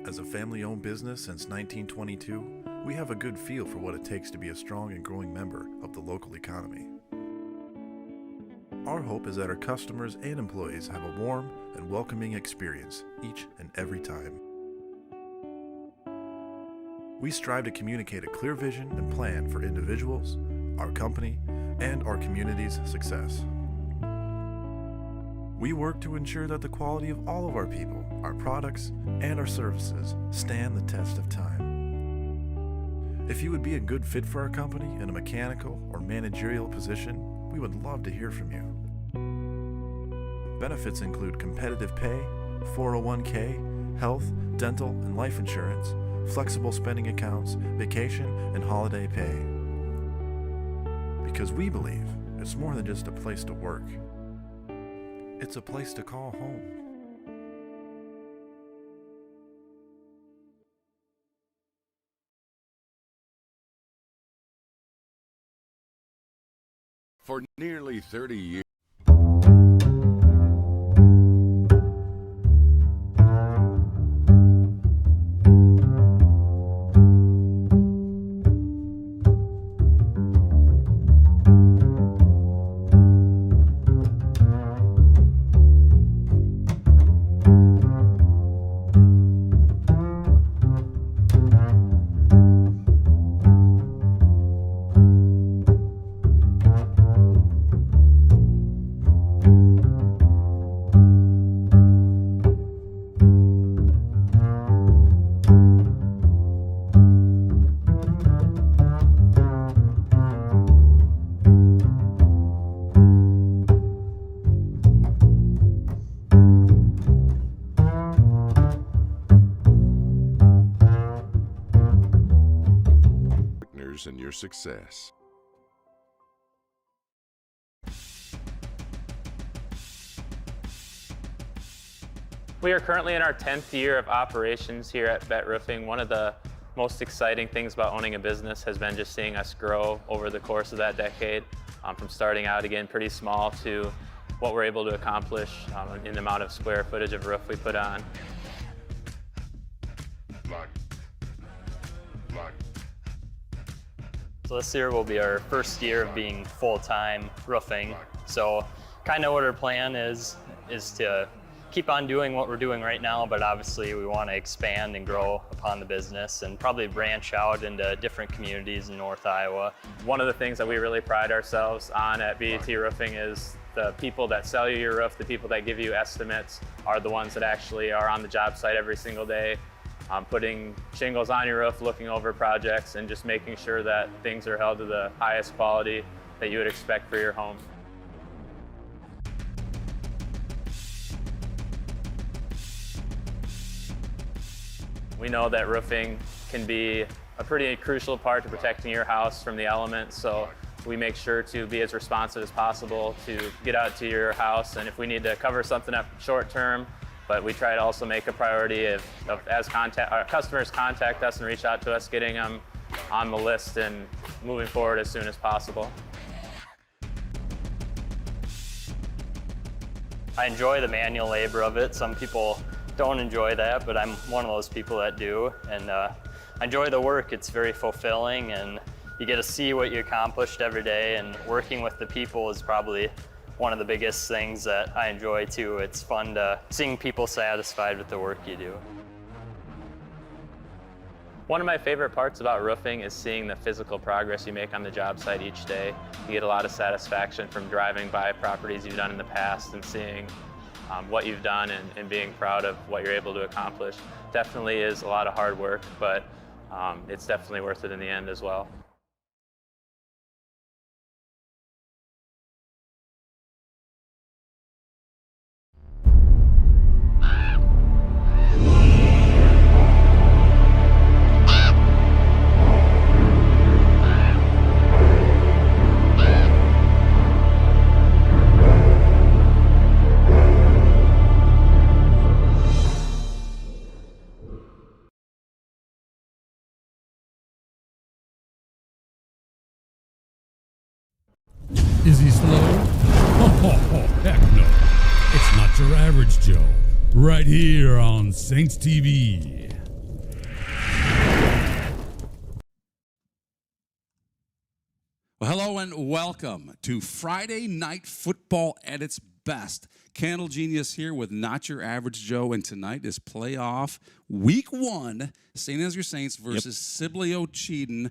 As a family-owned business since 1922, we have a good feel for what it takes to be a strong and growing member of the local economy. Our hope is that our customers and employees have a warm and welcoming experience each and every time. We strive to communicate a clear vision and plan for individuals, our company, and our community's success. We work to ensure that the quality of all of our people, our products, and our services stand the test of time. If you would be a good fit for our company in a mechanical or managerial position, we would love to hear from you. Benefits include competitive pay, 401k, health, dental, and life insurance, flexible spending accounts, vacation, and holiday pay. Because we believe it's more than just a place to work. It's a place to call home. For nearly 30 years. And your success. We are currently in our 10th year of operations here at Bet Roofing. One of the most exciting things about owning a business has been just seeing us grow over the course of that decade, from starting out again pretty small to what we're able to accomplish in the amount of square footage of roof we put on. So this year will be our first year of being full-time roofing. So kind of what our plan is to keep on doing what we're doing right now, but obviously we want to expand and grow upon the business and probably branch out into different communities in North Iowa. One of the things that we really pride ourselves on at BET Roofing is the people that sell you your roof, the people that give you estimates, are the ones that actually are on the job site every single day. Putting shingles on your roof, looking over projects, and just making sure that things are held to the highest quality that you would expect for your home. We know that roofing can be a pretty crucial part to protecting your house from the elements, so we make sure to be as responsive as possible to get out to your house, and if we need to cover something up short term, but we try to also make a priority of as our customers contact us and reach out to us, getting them on the list and moving forward as soon as possible. I enjoy the manual labor of it. Some people don't enjoy that, but I'm one of those people that do. And I enjoy the work. It's very fulfilling, and you get to see what you accomplished every day, and working with the people is probably one of the biggest things that I enjoy too. It's fun to seeing people satisfied with the work you do. One of my favorite parts about roofing is seeing the physical progress you make on the job site each day. You get a lot of satisfaction from driving by properties you've done in the past and seeing what you've done and being proud of what you're able to accomplish. Definitely is a lot of hard work, but it's definitely worth it in the end as well. Is he slow? Oh, heck no. It's not your average Joe. right here on Saints TV. Well, hello and welcome to Friday Night Football at its best. Candle Genius here with Not Your Average Joe, and tonight is playoff week 1, Saint Ansgar Saints versus Sibley-Ocheyedan.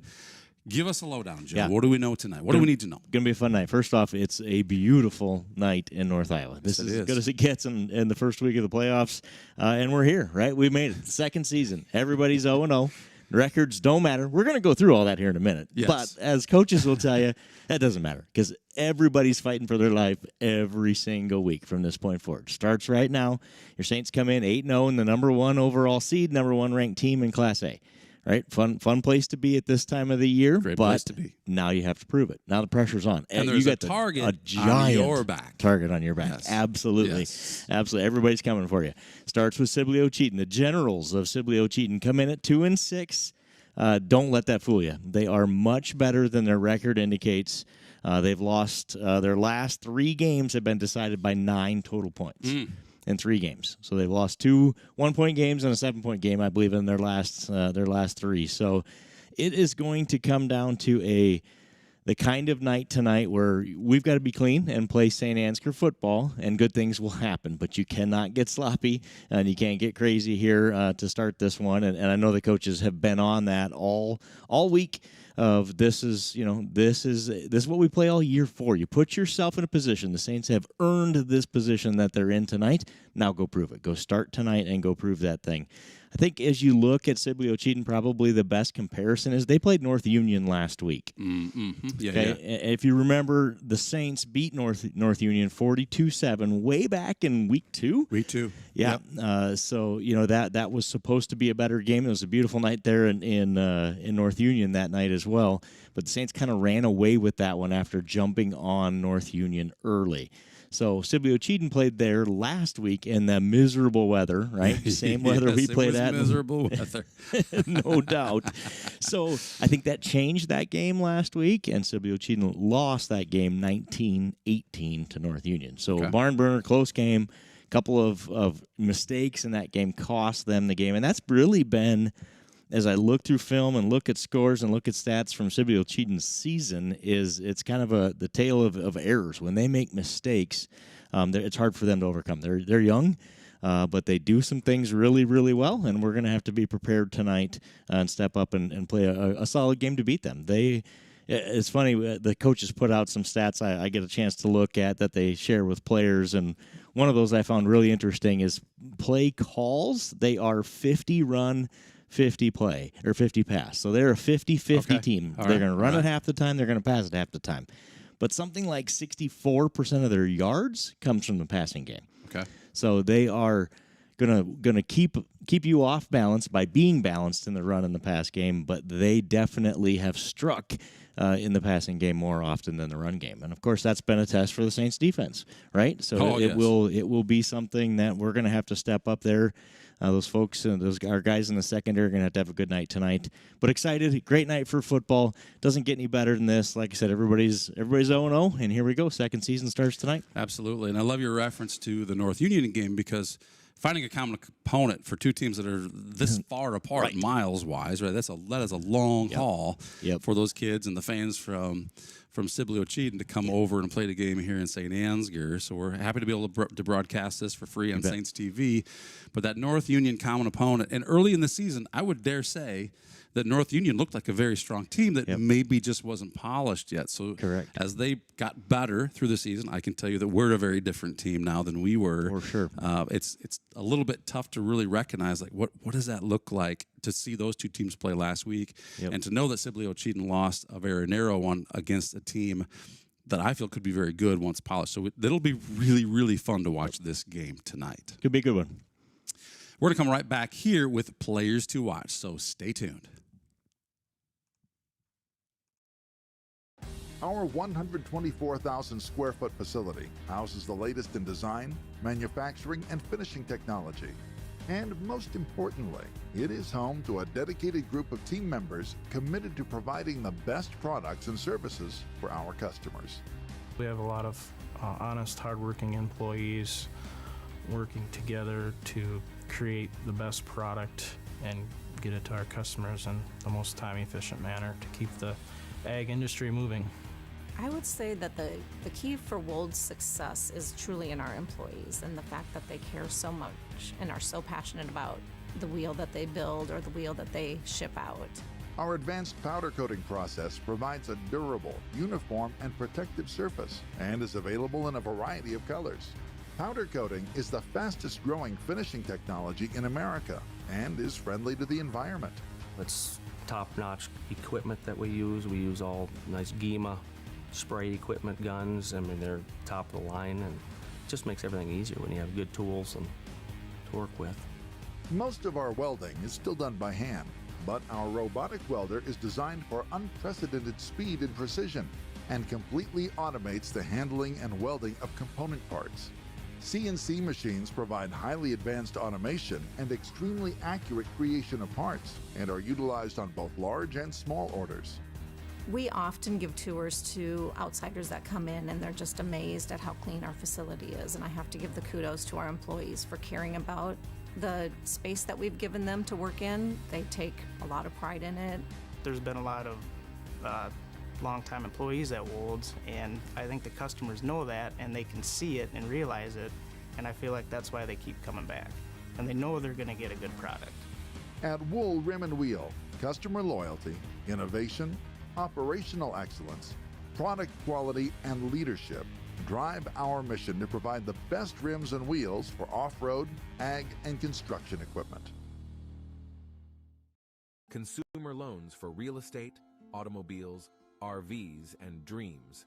Give us a lowdown, Joe. Yeah. What do we know tonight? What do we need to know? Going to be a fun night. First off, it's a beautiful night in North Iowa. This is as good as it gets in the first week of the playoffs, and we're here, right? We made it. Second season. Everybody's 0-0. Records don't matter. We're going to go through all that here in a minute. Yes. But as coaches will tell you, that doesn't matter because everybody's fighting for their life every single week from this point forward. Starts right now. Your Saints come in 8-0 and the number 1 overall seed, number 1 ranked team in Class A. Right? Fun place to be at this time of the year. Great but place to be. Now you have to prove it. Now the pressure's on. And there's you a got target a giant on your back. Target on your back. Yes. Absolutely. Yes. Absolutely. Everybody's coming for you. Starts with Sibley-Ocheyedan. The Generals of Sibley-Ocheyedan come in at 2-6. Don't let that fool you. They are much better than their record indicates. They've lost their last 3 games have been decided by 9 total points in 3 games. So they've lost 2 1-point games and a 7-point game, I believe, in their last 3. So it is going to come down to the kind of night tonight where we've got to be clean and play Saint Ansgar football, and good things will happen. But you cannot get sloppy, and you can't get crazy here to start this one. And I know the coaches have been on that all week. Of this is what we play all year for. You put yourself in a position. The Saints have earned this position that they're in tonight. Now go prove it. Go start tonight and go prove that thing. I think as you look at Sibley-Ocheyedan, probably the best comparison is they played North Union last week. Mm-hmm. Yeah, okay? yeah. If you remember, the Saints beat North Union 42-7 way back in week 2. Week 2. Yeah. Yep. So that was supposed to be a better game. It was a beautiful night there in North Union that night as well. But the Saints kind of ran away with that one after jumping on North Union early. So Sibley-Ocheyedan played there last week in the miserable weather, right? Same weather Yes, we played at. Miserable weather. No doubt. So I think that changed that game last week, and Sibley-Ocheyedan lost that game 19-18 to North Union. So barn burner, close game. Couple of mistakes in that game cost them the game, and that's really been, as I look through film and look at scores and look at stats from Sibley-Ocheyedan's season, it's kind of the tale of errors. When they make mistakes, it's hard for them to overcome. They're young, but they do some things really, really well, and we're going to have to be prepared tonight and step up and play a solid game to beat them. It's funny, the coaches put out some stats I get a chance to look at that they share with players, and one of those I found really interesting is play calls. They are 50 run, 50 play, or 50 pass. So they're a 50-50 team. They're going to run it half the time. They're going to pass it half the time. But something like 64% of their yards comes from the passing game. Okay. So they are gonna keep you off balance by being balanced in the run and the pass game, but they definitely have struck in the passing game more often than the run game. And of course, that's been a test for the Saints defense, right? So it will be something that we're going to have to step up there. Those folks, our guys in the secondary are going to have a good night tonight. But excited, great night for football. Doesn't get any better than this. Like I said, everybody's 0-0, and here we go. Second season starts tonight. Absolutely, and I love your reference to the North Union game because finding a common component for 2 teams that are this far apart miles-wise, right? That is a long haul for those kids and the fans from Sibley-Ocheyedan to come over and play the game here in Saint Ansgar. So we're happy to be able to broadcast this for free on Saints TV. But that North Union common opponent, and early in the season, I would dare say that North Union looked like a very strong team that maybe just wasn't polished yet. So as they got better through the season, I can tell you that we're a very different team now than we were. For sure. It's a little bit tough to really recognize, like, what does that look like to see those 2 teams play last week and to know that Sibley-Ocheyedan lost a very narrow one against a team that I feel could be very good once polished. So it'll be really, really fun to watch this game tonight. Could be a good one. We're going to come right back here with players to watch, so stay tuned. Our 124,000 square foot facility houses the latest in design, manufacturing, and finishing technology. And most importantly, it is home to a dedicated group of team members committed to providing the best products and services for our customers. We have a lot of honest, hardworking employees. working together to create the best product and get it to our customers in the most time-efficient manner to keep the ag industry moving. I would say that the key for Wold's success is truly in our employees and the fact that they care so much and are so passionate about the wheel that they build or the wheel that they ship out. Our advanced powder coating process provides a durable, uniform, and protective surface and is available in a variety of colors. Powder coating is the fastest growing finishing technology in America and is friendly to the environment. It's top-notch equipment that we use. We use all nice GEMA spray equipment guns. I mean, they're top of the line, and it just makes everything easier when you have good tools and to work with. Most of our welding is still done by hand, but our robotic welder is designed for unprecedented speed and precision and completely automates the handling and welding of component parts. CNC machines provide highly advanced automation and extremely accurate creation of parts and are utilized on both large and small orders. We often give tours to outsiders that come in and they're just amazed at how clean our facility is, and I have to give the kudos to our employees for caring about the space that we've given them to work in. They take a lot of pride in it. There's been a lot of longtime employees at Wold's, and I think the customers know that and they can see it and realize it, and I feel like that's why they keep coming back, and they know they're going to get a good product. At Wool Rim and Wheel, customer loyalty, innovation, operational excellence, product quality, and leadership drive our mission to provide the best rims and wheels for off-road, ag, and construction equipment. Consumer loans for real estate, automobiles, RVs, and dreams.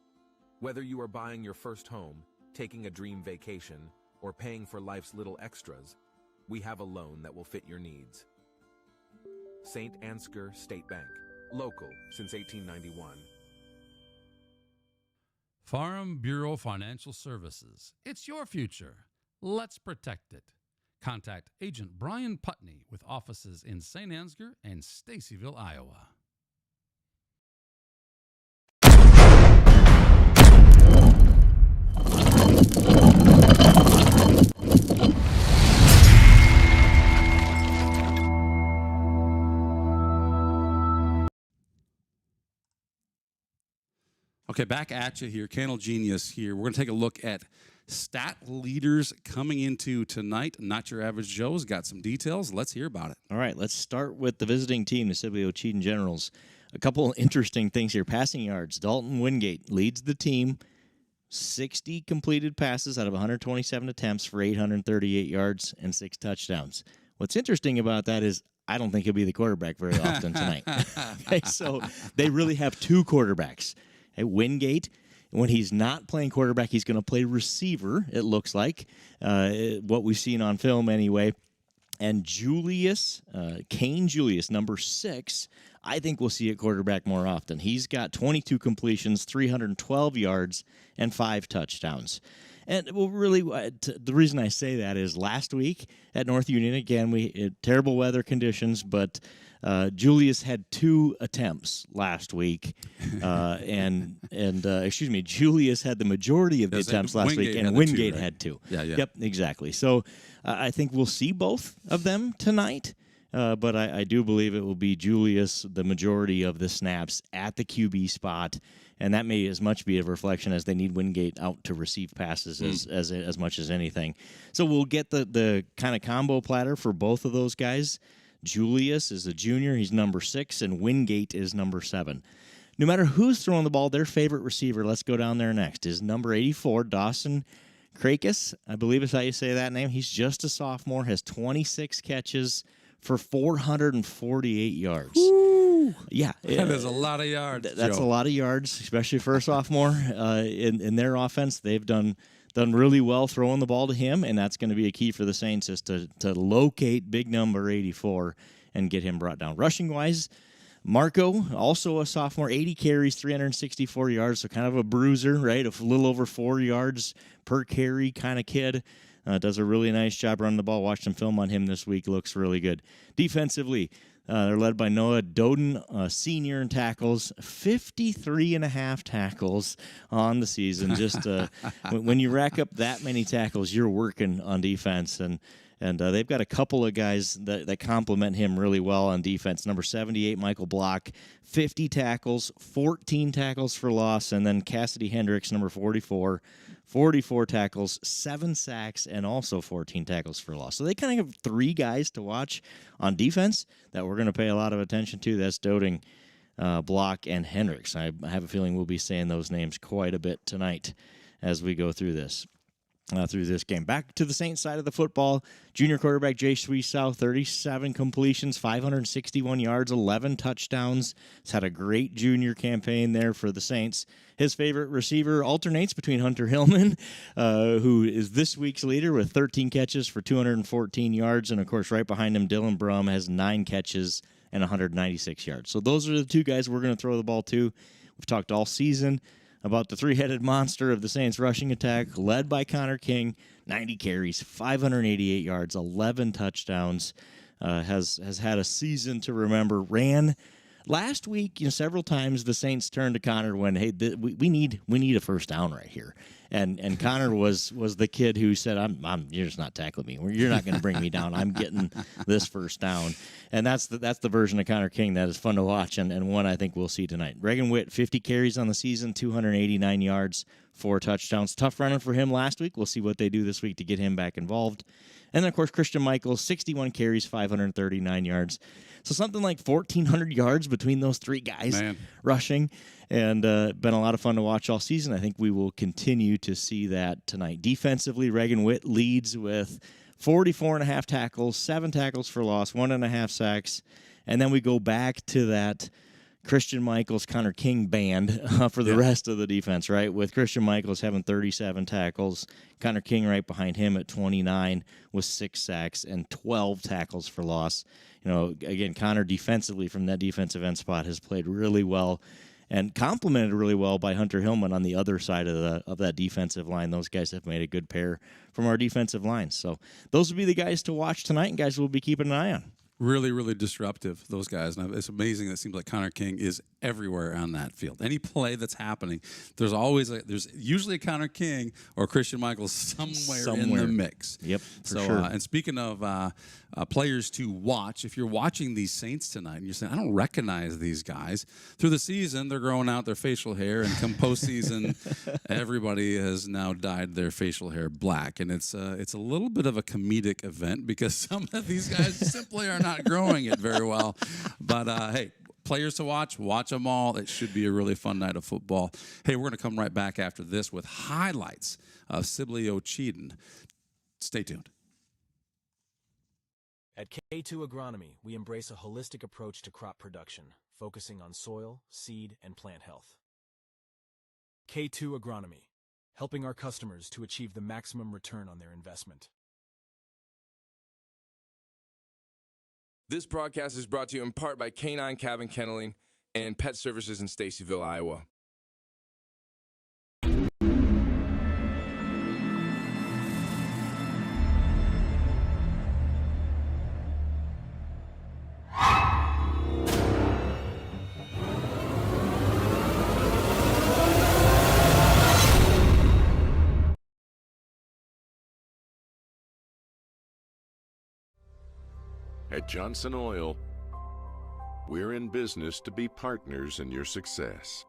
Whether you are buying your first home, taking a dream vacation, or paying for life's little extras, we have a loan that will fit your needs. Saint Ansgar State Bank. Local since 1891. Farm Bureau Financial Services. It's your future. Let's protect it. Contact Agent Brian Putney with offices in Saint Ansgar and Stacyville, Iowa. Okay, back at you here. Candle Genius here. We're going to take a look at stat leaders coming into tonight. Not Your Average Joe's got some details. Let's hear about it. All right, let's start with the visiting team, the Sibley-Ocheyedan Generals. A couple interesting things here. Passing yards. Dalton Wingate leads the team. 60 completed passes out of 127 attempts for 838 yards and 6 touchdowns. What's interesting about that is I don't think he'll be the quarterback very often tonight. Okay, so they really have two quarterbacks. Wingate, when he's not playing quarterback, he's going to play receiver, it looks like, what we've seen on film anyway. And Julius, Kane Julius, number 6, I think we'll see at quarterback more often. He's got 22 completions, 312 yards, and 5 touchdowns. And well, really, the reason I say that is last week at North Union, again, we had terrible weather conditions, but Julius had 2 attempts last week, Julius had the majority of the attempts last week, and Wingate had 2. Yeah. Yep, exactly. So I think we'll see both of them tonight, but I do believe it will be Julius the majority of the snaps at the QB spot, and that may as much be a reflection as they need Wingate out to receive passes as much as anything. So we'll get the kind of combo platter for both of those guys. Julius is a junior. He's number 6, and Wingate is number 7. No matter who's throwing the ball, their favorite receiver, let's go down there next, is number 84, Dawson Krakis. I believe is how you say that name. He's just a sophomore, has 26 catches for 448 yards. Woo! Yeah. That is a lot of yards, That's Joe. a lot of yards, especially for a sophomore. In their offense, they've done really well throwing the ball to him, and that's going to be a key for the Saints is to locate big number 84 and get him brought down. Rushing-wise, Marco, also a sophomore, 80 carries, 364 yards, so kind of a bruiser, right? A little over 4 yards per carry kind of kid. Does a really nice job running the ball. Watched some film on him this week. Looks really good. Defensively, They're led by Noah Doden, senior in tackles, 53.5 tackles on the season. Just when you rack up that many tackles, you're working on defense. And they've got a couple of guys that complement him really well on defense. Number 78, Michael Block, 50 tackles, 14 tackles for loss. And then Cassidy Hendricks, number 44, 44 tackles, 7 sacks, and also 14 tackles for loss. So they kind of have 3 guys to watch on defense that we're going to pay a lot of attention to. That's Doding, Block, and Hendricks. I have a feeling we'll be saying those names quite a bit tonight as we go through this. Through this game. Back to the Saints side of the football. Junior quarterback Jay Schwiesow, 37 completions, 561 yards, 11 touchdowns. He's had a great junior campaign there for the Saints. His favorite receiver alternates between Hunter Hillman, who is this week's leader with 13 catches for 214 yards. And, of course, right behind him, Dylan Brum has 9 catches and 196 yards. So those are the 2 guys we're going to throw the ball to. We've talked all season about the 3-headed monster of the Saints rushing attack, led by Connor King, 90 carries, 588 yards, 11 touchdowns, has had a season to remember. Ran last week, several times the Saints turned to Connor when, hey, we need a first down right here. And Connor was the kid who said, you're just not tackling me. You're not going to bring me down. I'm getting this first down. And that's the version of Connor King that is fun to watch and one I think we'll see tonight. Reagan Witt, 50 carries on the season, 289 yards, 4 touchdowns. Tough running for him last week. We'll see what they do this week to get him back involved. And then, of course, Christian Michaels, 61 carries, 539 yards. So something like 1,400 yards between those 3 guys rushing. And been a lot of fun to watch all season. I think we will continue to see that tonight. Defensively, Reagan Witt leads with 44.5 tackles, 7 tackles for loss, 1.5 sacks. And then we go back to that Christian Michaels, Connor King band for the rest of the defense, right? With Christian Michaels having 37 tackles, Connor King right behind him at 29 with 6 sacks and 12 tackles for loss. Again, Connor defensively from that defensive end spot has played really well and complemented really well by Hunter Hillman on the other side of that defensive line. Those guys have made a good pair from our defensive line. So those will be the guys to watch tonight and guys we'll be keeping an eye on. Really, really disruptive, those guys. And it's amazing that it seems like Connor King is everywhere on that field. Any play that's happening, there's usually a Connor King or Christian Michaels somewhere in the mix. Yep, for sure. And speaking of players to watch, if you're watching these Saints tonight and you're saying, I don't recognize these guys, through the season they're growing out their facial hair, and come postseason, everybody has now dyed their facial hair black. And it's a little bit of a comedic event because some of these guys simply are not growing it very well. But hey, players to watch them all. It should be a really fun night of football. Hey, we're going to come right back after this with highlights of Sibley-Ocheyedan. Stay tuned. At K2 Agronomy, we embrace a holistic approach to crop production, focusing on soil, seed, and plant health. K2 Agronomy, helping our customers to achieve the maximum return on their investment. This broadcast is brought to you in part by Canine Cabin Kenneling and Pet Services in Stacyville, Iowa. At Johnson Oil, we're in business to be partners in your success.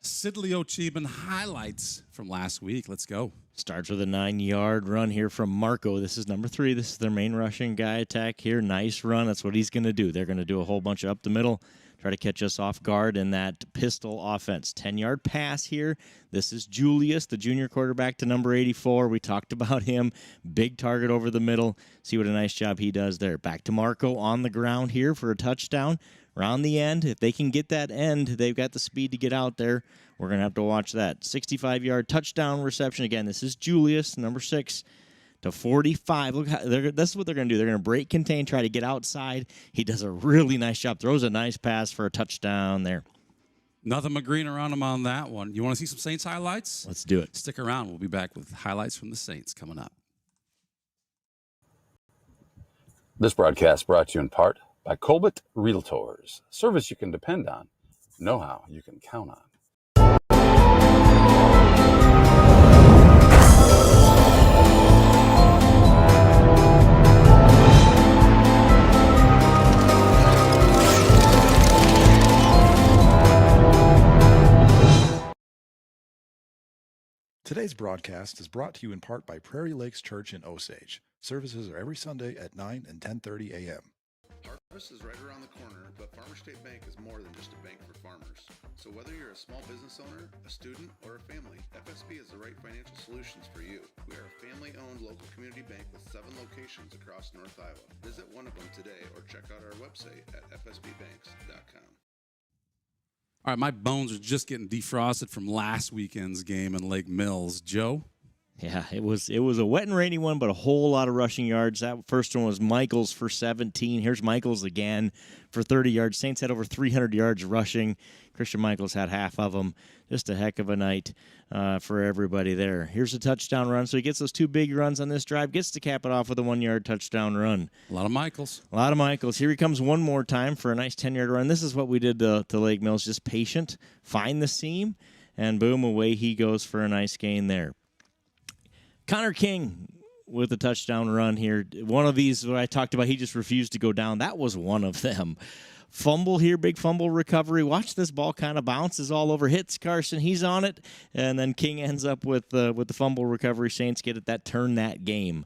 Sibley-Ocheyedan highlights from last week. Let's go. Starts with a 9-yard run here from Marco. This is number 3. This is their main rushing guy attack here. Nice run. That's what he's going to do. They're going to do a whole bunch of up the middle, try to catch us off guard in that pistol offense. 10-yard pass here. This is Julius, the junior quarterback to number 84. We talked about him. Big target over the middle. See what a nice job he does there. Back to Marco on the ground here for a touchdown. Around the end, if they can get that end, they've got the speed to get out there. We're going to have to watch that. 65-yard touchdown reception. Again, this is Julius, number 6, to 45. Look, this is what they're going to do. They're going to break, contain, try to get outside. He does a really nice job. Throws a nice pass for a touchdown there. Nothing but green around him on that one. You want to see some Saints highlights? Let's do it. Stick around. We'll be back with highlights from the Saints coming up. This broadcast brought to you in part by Colbert Realtors. Service you can depend on. Know-how you can count on. Today's broadcast is brought to you in part by Prairie Lakes Church in Osage. Services are every Sunday at 9 and 10:30 a.m. Harvest is right around the corner, but Farmer State Bank is more than just a bank for farmers. So whether you're a small business owner, a student, or a family, FSB is the right financial solutions for you. We are a family-owned local community bank with 7 locations across North Iowa. Visit one of them today or check out our website at fsbbanks.com. All right, my bones are just getting defrosted from last weekend's game in Lake Mills. Joe? Yeah, it was a wet and rainy one, but a whole lot of rushing yards. That first one was Michaels for 17. Here's Michaels again for 30 yards. Saints had over 300 yards rushing. Christian Michaels had half of them. Just a heck of a night for everybody there. Here's a touchdown run. So he gets those 2 big runs on this drive, gets to cap it off with a 1-yard touchdown run. A lot of Michaels. A lot of Michaels. Here he comes one more time for a nice 10-yard run. This is what we did to Lake Mills. Just patient, find the seam, and boom, away he goes for a nice gain there. Connor King with a touchdown run here. One of these where I talked about he just refused to go down. That was one of them. Fumble here, big fumble recovery. Watch this ball kind of bounces all over, hits Carson. He's on it, and then King ends up with the fumble recovery. Saints get it. That turned that game.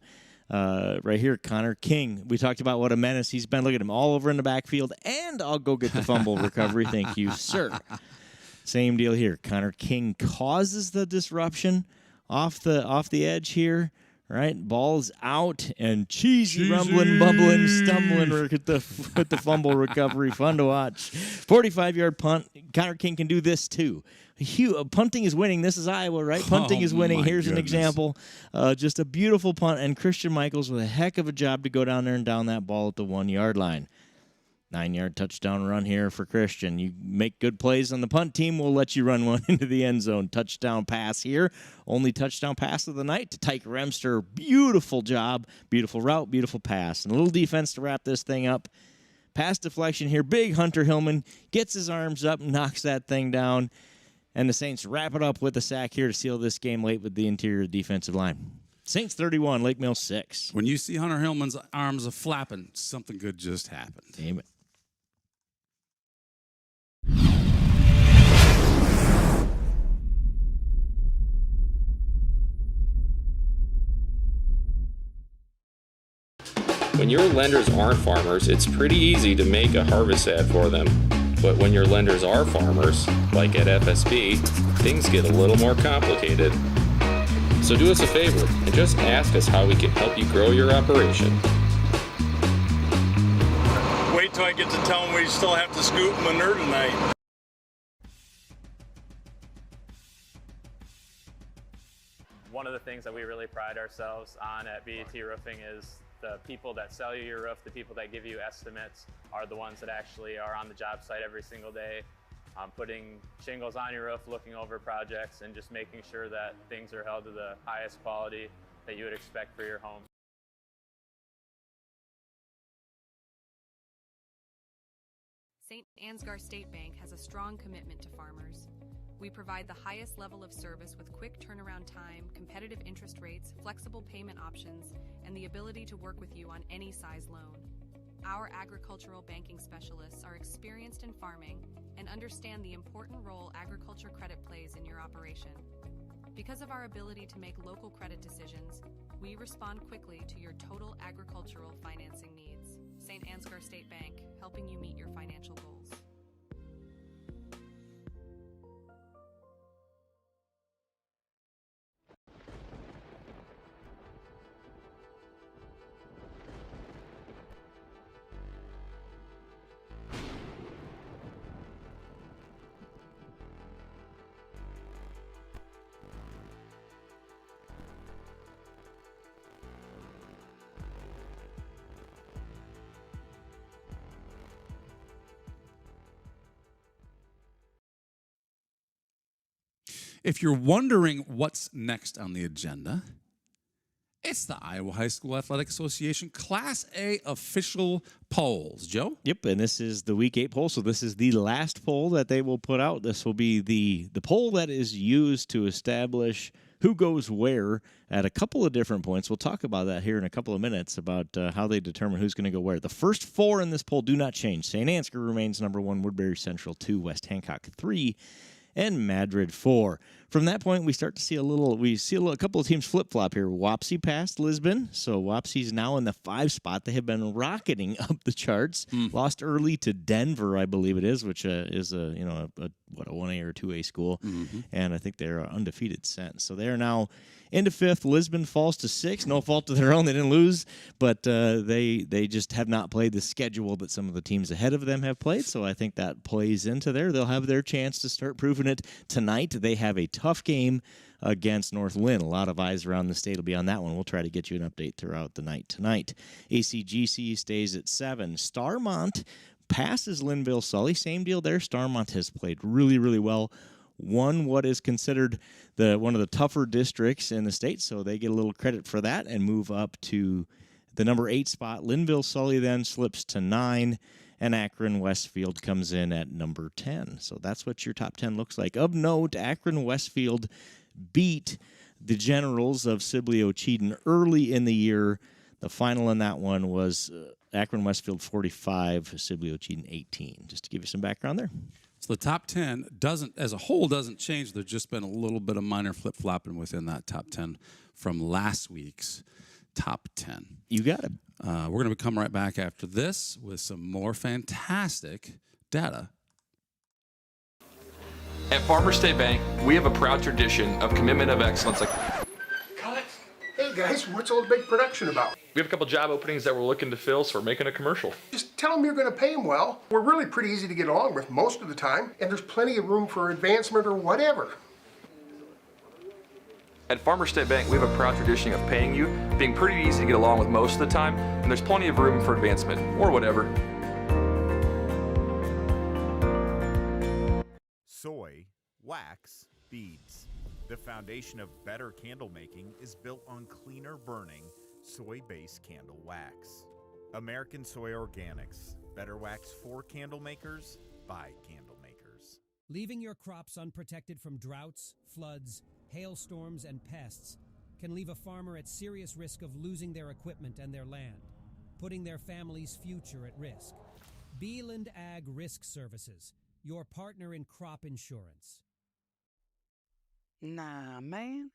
Right here, Connor King. We talked about what a menace he's been. Look at him all over in the backfield, and I'll go get the fumble recovery. Thank you, sir. Same deal here. Connor King causes the disruption off the edge here, right? Ball's out and cheesy rumbling, bubbling, stumbling with the fumble recovery. Fun to watch. 45-yard punt. Connor King can do this too. Punting is winning. This is Iowa, right? Punting is winning. Here's an example. Just a beautiful punt, and Christian Michaels with a heck of a job to go down there and down that ball at the 1-yard line. 9-yard touchdown run here for Christian. You make good plays on the punt team, we'll let you run one into the end zone. Touchdown pass here. Only touchdown pass of the night to Tyke Remster. Beautiful job. Beautiful route, beautiful pass. And a little defense to wrap this thing up. Pass deflection here. Big Hunter Hillman gets his arms up, knocks that thing down. And the Saints wrap it up with a sack here to seal this game late with the interior defensive line. Saints 31, Lake Mills 6. When you see Hunter Hillman's arms are flapping, something good just happened. Amen. When your lenders aren't farmers, it's pretty easy to make a harvest ad for them. But when your lenders are farmers, like at FSB, things get a little more complicated. So do us a favor and just ask us how we can help you grow your operation. Wait till I get to tell them we still have to scoop manure tonight. One of the things that we really pride ourselves on at BET Roofing is the people that sell you your roof, the people that give you estimates are the ones that actually are on the job site every single day, putting shingles on your roof, looking over projects, and just making sure that things are held to the highest quality that you would expect for your home. Saint Ansgar State Bank has a strong commitment to farmers. We provide the highest level of service with quick turnaround time, competitive interest rates, flexible payment options, and the ability to work with you on any size loan. Our agricultural banking specialists are experienced in farming and understand the important role agriculture credit plays in your operation. Because of our ability to make local credit decisions, we respond quickly to your total agricultural financing needs. Saint Ansgar State Bank, helping you meet your financial goals. If you're wondering what's next on the agenda, It's the Iowa High School Athletic Association Class A official polls. Joe? Yep, and this is the Week 8 poll, so this is the last poll that they will put out. This will be the poll that is used to establish who goes where at a couple of different points. We'll talk about that here in a couple of minutes, about how they determine who's going to go where. The first 4 in this poll do not change. St. Ansgar remains number 1, Woodbury Central 2, West Hancock 3, and Madrid 4. From that point, we start to see a couple of teams flip-flop here. Wapsie passed Lisbon, so Wapsie's now in the 5 spot. They have been rocketing up the charts. Lost early to Denver, I believe it is, which is a 1A or 2A school, and I think they're undefeated since. So they are now into 5th. Lisbon falls to 6th. No fault of their own. They didn't lose, but they just have not played the schedule that some of the teams ahead of them have played, so I think that plays into there. They'll have their chance to start proving it tonight. They have a tough game against North Lynn. A lot of eyes around the state will be on that one. We'll try to get you an update throughout the night tonight. ACGC stays at 7. Starmont passes Linville Sully. Same deal there. Starmont has played really, really well. Won what is considered one of the tougher districts in the state, so they get a little credit for that and move up to the number 8 spot. Linville Sully then slips to 9. And Akron Westfield comes in at number 10. So that's what your top 10 looks like. Of note, Akron Westfield beat the Generals of Sibley-Ocheyedan early in the year. The final in that one was Akron Westfield 45, Sibley-Ocheyedan 18. Just to give you some background there. So the top 10 as a whole doesn't change. There's just been a little bit of minor flip-flopping within that top 10 from last week's top 10. You got it. We're going to come right back after this with some more fantastic data. At Farmer State Bank, we have a proud tradition of commitment of excellence. Cut! Hey guys, what's all the big production about? We have a couple job openings that we're looking to fill, so we're making a commercial. Just tell them you're going to pay them well. We're really pretty easy to get along with most of the time, and there's plenty of room for advancement or whatever. At Farmer State Bank, we have a proud tradition of paying you, being pretty easy to get along with most of the time, and there's plenty of room for advancement, or whatever. Soy, wax, beads. The foundation of better candle making is built on cleaner burning, soy-based candle wax. American Soy Organics. Better wax for candle makers, by candle makers. Leaving your crops unprotected from droughts, floods, hailstorms, and pests can leave a farmer at serious risk of losing their equipment and their land, putting their family's future at risk. Beeland Ag Risk Services, your partner in crop insurance. Nah, man,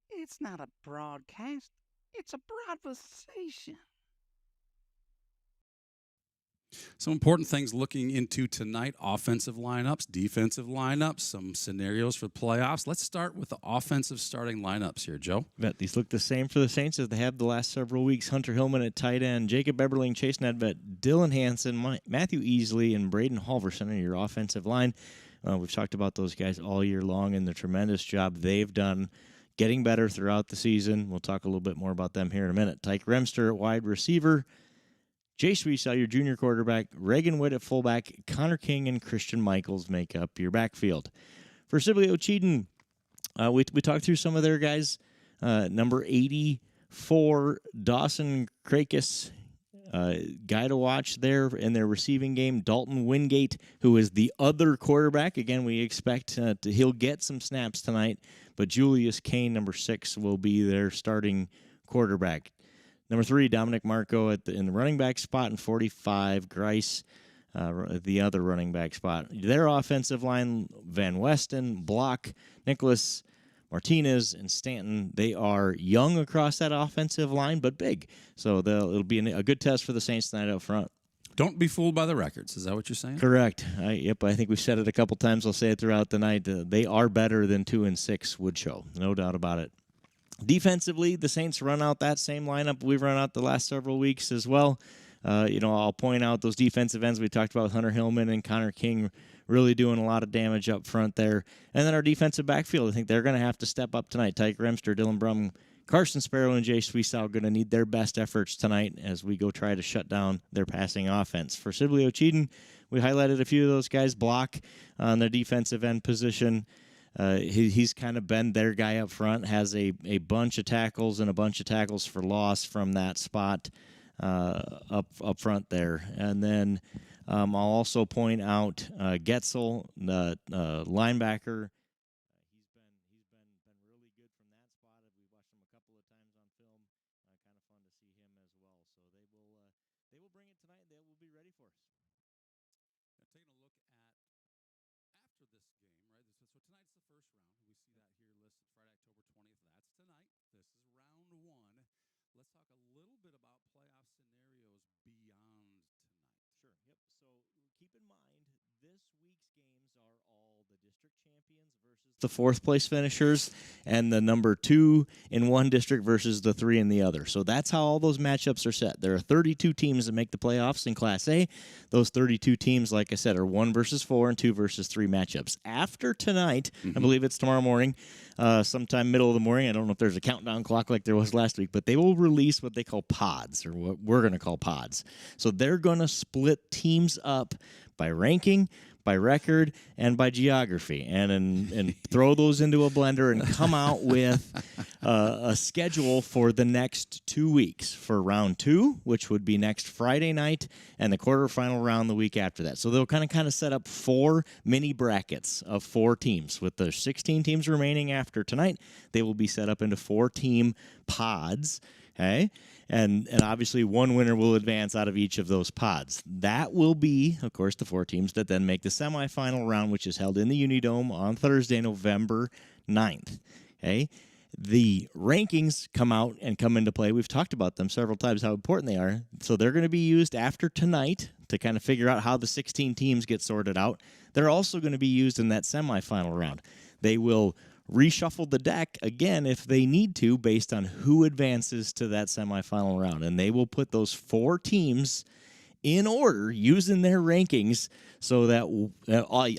it's not a broadcast. It's a broadcastation. Some important things looking into tonight: offensive lineups, defensive lineups, some scenarios for playoffs. Let's start with the offensive starting lineups here, Joe. Bet these look the same for the Saints as they have the last several weeks. Hunter Hillman at tight end, Jacob Eberling, Chase Nedved, Dylan Hansen, Matthew Easley, and Braden Halverson are your offensive line. We've talked about those guys all year long and the tremendous job they've done getting better throughout the season. We'll talk a little bit more about them here in a minute. Tyke Remster at wide receiver, Jay Sweesaw, your junior quarterback, Reagan Witt at fullback, Connor King and Christian Michaels make up your backfield. For Sibley-Ocheyedan, we talked through some of their guys. Number 84, Dawson Krakis, guy to watch there in their receiving game. Dalton Wingate, who is the other quarterback. Again, we expect he'll get some snaps tonight, but Julius Kane, number 6, will be their starting quarterback. Number 3, Dominic Marco in the running back spot, and 45, Grice, the other running back spot. Their offensive line, Van Westen, Block, Nicholas Martinez, and Stanton, they are young across that offensive line, but big. So it'll be a good test for the Saints tonight up front. Don't be fooled by the records. Is that what you're saying? Correct. I think we've said it a couple times. I'll say it throughout the night. They are better than 2-6 would show. No doubt about it. Defensively, the Saints run out that same lineup we've run out the last several weeks as well. I'll point out those defensive ends we talked about with Hunter Hillman and Connor King really doing a lot of damage up front there. And then our defensive backfield, I think they're going to have to step up tonight. Tyke Remster, Dylan Brum, Carson Sparrow, and Jay Sweesaw are going to need their best efforts tonight as we go try to shut down their passing offense. For Sibley-Ocheyedan, we highlighted a few of those guys. Block on their defensive end position. He's kind of been their guy up front, has a bunch of tackles and a bunch of tackles for loss from that spot up front there. And then I'll also point out Getzel, the linebacker. He's been really good from that spot. We've watched him a couple of times on film. Kind of fun to see him as well. So they will bring it tonight. They will be ready for us. Taking a look at after this game, right? So tonight's the first round. We see that here listed Friday, October 20th. That's tonight. This is round 1. Let's talk a little bit about playoff scenarios beyond tonight. Sure. Yep. So keep in mind, this week's games are all the district champions versus the fourth place finishers, and the number 2 in one district versus the 3 in the other. So that's how all those matchups are set. There are 32 teams that make the playoffs in Class A. Those 32 teams, like I said, are 1 versus 4 and 2 versus 3 matchups. After tonight, I believe it's tomorrow morning, sometime middle of the morning. I don't know if there's a countdown clock like there was last week, but they will release what they call pods, or what we're going to call pods. So they're going to split teams up by ranking, by record, and by geography, and throw those into a blender and come out with a schedule for the next 2 weeks for round 2, which would be next Friday night, and the quarterfinal round the week after that. So they'll kind of set up 4 mini brackets of 4 teams. With the 16 teams remaining after tonight, they will be set up into 4-team pods. Okay, and obviously one winner will advance out of each of those pods. That will be, of course, the 4 teams that then make the semifinal round, which is held in the Unidome on Thursday, November 9th. Okay, the rankings come out and come into play. We've talked about them several times, how important they are. So they're going to be used after tonight to kind of figure out how the 16 teams get sorted out. They're also going to be used in that semifinal round. They will reshuffle the deck again if they need to based on who advances to that semifinal round. And they will put those 4 teams in order using their rankings so that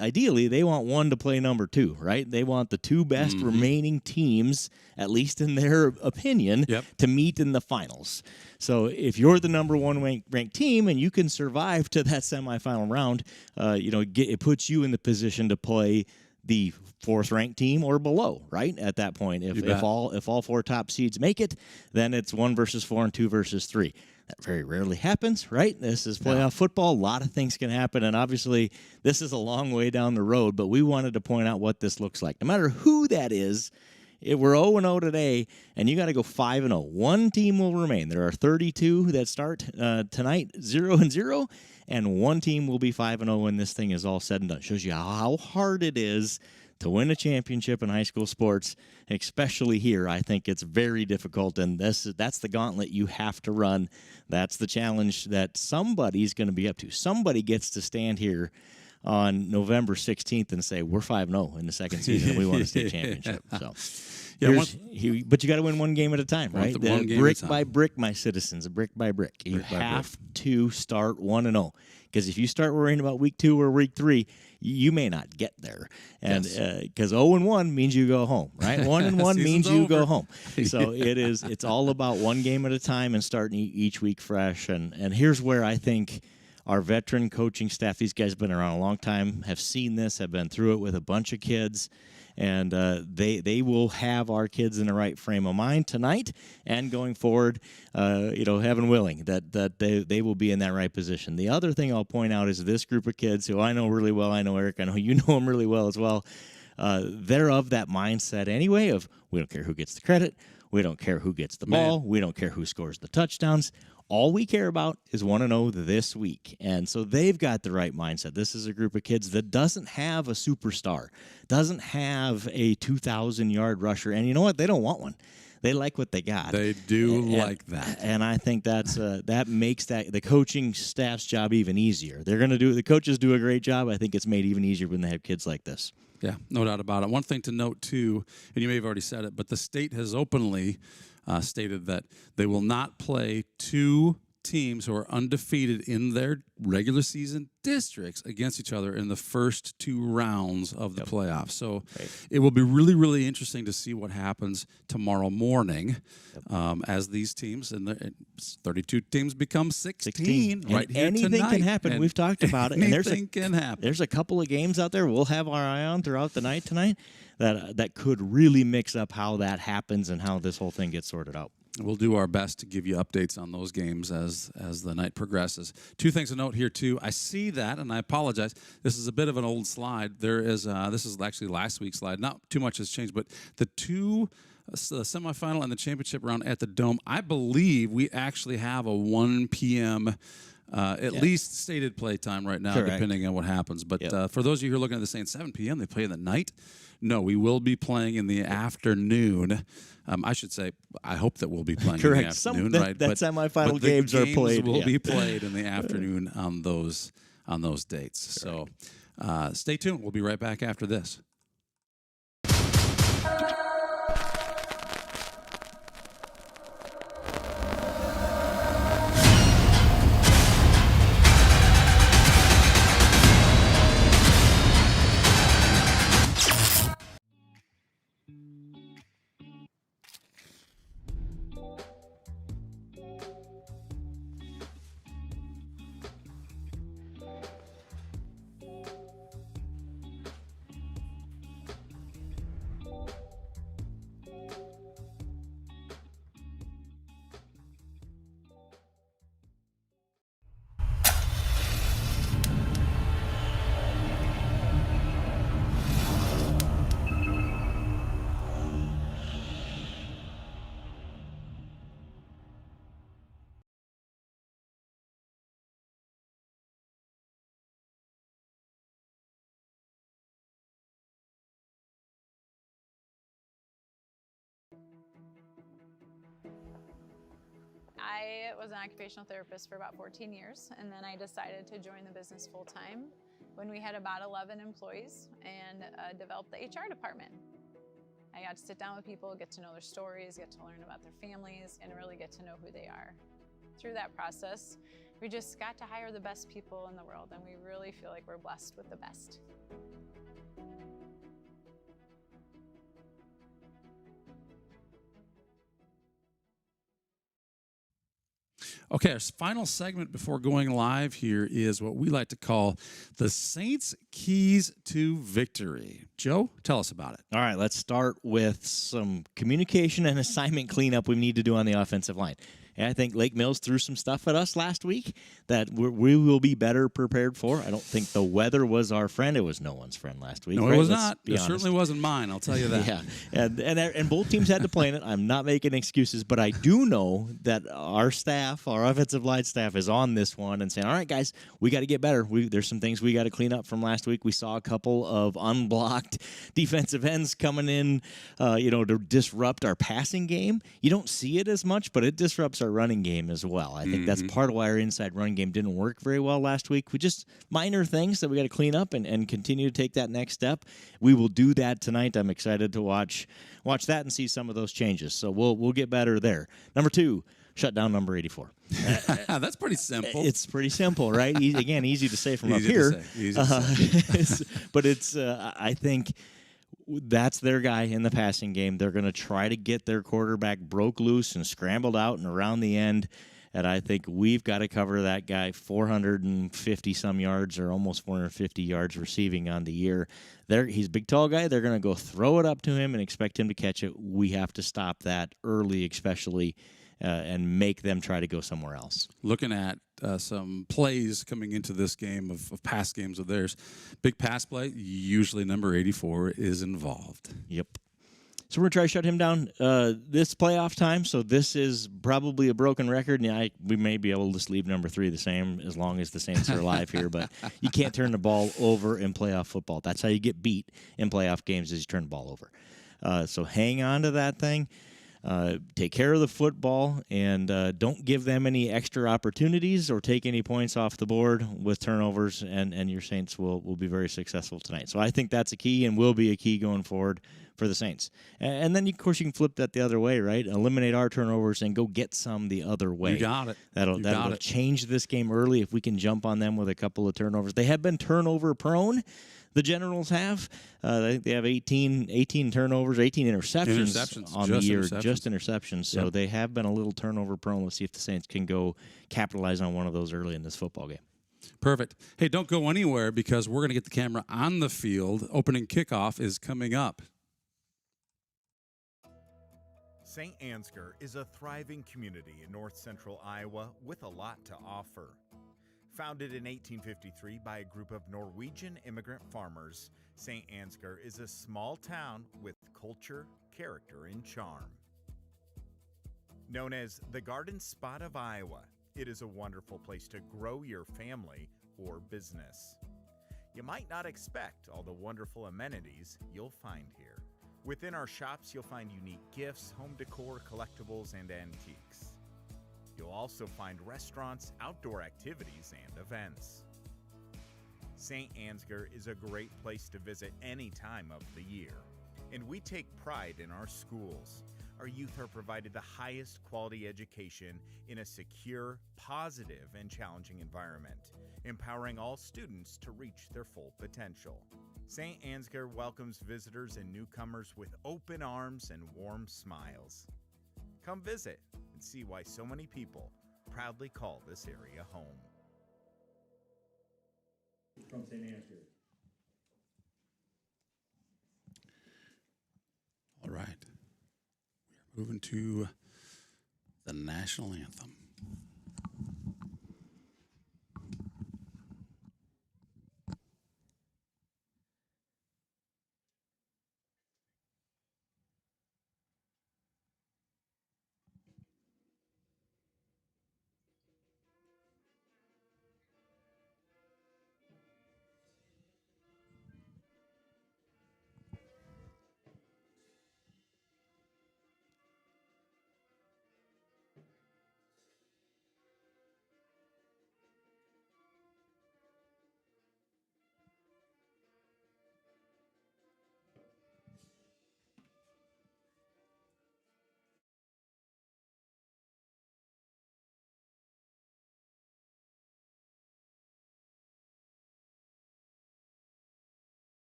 ideally they want one to play number 2, right? They want the 2 best remaining teams, at least in their opinion, to meet in the finals. So if you're the number 1 ranked team and you can survive to that semifinal round, it puts you in the position to play the 4th ranked team or below, right? At that point, if all 4 top seeds make it, then it's 1 versus 4 and 2 versus 3. That very rarely happens, right? This is playoff football. A lot of things can happen, and obviously this is a long way down the road, but we wanted to point out what this looks like. No matter who that is, if we're 0-0 today, and you got to go 5-0. 1 team will remain. There are 32 that start tonight, 0-0, and 1 team will be 5-0 when this thing is all said and done. Shows you how hard it is to win a championship in high school sports, especially here. I think it's very difficult, and that's the gauntlet you have to run. That's the challenge that somebody's going to be up to. Somebody gets to stand here on November 16th and say, we're 5-0 in the second season and we want a state championship. So, but you got to win 1 game at a time, right? Brick by brick, my citizens, brick by brick. You have to start 1-0. Because if you start worrying about week 2 or week 3, you may not get there. And because 0-1 means you go home, right? 1-1 means you go home. So it's all about 1 game at a time and starting each week fresh. And here's where I think our veteran coaching staff, these guys have been around a long time, have seen this, have been through it with a bunch of kids, and they will have our kids in the right frame of mind tonight and going forward, heaven willing, that they will be in that right position. The other thing I'll point out is this group of kids who I know really well. I know Eric. I know you know them really well as well. They're of that mindset anyway of we don't care who gets the credit. We don't care who gets the ball. We don't care who scores the touchdowns. All we care about is 1-0 this week. And so they've got the right mindset. This is a group of kids that doesn't have a superstar, doesn't have a 2,000-yard rusher. And you know what? They don't want one. They like what they got. They do like that. And I think that makes the coaching staff's job even easier. The coaches do a great job. I think it's made even easier when they have kids like this. Yeah, no doubt about it. One thing to note, too, and you may have already said it, but the state has openly stated that they will not play 2 teams who are undefeated in their regular season districts against each other in the first 2 rounds of the playoffs. So it will be really, really interesting to see what happens tomorrow morning as these teams, and 32 teams become 16 right here anything tonight. Can happen. And we've talked about it. And anything can happen. There's a couple of games out there we'll have our eye on throughout the night tonight that could really mix up how that happens and how this whole thing gets sorted out. We'll do our best to give you updates on those games as the night progresses. 2 things to note here, too. I see that, and I apologize. This is a bit of an old slide. This is actually last week's slide. Not too much has changed, but the 2, the semifinal and the championship round at the Dome, I believe we actually have a 1 p.m. At least stated play time right now, depending on what happens. But for those of you who are looking at the saying 7 p.m., they play in the night. No, we will be playing in the afternoon. I should say, I hope that we'll be playing in the afternoon, right? That semifinal games are played. Will be played in the afternoon on those dates. Correct. So stay tuned. We'll be right back after this. I was an occupational therapist for about 14 years, and then I decided to join the business full-time when we had about 11 employees and developed the HR department. I got to sit down with people, get to know their stories, get to learn about their families, and really get to know who they are. Through that process, we just got to hire the best people in the world, and we really feel like we're blessed with the best. Okay, our final segment before going live here is what we like to call the Saints' Keys to Victory. Joe, tell us about it. All right, let's start with some communication and assignment cleanup we need to do on the offensive line. And I think Lake Mills threw some stuff at us last week that we will be better prepared for. I don't think the weather was our friend. It was no one's friend last week. No, right? it was not. It certainly wasn't mine, I'll tell you that. Yeah, and both teams had to play in it. I'm not making excuses, but I do know that our staff, our offensive line staff, is on this one and saying, all right, guys, we got to get better. There's some things we got to clean up from last week. We saw a couple of unblocked defensive ends coming in, to disrupt our passing game. You don't see it as much, but it disrupts our running game as well. I think that's part of why our inside run game didn't work very well last week. We just minor things that we got to clean up and continue to take that next step. We will do that tonight. I'm excited to watch that and see some of those changes. So we'll get better there. Number 2, shut down number 84. That's pretty simple. It's pretty simple, right? Again, easy to say from easy up here. Easy to say. But it's I think that's their guy in the passing game. They're going to try to get their quarterback broke loose and scrambled out and around the end. And I think we've got to cover that guy 450-some yards or almost 450 yards receiving on the year. He's a big, tall guy. They're going to go throw it up to him and expect him to catch it. We have to stop that early, especially, and make them try to go somewhere else. Looking at some plays coming into this game of past games of theirs, big pass play, usually number 84 is involved. Yep. So we're going to try to shut him down this playoff time. So this is probably a broken record. And we may be able to just leave number 3 the same as long as the Saints are alive here. But you can't turn the ball over in playoff football. That's how you get beat in playoff games is you turn the ball over. So hang on to that thing. take care of the football and don't give them any extra opportunities or take any points off the board with turnovers, and your Saints will be very successful tonight. So I think that's a key and will be a key going forward for the Saints. And then, of course, you can flip that the other way, right? Eliminate our turnovers and go get some the other way. You got it. That'll change this game early if we can jump on them with a couple of turnovers. They have been turnover prone. The Generals have. I think they have 18 turnovers, 18 interceptions on the year, just interceptions. So they have been a little turnover prone. Let's see if the Saints can go capitalize on one of those early in this football game. Perfect. Hey, don't go anywhere because we're going to get the camera on the field. Opening kickoff is coming up. Saint Ansgar is a thriving community in north central Iowa with a lot to offer. Founded in 1853 by a group of Norwegian immigrant farmers, Saint Ansgar is a small town with culture, character, and charm. Known as the Garden Spot of Iowa, it is a wonderful place to grow your family or business. You might not expect all the wonderful amenities you'll find here. Within our shops, you'll find unique gifts, home decor, collectibles, and antiques. You'll also find restaurants, outdoor activities, and events. Saint Ansgar is a great place to visit any time of the year, and we take pride in our schools. Our youth are provided the highest quality education in a secure, positive, and challenging environment, empowering all students to reach their full potential. Saint Ansgar welcomes visitors and newcomers with open arms and warm smiles. Come visit and see why so many people proudly call this area home. From Saint Ansgar. All right. We are moving to the national anthem.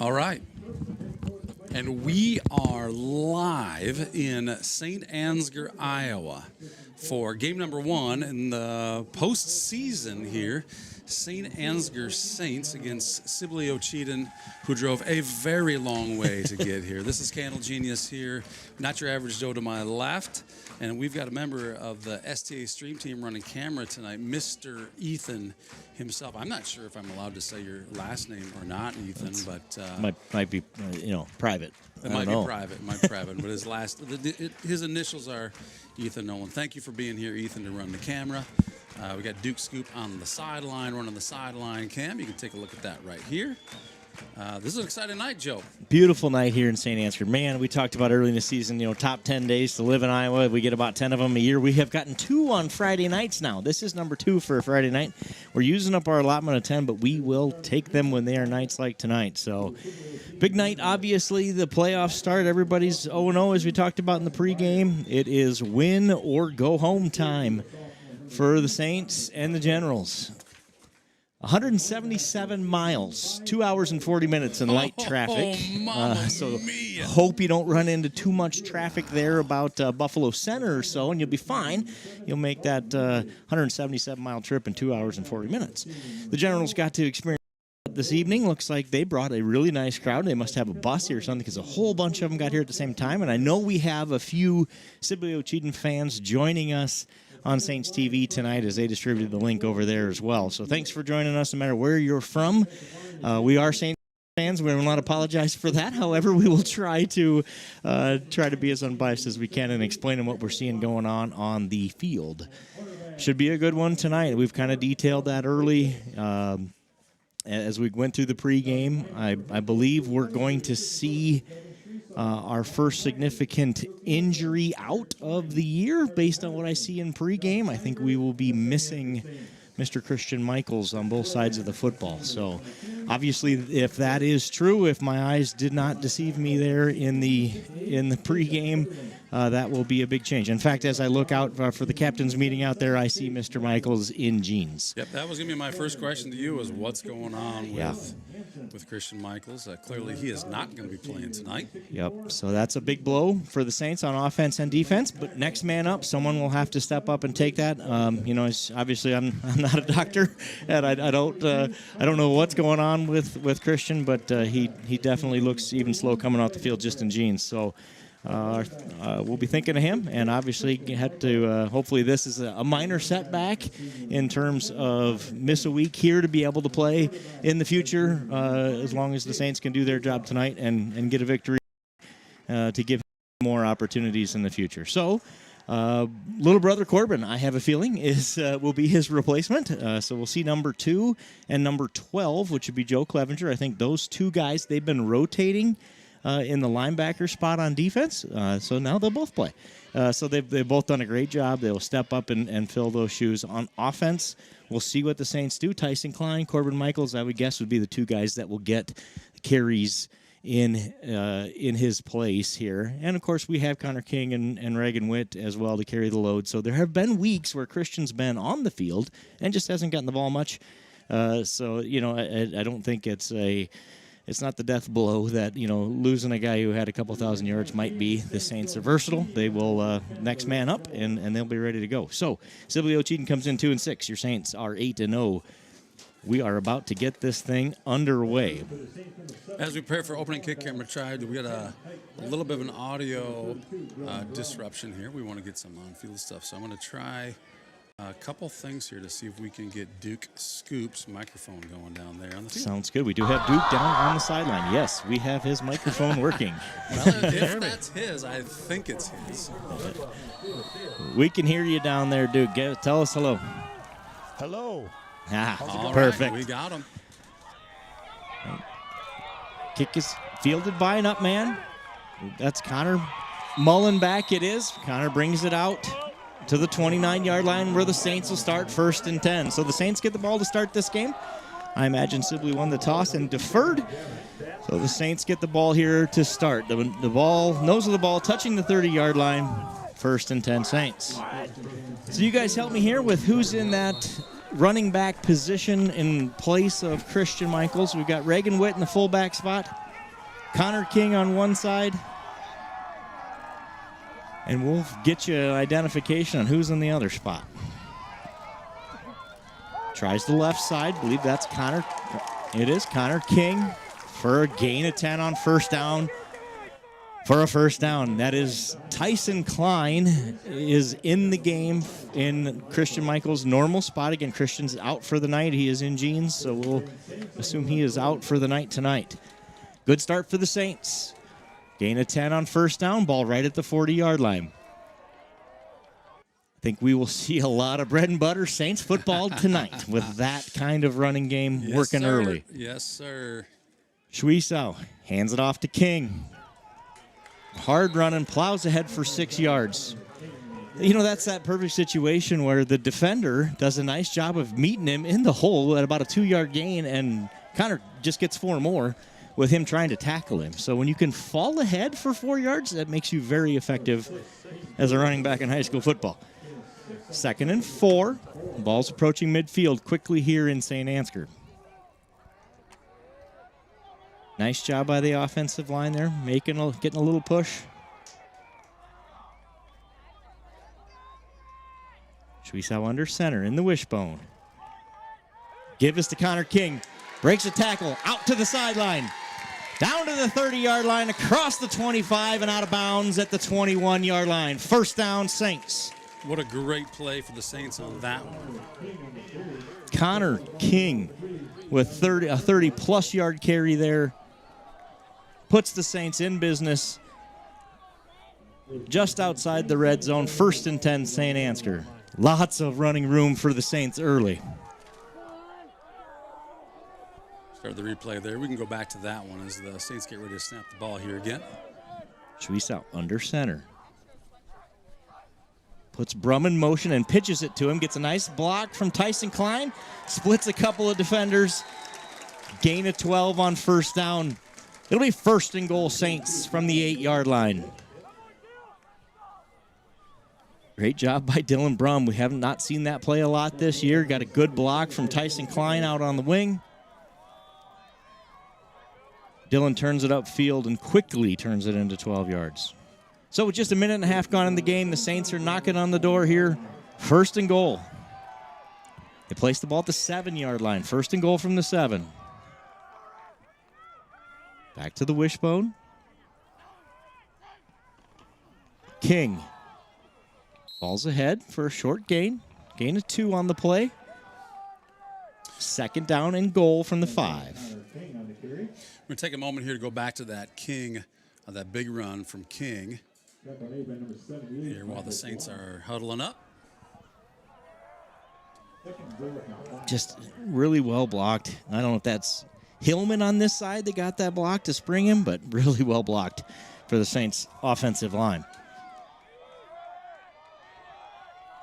All right. And we are live in Saint Ansgar, Iowa for game number 1 in the postseason here. Saint Ansgar Saints against Sibley-Ocheyedan, who drove a very long way to get here. This is Candle Genius here, not your average Joe to my left. And we've got a member of the STA Stream Team running camera tonight, Mr. Ethan himself. I'm not sure if I'm allowed to say your last name or not, Ethan, but might be private. It might be private, but his initials are Ethan Nolan. Thank you for being here, Ethan, to run the camera. We got Duke Scoop on the sideline, running the sideline cam. You can take a look at that right here. This is an exciting night, Joe. Beautiful night here in St. Ansgar. Man, we talked about early in the season, top 10 days to live in Iowa. We get about 10 of them a year. We have gotten 2 on Friday nights now. This is number 2 for Friday night. We're using up our allotment of 10, but we will take them when they are nights like tonight. So, big night, obviously. The playoffs start. Everybody's 0-0, as we talked about in the pregame. It is win or go home time for the Saints and the Generals. 177 miles, 2 hours and 40 minutes in light traffic. So hope you don't run into too much traffic there about Buffalo Center or so, and you'll be fine. You'll make that 177-mile trip in 2 hours and 40 minutes. The Generals got to experience this evening. Looks like they brought a really nice crowd. They must have a bus here or something because a whole bunch of them got here at the same time. And I know we have a few Sibley-Ocheyedan fans joining us on Saints TV tonight as they distributed the link over there as well. So thanks for joining us no matter where you're from. We are Saints fans. We will not apologize for that. However, we will try to be as unbiased as we can and explain what we're seeing going on the field. Should be a good one tonight. We've kind of detailed that early. As we went through the pregame, I believe we're going to see our first significant injury out of the year based on what I see in pregame. I think we will be missing Mr. Christian Michaels on both sides of the football. So obviously, if that is true, if my eyes did not deceive me there in the pregame, that will be a big change. In fact, as I look out for the captain's meeting out there, I see Mr. Michaels in jeans. Yep, that was going to be my first question to you, is what's going on with Christian Michaels. Clearly, he is not going to be playing tonight. Yep, so that's a big blow for the Saints on offense and defense. But next man up, someone will have to step up and take that. Obviously, I'm not a doctor, and I don't know what's going on with Christian, but he definitely looks even slow coming off the field just in jeans. So. We'll be thinking of him, and obviously have to. Hopefully, this is a minor setback in terms of miss a week here to be able to play in the future. As long as the Saints can do their job tonight and get a victory to give him more opportunities in the future. So, little brother Corbin, I have a feeling will be his replacement. So we'll see number 2 and number 12, which would be Joe Clevenger. I think those two guys, they've been rotating in the linebacker spot on defense, so now they'll both play. So they've both done a great job. They'll step up and fill those shoes. On offense, we'll see what the Saints do. Tyson Klein, Corbin Michaels, I would guess, would be the two guys that will get carries in his place here. And, of course, we have Connor King and Reagan Witt as well to carry the load. So there have been weeks where Christian's been on the field and just hasn't gotten the ball much. I don't think it's not the death blow that, losing a guy who had a couple thousand yards might be. The Saints are versatile. They will next man up, and they'll be ready to go. So, Sibley-Ocheyedan comes in 2-6. Your Saints are 8-0. We are about to get this thing underway. As we prepare for opening kick, I'm going to try. We got a little bit of an audio disruption here. We want to get some on-field stuff, so I'm going to try a couple things here to see if we can get Duke Scoop's microphone going down there on the field. Sounds good. We do have Duke down on the sideline. Yes, we have his microphone working. Well, if that's his, I think it's his. We can hear you down there, Duke. Tell us hello. Hello. Perfect. Right, we got him. Kick is fielded by an up man. That's Connor Mullen back. It is. Connor brings it out to the 29-yard line where the Saints will start 1st and 10. So the Saints get the ball to start this game. I imagine Sibley won the toss and deferred. So the Saints get the ball here to start. The ball, nose of the ball, touching the 30-yard line. 1st and 10 Saints. So you guys help me here with who's in that running back position in place of Christian Michaels. We've got Reagan Witt in the fullback spot. Connor King on one side. And we'll get you identification on who's in the other spot. Tries the left side. Believe that's Connor. It is Connor King for a gain of 10 on first down. For a first down. That is Tyson Klein is in the game in Christian Michaels' normal spot. Again, Christian's out for the night. He is in jeans, so we'll assume he is out for the night tonight. Good start for the Saints. Gain of 10 on first down, ball right at the 40-yard line. I think we will see a lot of bread and butter Saints football tonight with that kind of running game working early. Yes, sir. Schwiesau hands it off to King. Hard running, plows ahead for 6 yards. You know, that's that perfect situation where the defender does a nice job of meeting him in the hole at about a 2-yard gain, and Connor just gets 4 more with him trying to tackle him. So when you can fall ahead for 4 yards, that makes you very effective as a running back in high school football. 2nd and 4. Ball's approaching midfield quickly here in St. Ansgar. Nice job by the offensive line there, getting a little push. Schwiesau under center in the wishbone. Give us to Connor King. Breaks a tackle out to the sideline. Down to the 30-yard line, across the 25 and out of bounds at the 21-yard line. First down, Saints. What a great play for the Saints on that one. Connor King with a 30-plus yard carry there. Puts the Saints in business just outside the red zone. 1st and 10, St. Ansgar. Lots of running room for the Saints early. Start the replay there. We can go back to that one as the Saints get ready to snap the ball here again. Schwiesau under center. Puts Brum in motion and pitches it to him. Gets a nice block from Tyson Klein. Splits a couple of defenders. Gain of 12 on first down. It'll be 1st and goal, Saints, from the 8-yard line. Great job by Dylan Brum. We have not seen that play a lot this year. Got a good block from Tyson Klein out on the wing. Dylan turns it upfield and quickly turns it into 12 yards. So with just a minute and a half gone in the game, the Saints are knocking on the door here. 1st and goal. They place the ball at the 7-yard line. 1st and goal from the 7. Back to the wishbone. King falls ahead for a short gain. Gain of 2 on the play. 2nd down and goal from the 5. We're going to take a moment here to go back to that King, that big run from King. Here while the Saints are huddling up. Just really well blocked. I don't know if that's Hillman on this side that got that block to spring him, but really well blocked for the Saints offensive line.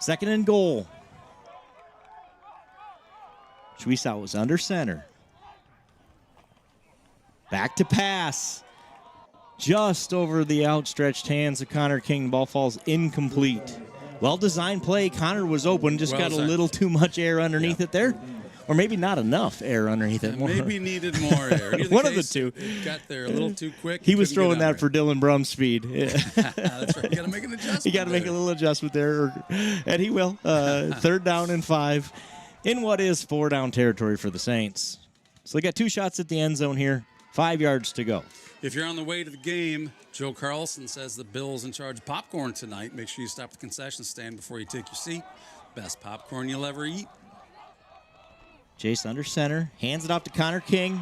2nd and goal. Schwiesau was under center. Back to pass. Just over the outstretched hands of Connor King. The ball falls incomplete. Well-designed play. Connor was open, just got a little too much air underneath it there. Or maybe not enough air underneath it. Maybe needed more air. One of the two. It got there a little too quick. He was throwing that for Dylan Brum's speed. That's right. You got to make an adjustment. You got to make a little adjustment there, and he will. 3rd down and 5 in what is 4-down territory for the Saints. So they got 2 shots at the end zone here. 5 yards to go. If you're on the way to the game, Joe Carlson says the Bill's in charge of popcorn tonight. Make sure you stop at the concession stand before you take your seat. Best popcorn you'll ever eat. Jace under center, hands it off to Connor King,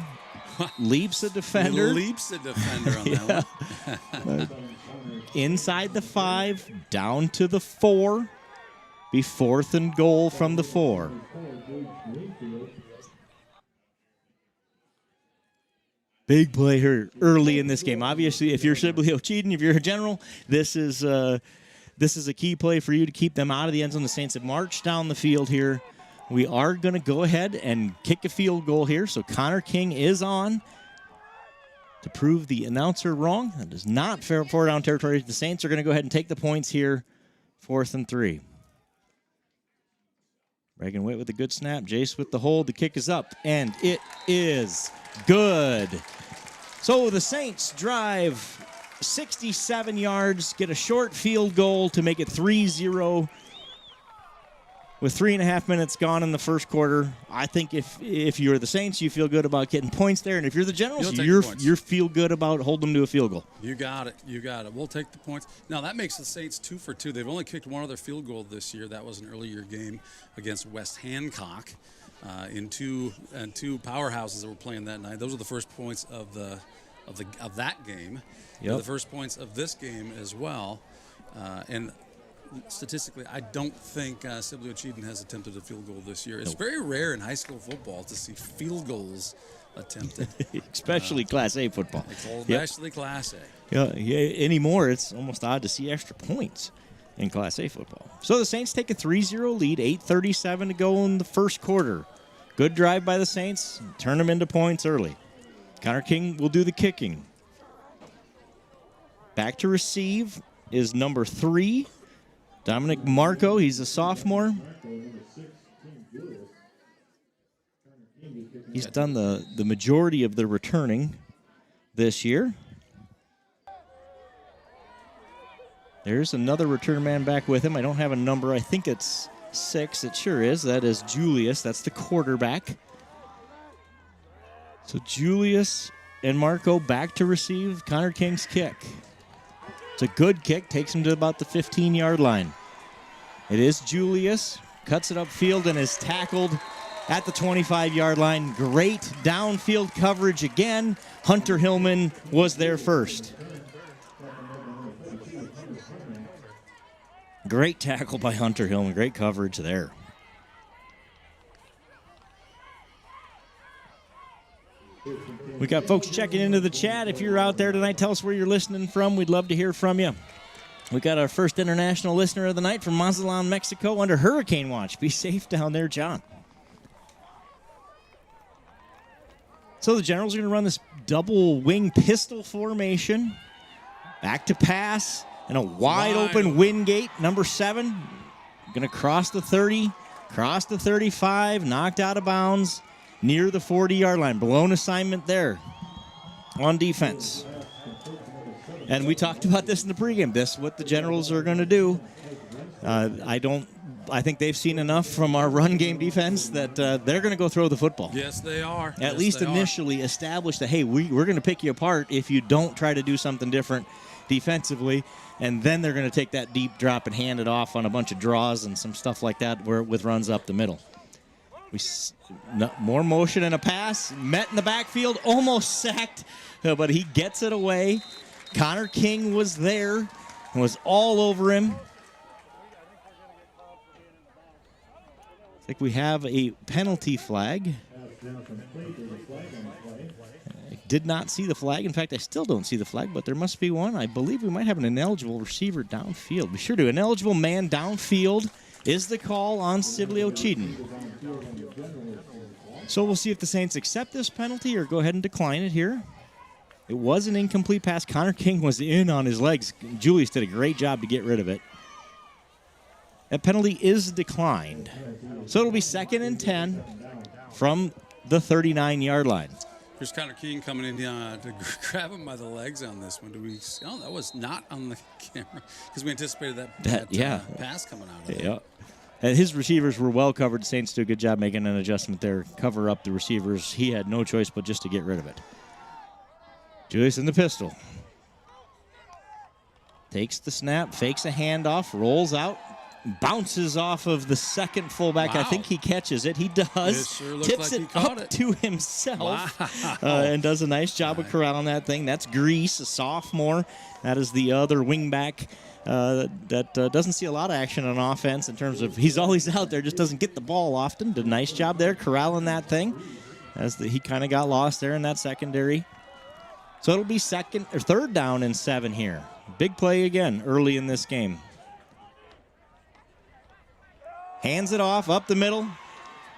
leaps a defender. Leaps a defender on that one. Inside the 5, down to the 4. Be 4th and goal from the 4. Big play here early in this game. Obviously, if you're Sibley-Ocheyedan, if you're a general, this is a key play for you to keep them out of the end zone. The Saints have marched down the field here. We are going to go ahead and kick a field goal here. So Connor King is on to prove the announcer wrong. That is not fair 4-down territory. The Saints are going to go ahead and take the points here. 4th and 3. Reagan Witt with a good snap. Jace with the hold. The kick is up, and it is good. So the Saints drive 67 yards, get a short field goal to make it 3-0. With 3.5 minutes gone in the first quarter, I think if you're the Saints, you feel good about getting points there. And if you're the Generals, you feel good about holding them to a field goal. You got it. You got it. We'll take the points. Now, that makes the Saints 2 for 2. They've only kicked one other field goal this year. That was an earlier game against West Hancock in two powerhouses that were playing that night. Those are the first points of that game. Yep. The first points of this game as well. And statistically, I don't think Sibley-Ocheyedan has attempted a field goal this year. It's very rare in high school football to see field goals attempted. Especially Class A football. Especially Class A. Yeah, anymore, it's almost odd to see extra points in Class A football. So the Saints take a 3-0 lead, 8:37 to go in the first quarter. Good drive by the Saints, turn them into points early. Connor King will do the kicking. Back to receive is number 3, Dominic Marco. He's a sophomore. He's done the majority of the returning this year. There's another return man back with him. I don't have a number. I think it's 6. It sure is. That is Julius. That's the quarterback. So Julius and Marco back to receive Connor King's kick. It's a good kick. Takes him to about the 15-yard line. It is Julius. Cuts it upfield and is tackled at the 25-yard line. Great downfield coverage again. Hunter Hillman was there first. Great tackle by Hunter Hillman. Great coverage there. We got folks checking into the chat. If you're out there tonight, tell us where you're listening from. We'd love to hear from you. We got our first international listener of the night from Mazatlan, Mexico, under hurricane watch. Be safe down there, John. So the Generals are going to run this double wing pistol formation. Back to pass. And a wide open Wingate, number 7. Going to cross the 30, cross the 35, knocked out of bounds near the 40-yard line. Blown assignment there on defense. And we talked about this in the pregame. This is what the Generals are going to do. I think they've seen enough from our run game defense that they're going to go throw the football. Yes, they are. At least initially establish that, hey, we're going to pick you apart if you don't try to do something different defensively. And then they're going to take that deep drop and hand it off on a bunch of draws and some stuff like that with runs up the middle. More motion and a pass. Met in the backfield, almost sacked, but he gets it away. Connor King was there and was all over him. I think we have a penalty flag. I did not see the flag. In fact, I still don't see the flag, but there must be one. I believe we might have an ineligible receiver downfield. We sure do. Ineligible man downfield is the call on Sibley-Ocheyedan. So we'll see if the Saints accept this penalty or go ahead and decline it here. It was an incomplete pass. Connor King was in on his legs. Julius did a great job to get rid of it. That penalty is declined. So it'll be 2nd and 10 from the 39-yard line. Here's Connor King coming in to grab him by the legs on this one. That was not on the camera because we anticipated that pass coming out of it. Yeah. And his receivers were well covered. Saints do a good job making an adjustment there. Cover up the receivers. He had no choice but just to get rid of it. Julius in the pistol. Takes the snap, fakes a handoff, rolls out. Bounces off of the second fullback. Wow. I think he catches it. He does. It sure tips like it up to himself. Wow. And does a nice job of corralling that thing. That's Grease, a sophomore. That is the other wingback that doesn't see a lot of action on offense in terms of he's always out there, just doesn't get the ball often. Did a nice job there corralling that thing as he kind of got lost there in that secondary. So it'll be 3rd down and 7 here. Big play again early in this game. Hands it off up the middle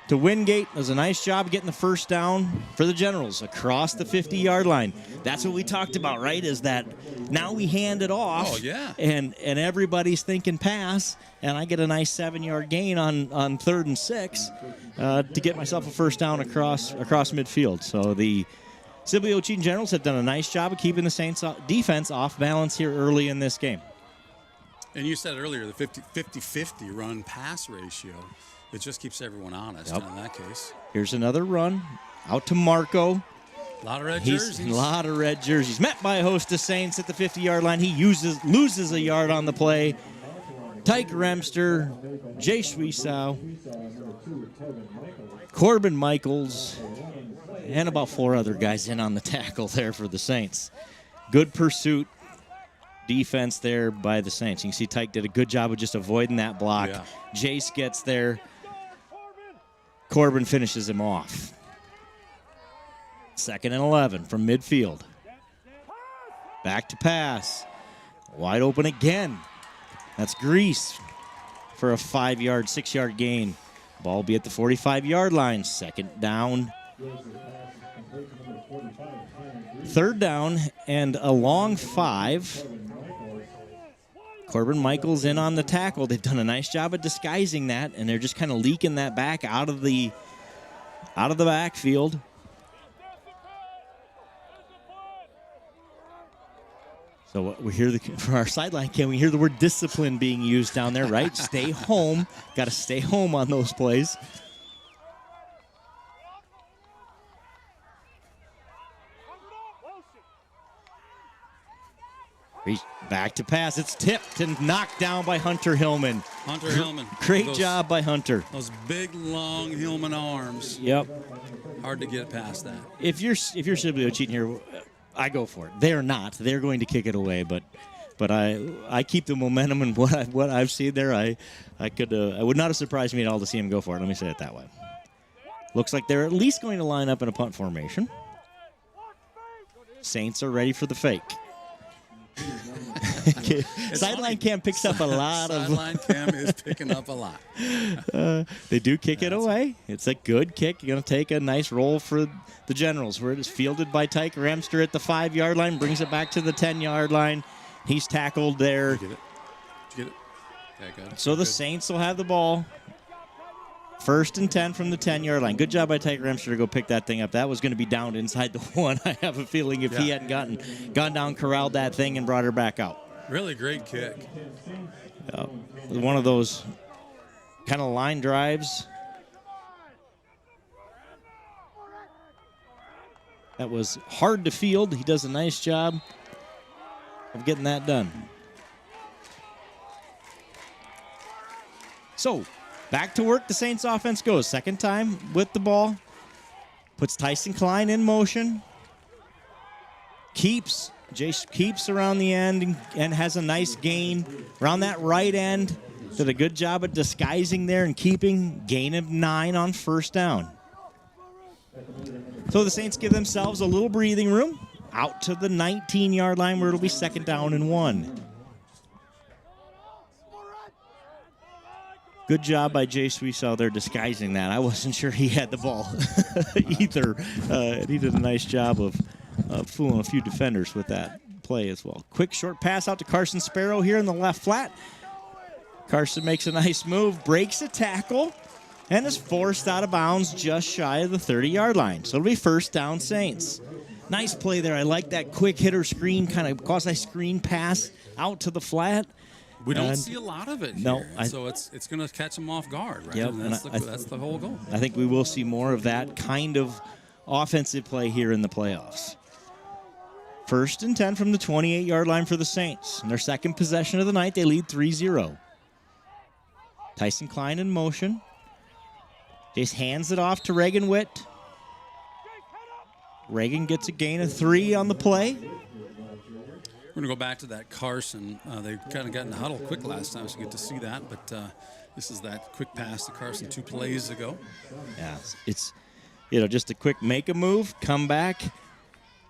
to Wingate. Does a nice job getting the first down for the Generals across the 50-yard line. That's what we talked about, right? Is that now we hand it off. Oh, yeah. And everybody's thinking pass, and I get a nice 7-yard gain on 3rd and 6 to get myself a first down across midfield. So the Sibley-Ocheyedan Generals have done a nice job of keeping the Saints defense off balance here early in this game. And you said earlier the 50-50 run-pass ratio. It just keeps everyone honest in that case. Here's another run out to Marco. A lot of red jerseys. A lot of red jerseys. Met by a host of Saints at the 50-yard line. He loses a yard on the play. Tyke Remster, Jay Schwiesow, Corbin Michaels, and about 4 other guys in on the tackle there for the Saints. Good pursuit. Defense there by the Saints. You can see Tyke did a good job of just avoiding that block. Yeah. Jace gets there. Corbin finishes him off. 2nd and 11 from midfield. Back to pass. Wide open again. That's Grease for a 5-yard, 6-yard gain. Ball will be at the 45-yard line. 2nd down. 3rd down and a long 5. Corbin Michaels in on the tackle. They've done a nice job of disguising that, and they're just kind of leaking that back out of the backfield. So we hear for our sideline cam, we hear the word discipline being used down there, right? Stay home. Got to stay home on those plays. Back to pass. It's tipped and knocked down by Hunter Hillman. Hunter Hillman. Great job by Hunter. Those big, long Hillman arms. Yep. Hard to get past that. If you're Sibley-Ocheyedan here, I go for it. They're not. They're going to kick it away, but I keep the momentum and what I've seen there. I would not have surprised me at all to see him go for it. Let me say it that way. Looks like they're at least going to line up in a punt formation. Saints are ready for the fake. Sideline cam picks up a lot of. Sideline cam is picking up a lot. They do kick it away. It's a good kick. You're going to take a nice roll for the Generals, where it is fielded by Tyke Ramster at the 5-yard line, brings it back to the 10-yard line. He's tackled there. Did you get it? Okay, good. So the Saints will have the ball. 1st and 10 from the 10-yard line. Good job by Tyke Ramster to go pick that thing up. That was going to be down inside the 1. I have a feeling if he hadn't gone down, corralled that thing, and brought her back out. Really great kick. One of those kind of line drives. That was hard to field. He does a nice job of getting that done. So, back to work the Saints offense goes. 2nd time with the ball. Puts Tyson Klein in motion. Jace keeps around the end and has a nice gain around that right end. Did a good job of disguising there and keeping. Gain of 9 on 1st down. So the Saints give themselves a little breathing room out to the 19-yard line where it'll be 2nd down and 1. Good job by Jay Sweesaw there disguising that. I wasn't sure he had the ball either. He did a nice job of fooling a few defenders with that play as well. Quick short pass out to Carson Sparrow here in the left flat. Carson makes a nice move, breaks a tackle, and is forced out of bounds just shy of the 30-yard line. So it'll be 1st down Saints. Nice play there. I like that quick hitter screen, kind of quasi-screen pass out to the flat. We don't see a lot of it no, here, so it's going to catch them off guard, right? Yep, And that's the whole goal. I think we will see more of that kind of offensive play here in the playoffs. 1st and 10 from the 28-yard line for the Saints. In their 2nd possession of the night, they lead 3-0. Tyson Klein in motion. Just hands it off to Reagan Witt. Reagan gets a gain of 3 on the play. We're going to go back to that Carson. They kind of got in the huddle quick last time, so you get to see that. But this is that quick pass to Carson 2 plays ago. Yeah, it's just a quick make a move, come back.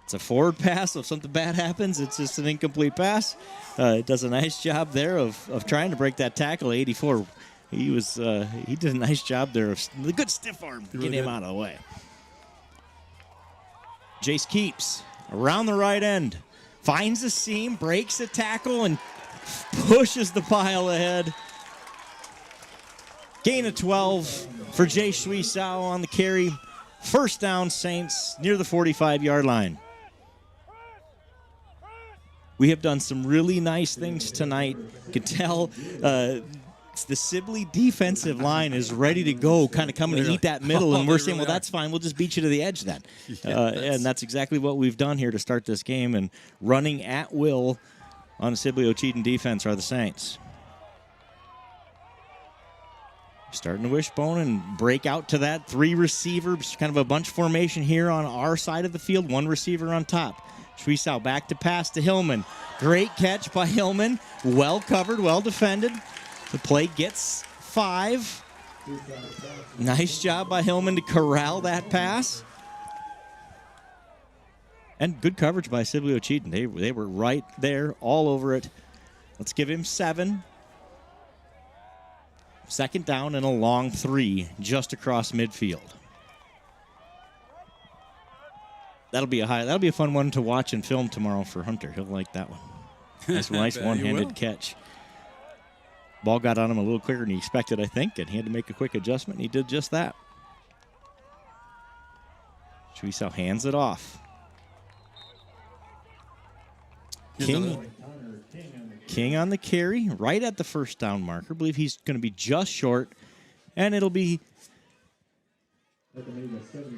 It's a forward pass. If something bad happens, it's just an incomplete pass. It does a nice job there of trying to break that tackle. 84. He did a nice job there of a good stiff arm to get him out of the way. Jace keeps around the right end. Finds a seam, breaks a tackle, and pushes the pile ahead. Gain of 12 for Jay Shuisao on the carry. 1st down, Saints, near the 45-yard line. We have done some really nice things tonight. You can tell the Sibley defensive line is ready to go, kind of coming to eat that middle, and we're saying, well, that's fine. We'll just beat you to the edge then. And that's exactly what we've done here to start this game, and running at will on the Sibley-Ocheyedan defense are the Saints. Starting to wishbone and break out to that 3 receiver, kind of a bunch formation here on our side of the field, 1 receiver on top. Shuisao back to pass to Hillman. Great catch by Hillman. Well covered, well defended. The play gets 5. Nice job by Hillman to corral that pass. And good coverage by Sibley-Ocheyedan. They were right there, all over it. Let's give him 7. Second down and a long 3 just across midfield. That'll be a fun one to watch and film tomorrow for Hunter. He'll like that one. Nice one-handed catch. Ball got on him a little quicker than he expected, I think, and he had to make a quick adjustment, and he did just that. Chuisao hands it off. King on the carry, right at the first down marker. I believe he's going to be just short, and it'll be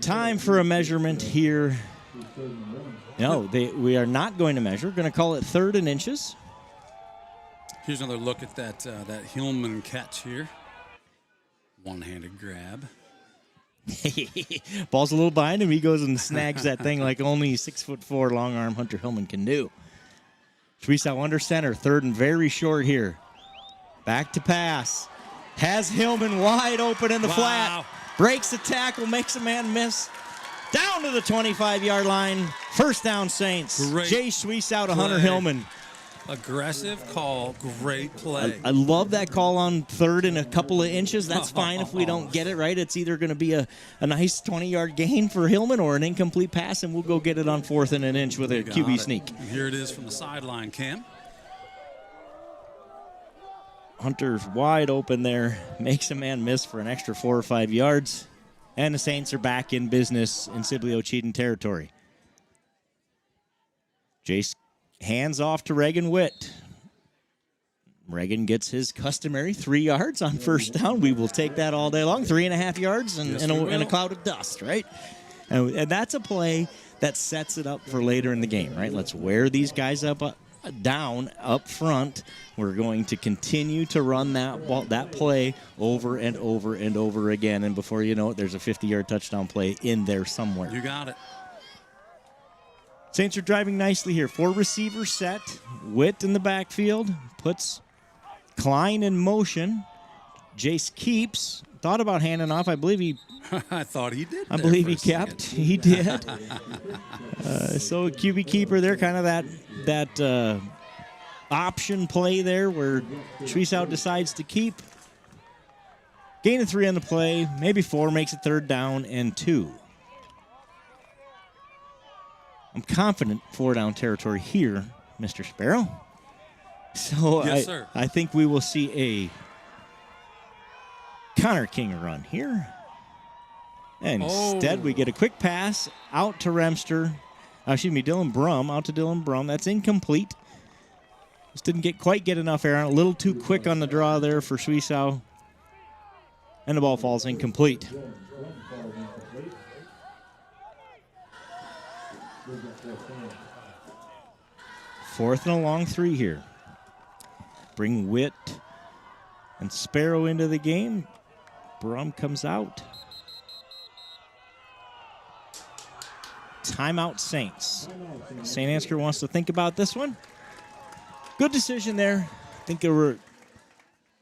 time for a measurement here. No, we are not going to measure. We're going to call it 3rd and inches. Here's another look at that Hillman catch here. One-handed grab. Ball's a little behind him. He goes and snags that thing like only 6'4" long arm Hunter Hillman can do. Chuisao under center, 3rd and very short here. Back to pass. Has Hillman wide open in the flat. Breaks the tackle, makes a man miss. Down to the 25-yard line. First down, Saints. Great Jay Chuisao to Hunter Hillman. Aggressive call, great play. I love that call on 3rd and a couple of inches. That's fine if we don't get it right. It's either going to be a nice 20-yard gain for Hillman or an incomplete pass, and we'll go get it on 4th and an inch with a QB sneak. Here it is from the sideline, Cam. Hunter's wide open there. Makes a man miss for an extra 4 or 5 yards. And the Saints are back in business in Sibley-Ocheyedan territory. Jace hands off to Reagan Witt. Reagan gets his customary 3 yards on first down. We will take that all day long. 3.5 yards and a cloud of dust, right? And that's a play that sets it up for later in the game, right? Let's wear these guys down up front. We're going to continue to run that play over and over and over again. And before you know it, there's a 50-yard touchdown play in there somewhere. You got it. Saints are driving nicely here. 4 receivers set. Witt in the backfield. Puts Klein in motion. Jace keeps. Thought about handing off. I believe he... I thought he did. I believe he kept. He did. So QB keeper there, kind of that option play there where Chuisao decides to keep. Gain of 3 on the play. Maybe 4. Makes it 3rd down and 2. I'm confident 4-down territory here, Mr. Sparrow. So yes, sir. I think we will see a Connor King run here. And instead we get a quick pass out to Dylan Brum, out to Dylan Brum. That's incomplete. Just didn't quite get enough air on it. A little too quick on the draw there for Chuisao. And the ball falls incomplete. Fourth and a long 3 here. Bring Witt and Sparrow into the game. Brum comes out. Timeout Saints. St. Ansgar wants to think about this one. Good decision there. I think they were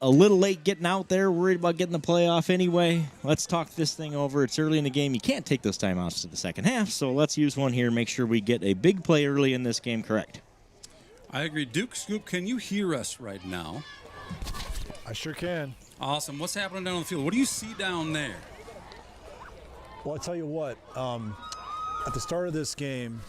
a little late getting out there, worried about getting the playoff anyway. Let's talk this thing over. It's early in the game. You can't take those timeouts to the second half, so let's use one here and make sure we get a big play early in this game correct. I agree. Duke Scoop, can you hear us right now? I sure can. Awesome. What's happening down on the field? What do you see down there? Well, I tell you what, at the start of this game,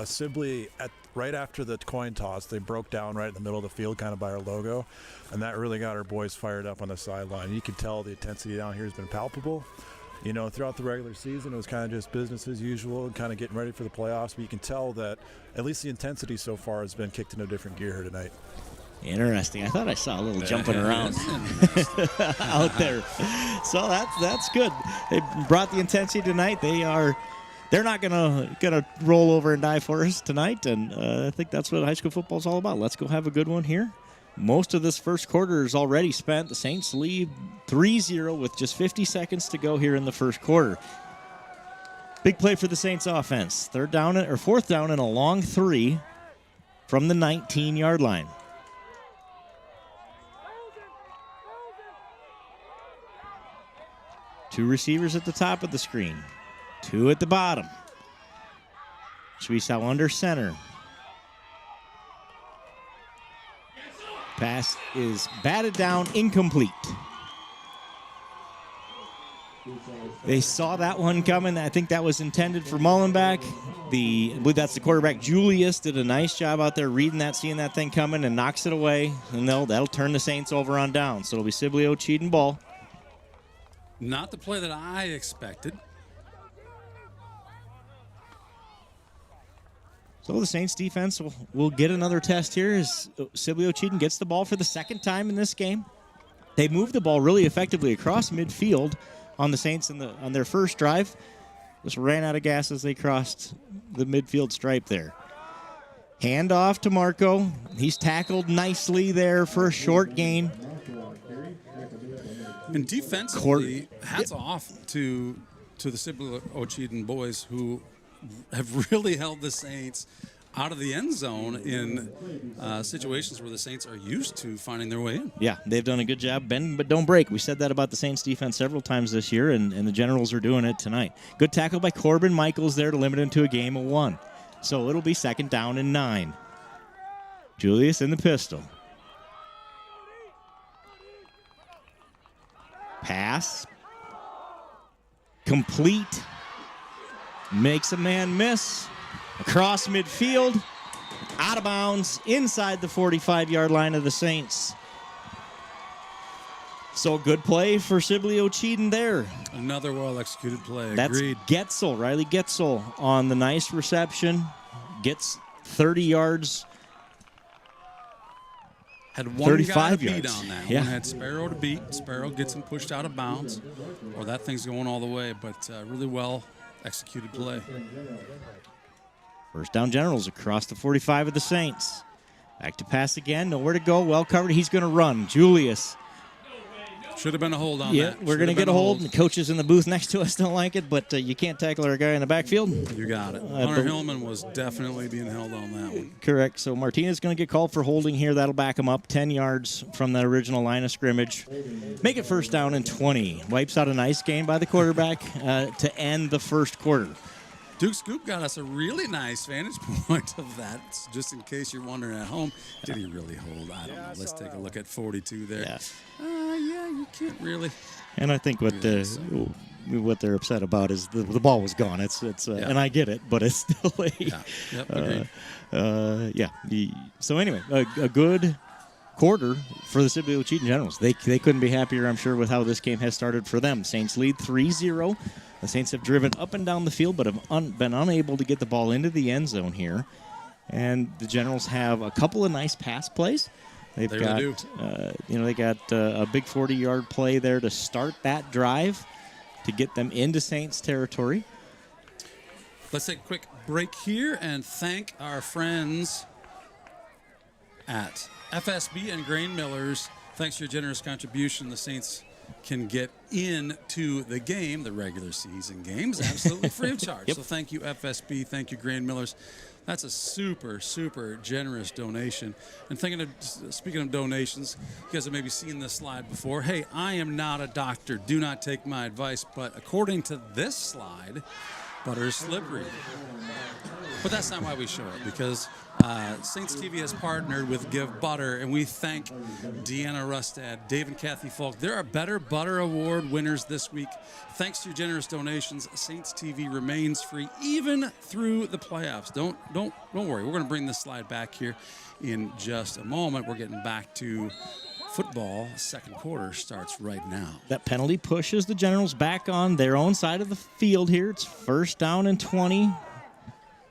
Sibley, right after the coin toss, they broke down right in the middle of the field, kind of by our logo, and that really got our boys fired up on the sideline. You can tell the intensity down here has been palpable. You know, throughout the regular season, it was kind of just business as usual, kind of getting ready for the playoffs, but you can tell that at least the intensity so far has been kicked into a different gear here tonight. Interesting. I thought I saw a little jumping around out there. So that's good. They brought the intensity tonight. They're not gonna roll over and die for us tonight, and I think that's what high school football is all about. Let's go have a good one here. Most of this first quarter is already spent. The Saints lead 3-0 with just 50 seconds to go here in the first quarter. Big play for the Saints offense. Fourth down and a long 3 from the 19-yard line. Two receivers at the top of the screen. 2 at the bottom. Schwiesow under center. Pass is batted down, incomplete. They saw that one coming. I think that was intended for Mullenbeck. I believe that's the quarterback. Julius did a nice job out there reading that, seeing that thing coming, and knocks it away. And that'll turn the Saints over on down. So it'll be Sibley-Ocheyedan ball. Not the play that I expected. So the Saints defense will get another test here as Sibley-Ocheyedan gets the ball for the second time in this game. They moved the ball really effectively across midfield on the Saints on their first drive. Just ran out of gas as they crossed the midfield stripe there. Hand off to Marco. He's tackled nicely there for a short gain. And defensively, hats off to the Sibley-Ocheyedan boys who have really held the Saints out of the end zone in situations where the Saints are used to finding their way in. Yeah, they've done a good job. Bend but don't break. We said that about the Saints defense several times this year, and the Generals are doing it tonight. Good tackle by Corbin Michaels there to limit him to a game of 1. So it'll be 2nd down and 9. Julius in the pistol. Pass. Complete. Makes a man miss. Across midfield. Out of bounds. Inside the 45-yard line of the Saints. So good play for Sibley-Ocheyedan there. Another well-executed play. That's Agreed. Getzel, Riley Getzel on the nice reception. Gets 30 yards. Had one 35 guy to beat yards. on that. Yeah. One had Sparrow to beat. Sparrow gets him pushed out of bounds, or that thing's going all the way, but really well executed play. First down Generals across the 45 of the Saints. Back to pass again. Nowhere to go. Well covered. He's going to run. Julius. Should have been a hold on Yeah, that. we're going to get a hold. The coaches in the booth next to us don't like it, but you can't tackle our guy in the backfield. You got it. Hunter Hillman was definitely being held on that one. Correct. So Martinez is going to get called for holding here. That'll back him up 10 yards from the original line of scrimmage. Make it 1st down and 20. Wipes out a nice gain by the quarterback to end the first quarter. Duke Scoop got us a really nice vantage point of that, just in case you're wondering at home. Did he really hold? I don't know. Let's take a look at 42 there. Yeah. Yeah, you can't really. And I think what they're upset about is the ball was gone. It's and I get it, but it's still So anyway, a good quarter for the Sibley-Ocheyedan Generals. They couldn't be happier, I'm sure, with how this game has started for them. Saints lead 3-0. The Saints have driven up and down the field, but have been unable to get the ball into the end zone here. And the Generals have a couple of nice pass plays. They got a big 40-yard play there to start that drive to get them into Saints territory. Let's take a quick break here and thank our friends at FSB and Grain Millers. Thanks for your generous contribution. The Saints can get into the game, the regular season games, absolutely free of charge. Yep. So thank you, FSB. Thank you, Grain Millers. That's a super, super generous donation. And speaking of donations, you guys have maybe seen this slide before. Hey, I am not a doctor. Do not take my advice. But according to this slide, butter is slippery. But that's not why we show it, because Saints TV has partnered with Give Butter, and we thank Deanna Rustad, Dave and Kathy Falk. There are Better Butter Award winners this week. Thanks to your generous donations, Saints TV remains free even through the playoffs. Don't worry. We're going to bring this slide back here in just a moment. We're getting back to football. Second quarter starts right now. That penalty pushes the Generals back on their own side of the field here. It's 1st down and 20.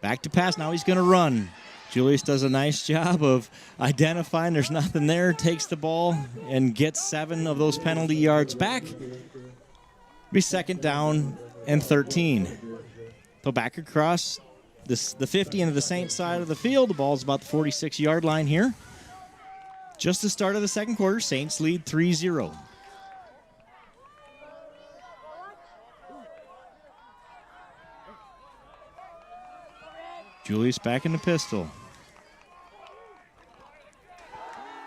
Back to pass. Now he's going to run. Julius does a nice job of identifying there's nothing there, takes the ball, and gets 7 of those penalty yards back. Be 2nd down and 13. So back across the 50 into the Saints side of the field. The ball's about the 46-yard line here. Just the start of the second quarter, Saints lead 3-0. Julius back in the pistol.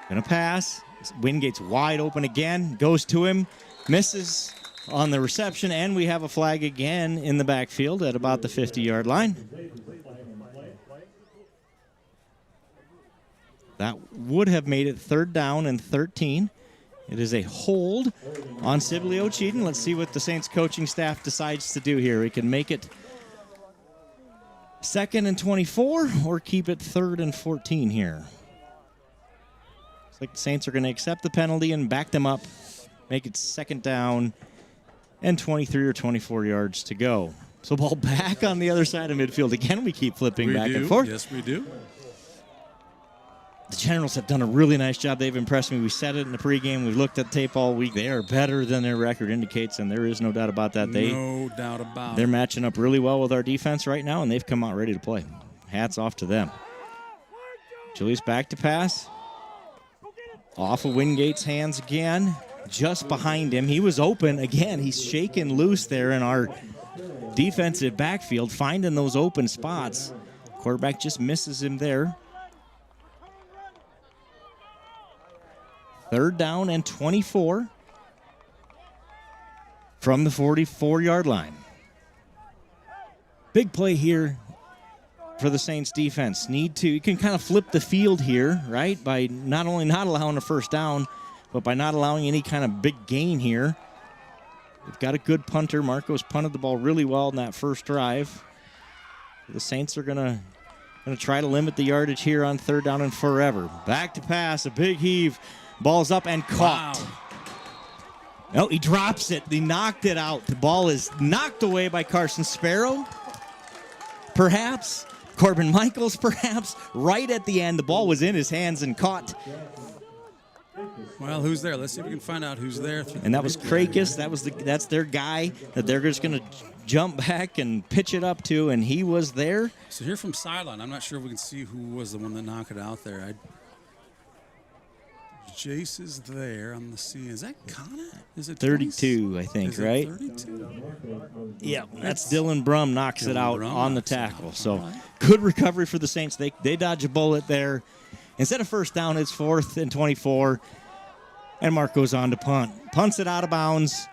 Gonna pass. Wingate's wide open again. Goes to him. Misses on the reception. And we have a flag again in the backfield at about the 50-yard line. That would have made it 3rd down and 13. It is a hold on Sibley-Ocheyedan. Let's see what the Saints coaching staff decides to do here. We can make it 2nd and 24 or keep it 3rd and 14 here. Looks like the Saints are going to accept the penalty and back them up, make it 2nd down and 23 or 24 yards to go. So ball back on the other side of midfield. Again, we keep flipping back and forth. Yes, we do. The Generals have done a really nice job. They've impressed me. We said it in the pregame. We've looked at tape all week. They are better than their record indicates, and there is no doubt about that. No doubt about They're it. matching up really well with our defense right now, and they've come out ready to play. Hats off to them. Julius back to pass. Off of Wingate's hands again. Just behind him. He was open. Again, he's shaken loose there in our defensive backfield, finding those open spots. Quarterback just misses him there. 3rd down and 24 from the 44-yard line. Big play here for the Saints defense. You can kind of flip the field here, right, by not only not allowing a 1st down, but by not allowing any kind of big gain here. We've got a good punter. Marcos punted the ball really well in that first drive. The Saints are going to try to limit the yardage here on 3rd down and forever. Back to pass, a big heave. Ball's up and caught. Wow. No, he drops it. He knocked it out. The ball is knocked away by Carson Sparrow. Perhaps. Corbin Michaels, perhaps. Right at the end, the ball was in his hands and caught. Well, who's there? Let's see if we can find out who's there. And that was Krakis. That's their guy that they're just going to jump back and pitch it up to, and he was there. So here from sideline, I'm not sure if we can see who was the one that knocked it out there. Jace is there on the scene. Is that Connor? Is it 32, I think, right? 32? Yeah, that's Dylan Brum knocks it out on the tackle. So good recovery for the Saints. They dodge a bullet there. Instead of 1st down, it's 4th and 24. And Mark goes on to punt. Punts it out of bounds.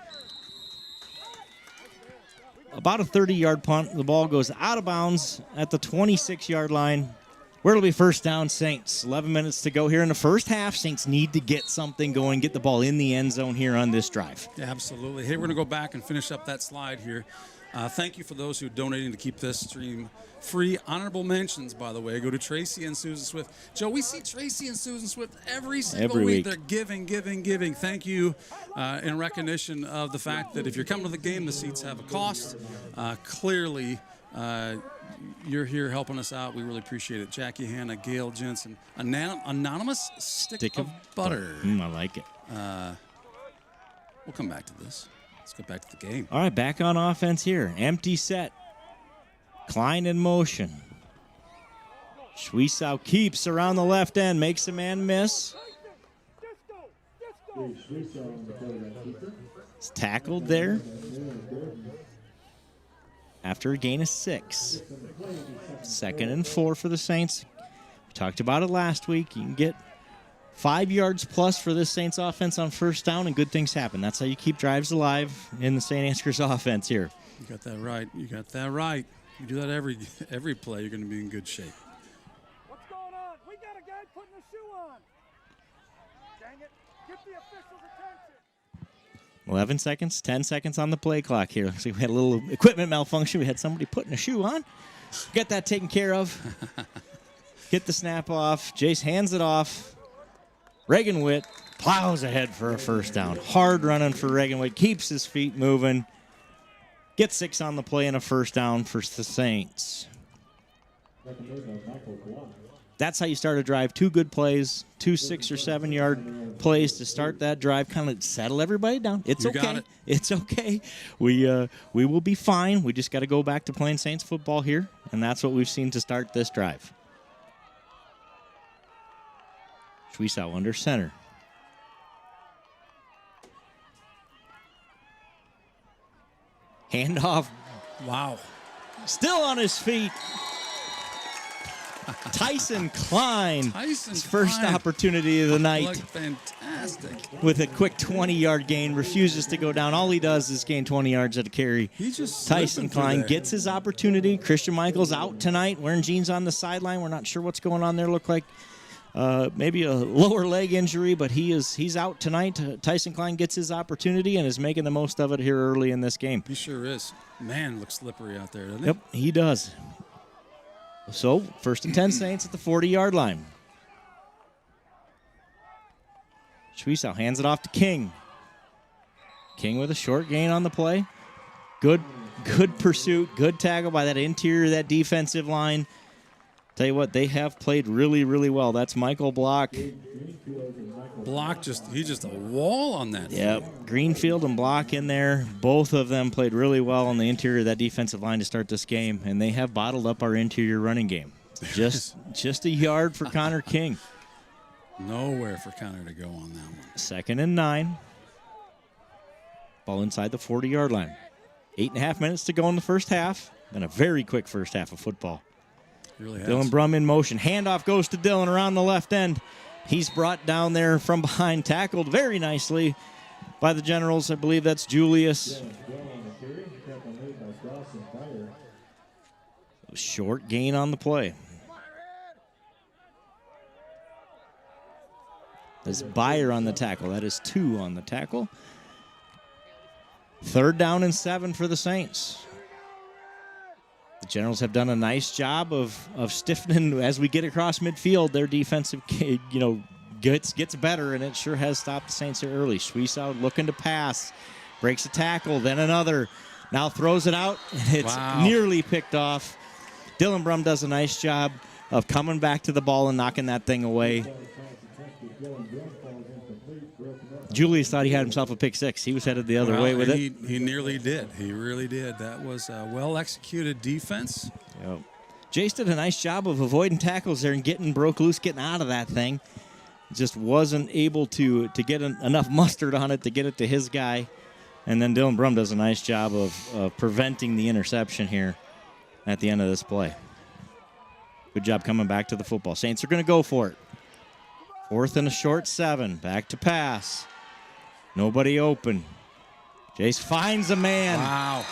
About a 30-yard punt. The ball goes out of bounds at the 26-yard line. Where it'll be 1st down, Saints. 11 minutes to go here in the first half. Saints need to get something going, get the ball in the end zone here on this drive. Yeah, absolutely. Hey, we're going to go back and finish up that slide here. Thank you for those who are donating to keep this stream free. Honorable mentions, by the way, go to Tracy and Susan Swift. Joe, we see Tracy and Susan Swift every single week. They're giving. Thank you in recognition of the fact that if you're coming to the game, the seats have a cost. Clearly, you're here helping us out. We really appreciate it. Jackie Hanna, Gail Jensen, anonymous stick of butter. I like it. We'll come back to this. Let's get back to the game. All right, back on offense here. Empty set. Klein in motion. Schwiesau keeps around the left end, makes a man miss. It's tackled there after a gain of 6. 2nd and 4 for the Saints. We talked about it last week. You can get 5 yards plus for this Saints offense on 1st down, and good things happen. That's how you keep drives alive in the Saint Ansgar's offense here. You got that right. You do that every play, you're going to be in good shape. What's going on? We got a guy putting a shoe on. Dang it. Get the official's attention. 11 seconds, 10 seconds on the play clock here. So we had a little equipment malfunction. We had somebody putting a shoe on. Get that taken care of. Get the snap off. Jace hands it off. Reagan Witt plows ahead for a 1st down. Hard running for Reagan Witt. Keeps his feet moving. Gets 6 on the play and a 1st down for the Saints. That's how you start a drive. 2 good plays, 2 6 or 7 yard plays to start that drive. Kind of settle everybody down. It's okay. Got it. It's okay. We will be fine. We just got to go back to playing Saints football here, and that's what we've seen to start this drive. Schwiesau under center. Handoff. Wow. Still on his feet. Tyson Klein. His first opportunity of the night. Looked fantastic. With a quick 20-yard gain. Refuses to go down. All he does is gain 20 yards at a carry. Tyson Klein gets his opportunity. Christian Michaels out tonight wearing jeans on the sideline. We're not sure what's going on there. Look like maybe a lower leg injury, but he's out tonight. Tyson Klein gets his opportunity and is making the most of it here early in this game. He sure is. Man, looks slippery out there, doesn't he? Yep, he does. So, 1st and 10 Saints at the 40-yard line. Schwiesau hands it off to King. King with a short gain on the play. Good pursuit, good tackle by that interior, that defensive line. Tell you what, they have played really, really well. That's Michael Block. Block, he's just a wall on that. Yep, Greenfield and Block in there. Both of them played really well on the interior of that defensive line to start this game, and they have bottled up our interior running game. Just a yard for Connor King. Nowhere for Connor to go on that one. 2nd and 9. Ball inside the 40-yard line. 8.5 minutes to go in the first half. Been a very quick first half of football. Really has. Dylan Brum in motion. Handoff goes to Dylan around the left end. He's brought down there from behind, tackled very nicely by the Generals. I believe that's Julius. Short gain on the play. There's Byer on the tackle. That is 2 on the tackle. 3rd down and 7 for the Saints. The Generals have done a nice job of stiffening as we get across midfield. Their defensive, gets better, and it sure has stopped the Saints here early. Schwiesau looking to pass, breaks a tackle, then another. Now throws it out, and it's nearly picked off. Dylan Brum does a nice job of coming back to the ball and knocking that thing away. Julius thought he had himself a pick 6. He was headed the other way with it. He nearly did. He really did. That was a well-executed defense. Yep. Jace did a nice job of avoiding tackles there and getting out of that thing. Just wasn't able to get enough mustard on it to get it to his guy. And then Dylan Brum does a nice job of preventing the interception here at the end of this play. Good job coming back to the football. Saints are going to go for it. 4th and a short 7. Back to pass. Nobody open. Jace finds a man. Wow.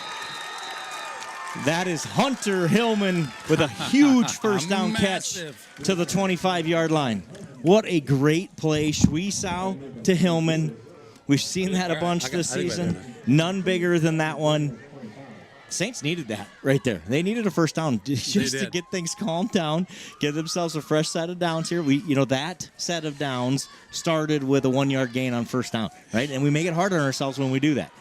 That is Hunter Hillman with a huge first down catch to the 25-yard line. What a great play. Schwiesau to Hillman. We've seen that a bunch this season. None bigger than that one. Saints needed that right there. They needed a first down just to get things calmed down, give themselves a fresh set of downs here. That set of downs started with a 1-yard gain on first down, right? And we make it hard on ourselves when we do that.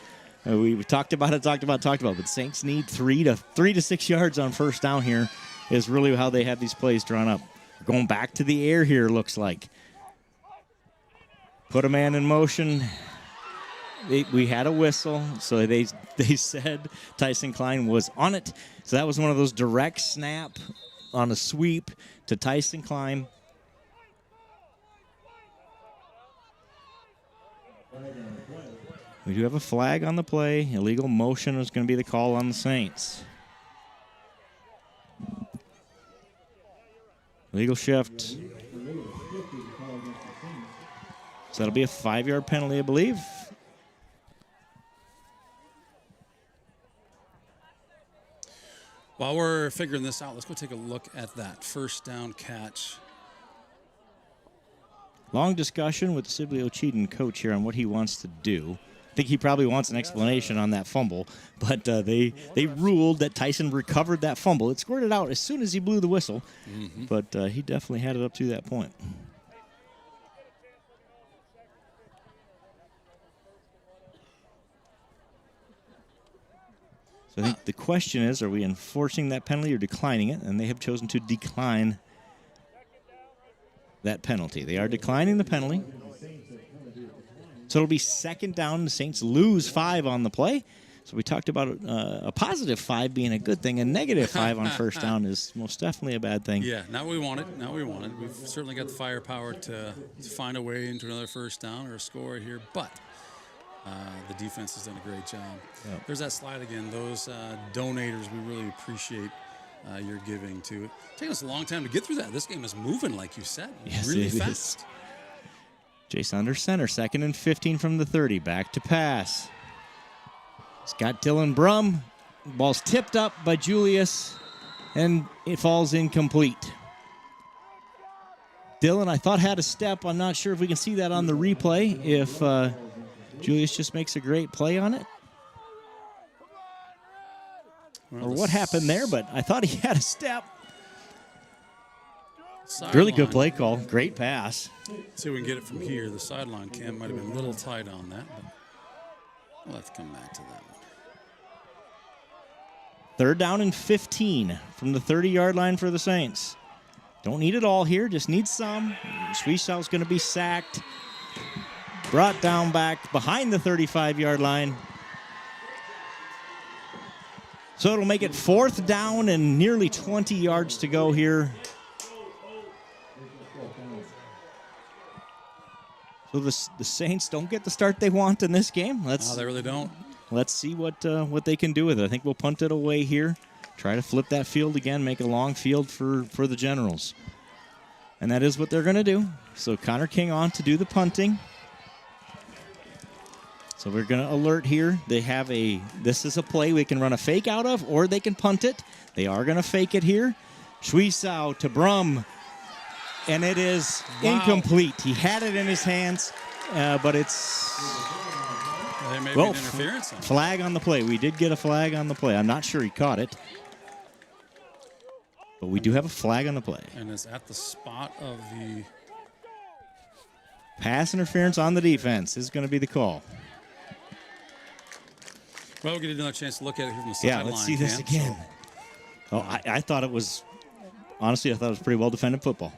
We talked about, but Saints need 3 to 6 yards on first down here is really how they have these plays drawn up. Going back to the air here, looks like. Put a man in motion. We had a whistle, so they said Tyson Klein was on it. So that was one of those direct snap on a sweep to Tyson Klein. We do have a flag on the play. Illegal motion is going to be the call on the Saints. Legal shift. So that'll be a 5-yard penalty, I believe. While we're figuring this out, let's go take a look at that first down catch. Long discussion with the Sibley-Ocheyedan coach here on what he wants to do. I think he probably wants an explanation on that fumble, but they ruled that Tyson recovered that fumble. It squirted out as soon as he blew the whistle, but he definitely had it up to that point. So I think the question is, are we enforcing that penalty or declining it? And they have chosen to decline that penalty. They are declining the penalty. So it'll be 2nd down. The Saints lose 5 on the play. So we talked about a positive 5 being a good thing. A negative 5 on first down is most definitely a bad thing. Yeah, now we want it. We've certainly got the firepower to find a way into another first down or a score here. But the defense has done a great job. Yep. There's that slide again. Those donators, we really appreciate your giving to it. It's taken us a long time to get through that. This game is moving, like you said, really fast. Jace under center, 2nd and 15 from the 30. Back to pass. It's got Dylan Brum. Ball's tipped up by Julius, and it falls incomplete. Dylan, I thought had a step. I'm not sure if we can see that on the replay, if Julius just makes a great play on it. Or what happened there, but I thought he had a step. Really good play call. Great pass. See if we can get it from here. The sideline cam might have been a little tight on that, but let's come back to that one. 3rd down and 15 from the 30-yard line for the Saints. Don't need it all here, just need some. Schwiesau's going to be sacked. Brought down back behind the 35-yard line. So it'll make it 4th down and nearly 20 yards to go here. So the Saints don't get the start they want in this game. No, they really don't. Let's see what they can do with it. I think we'll punt it away here. Try to flip that field again, make a long field for the Generals. And that is what they're going to do. So Connor King on to do the punting. So we're going to alert here. They have this is a play we can run a fake out of, or they can punt it. They are going to fake it here. Schwiesau to Brum. And it is incomplete. He had it in his hands, but it's... There may be an interference. Flag on the play. We did get a flag on the play. I'm not sure he caught it. But we do have a flag on the play. And it's at the spot of the... Pass interference on the defense is going to be the call. Well, we'll get another chance to look at it here from the sideline. Yeah, let's see this again. Oh, I thought it was... Honestly, I thought it was pretty well-defended football.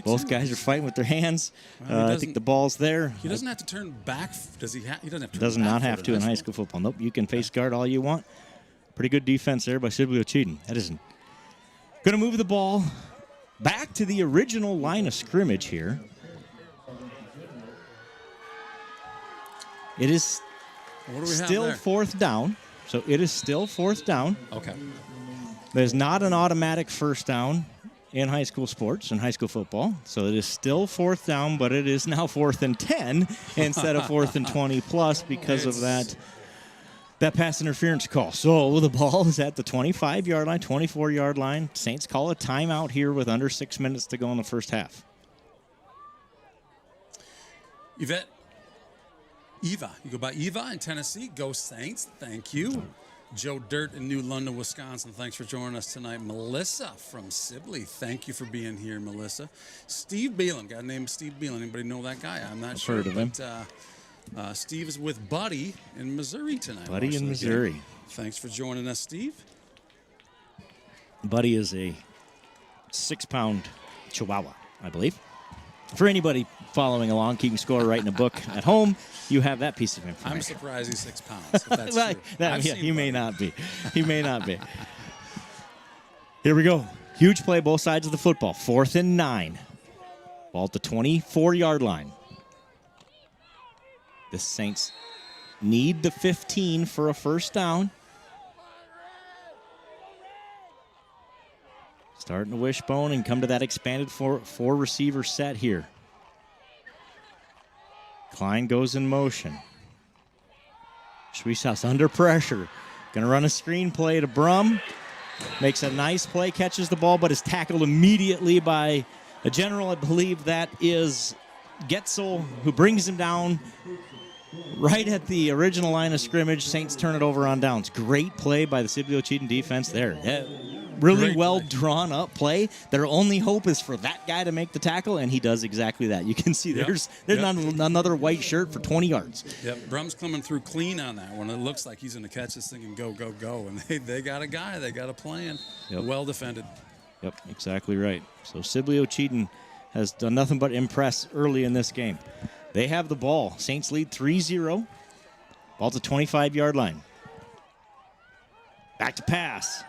Both guys are fighting with their hands. I think the ball's there. He doesn't have to turn back. Does he? He doesn't have to. Does not have to in high school football. Nope. You can face guard all you want. Pretty good defense there by Sibley-Ocheyedan. That isn't going to move the ball back to the original line of scrimmage here. It is still 4th down. So it is still 4th down. Okay. There's not an automatic first down in high school sports and high school football. So it is still 4th down, but it is now 4th and 10 instead of 4th and 20 plus because of that pass interference call. So the ball is at the 25-yard line, 24-yard line. Saints call a timeout here with under 6 minutes to go in the first half. Eva, you go by Eva in Tennessee. Go Saints. Thank you. Joe Dirt in New London, Wisconsin. Thanks for joining us tonight. Melissa from Sibley. Thank you for being here, Melissa. Steve Beelan. Guy named Steve Beelan. Anybody know that guy? I'm not sure. Heard of him. But Steve is with Buddy in Missouri tonight. Buddy in Missouri. Thanks for joining us, Steve. Buddy is a 6-pound Chihuahua, I believe. For anybody following along, keeping score, writing a book at home, you have that piece of information. I'm surprised he's 6 pounds. If that's true. He may not be. He may not be. Here we go. Huge play, both sides of the football. 4th and 9. Ball at the 24-yard line. The Saints need the 15 for a first down. Starting to wishbone and come to that expanded four-receiver set here. Klein goes in motion. Schwiesau's under pressure. Going to run a screen play to Brum. Makes a nice play, catches the ball, but is tackled immediately by a general. I believe that is Getzel, who brings him down right at the original line of scrimmage. Saints turn it over on downs. Great play by the Sibley-Ocheyedan defense there. Really well drawn up play. Their only hope is for that guy to make the tackle, and he does exactly that. You can see there's not another white shirt for 20 yards. Yep, Brum's coming through clean on that one. It looks like he's going to catch this thing and go, go, go. And they got a guy. They got a plan. Well defended. Yep, exactly right. So Sibley-Ocheyedan has done nothing but impress early in this game. They have the ball. Saints lead 3-0. Ball to 25-yard line. Back to pass.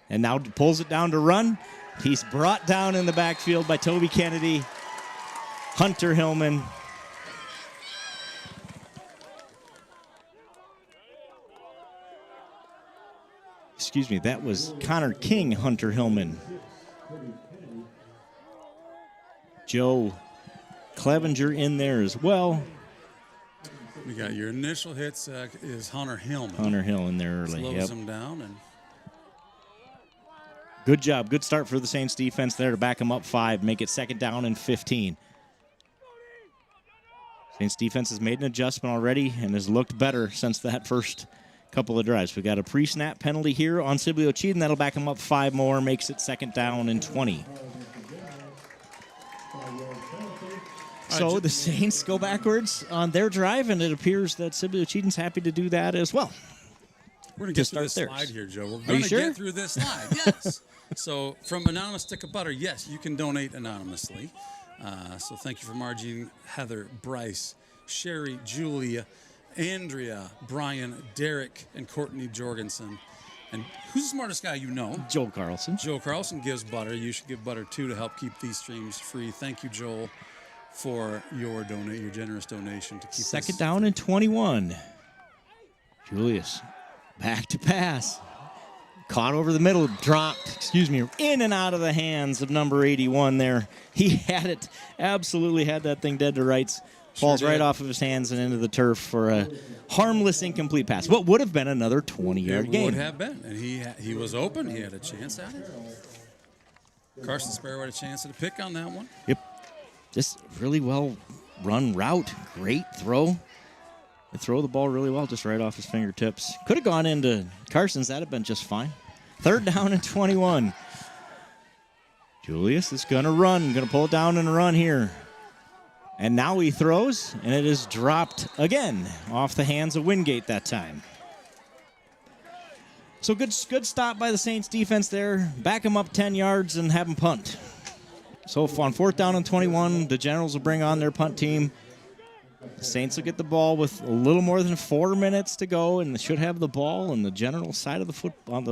And now pulls it down to run. He's brought down in the backfield by Toby Kennedy. Hunter Hillman. Excuse me, that was Connor King, Hunter Hillman. Joe Clevenger in there as well. We got your initial hits is Hunter Hillman. Hunter Hill in there early. Slows him down. And Good job. Good start for the Saints defense there to back them up 5, make it 2nd down and 15. Saints defense has made an adjustment already and has looked better since that first couple of drives. We got a pre-snap penalty here on Sibley-Ocheyedan. That'll back them up 5 more, makes it 2nd down and 20. So the Saints go backwards on their drive, and it appears that Sibley-Ocheyedan's happy to do that as well. We're going to get through this slide here, Joe. We're Are going you to sure? get through this slide, yes. So from Anonymous Stick of Butter, yes, you can donate anonymously. So thank you for Margene, Heather, Bryce, Sherry, Julia, Andrea, Brian, Derek, and Courtney Jorgensen. And who's the smartest guy you know? Joel Carlson. Joel Carlson gives butter. You should give butter, too, to help keep these streams free. Thank you, Joel, for your generous donation to keep 2nd down and 21. Julius, back to pass. Caught over the middle, dropped, in and out of the hands of number 81 there. He had it, absolutely had that thing dead to rights. Falls right off of his hands and into the turf for a harmless incomplete pass. What would have been another 20-yard game. It would have been, and he was open. He had a chance at it. Carson Sparrow had a chance at a pick on that one. Yep. Just really well run route. Great throw. They throw the ball really well, just right off his fingertips. Could have gone into Carson's. That would have been just fine. 3rd down and 21. Julius is going to run. Going to pull it down and run here. And now he throws, and it is dropped again off the hands of Wingate that time. So good stop by the Saints defense there. Back them up 10 yards and have them punt. So on 4th down and 21, the Generals will bring on their punt team. The Saints will get the ball with a little more than 4 minutes to go, and they should have the ball on the General side of the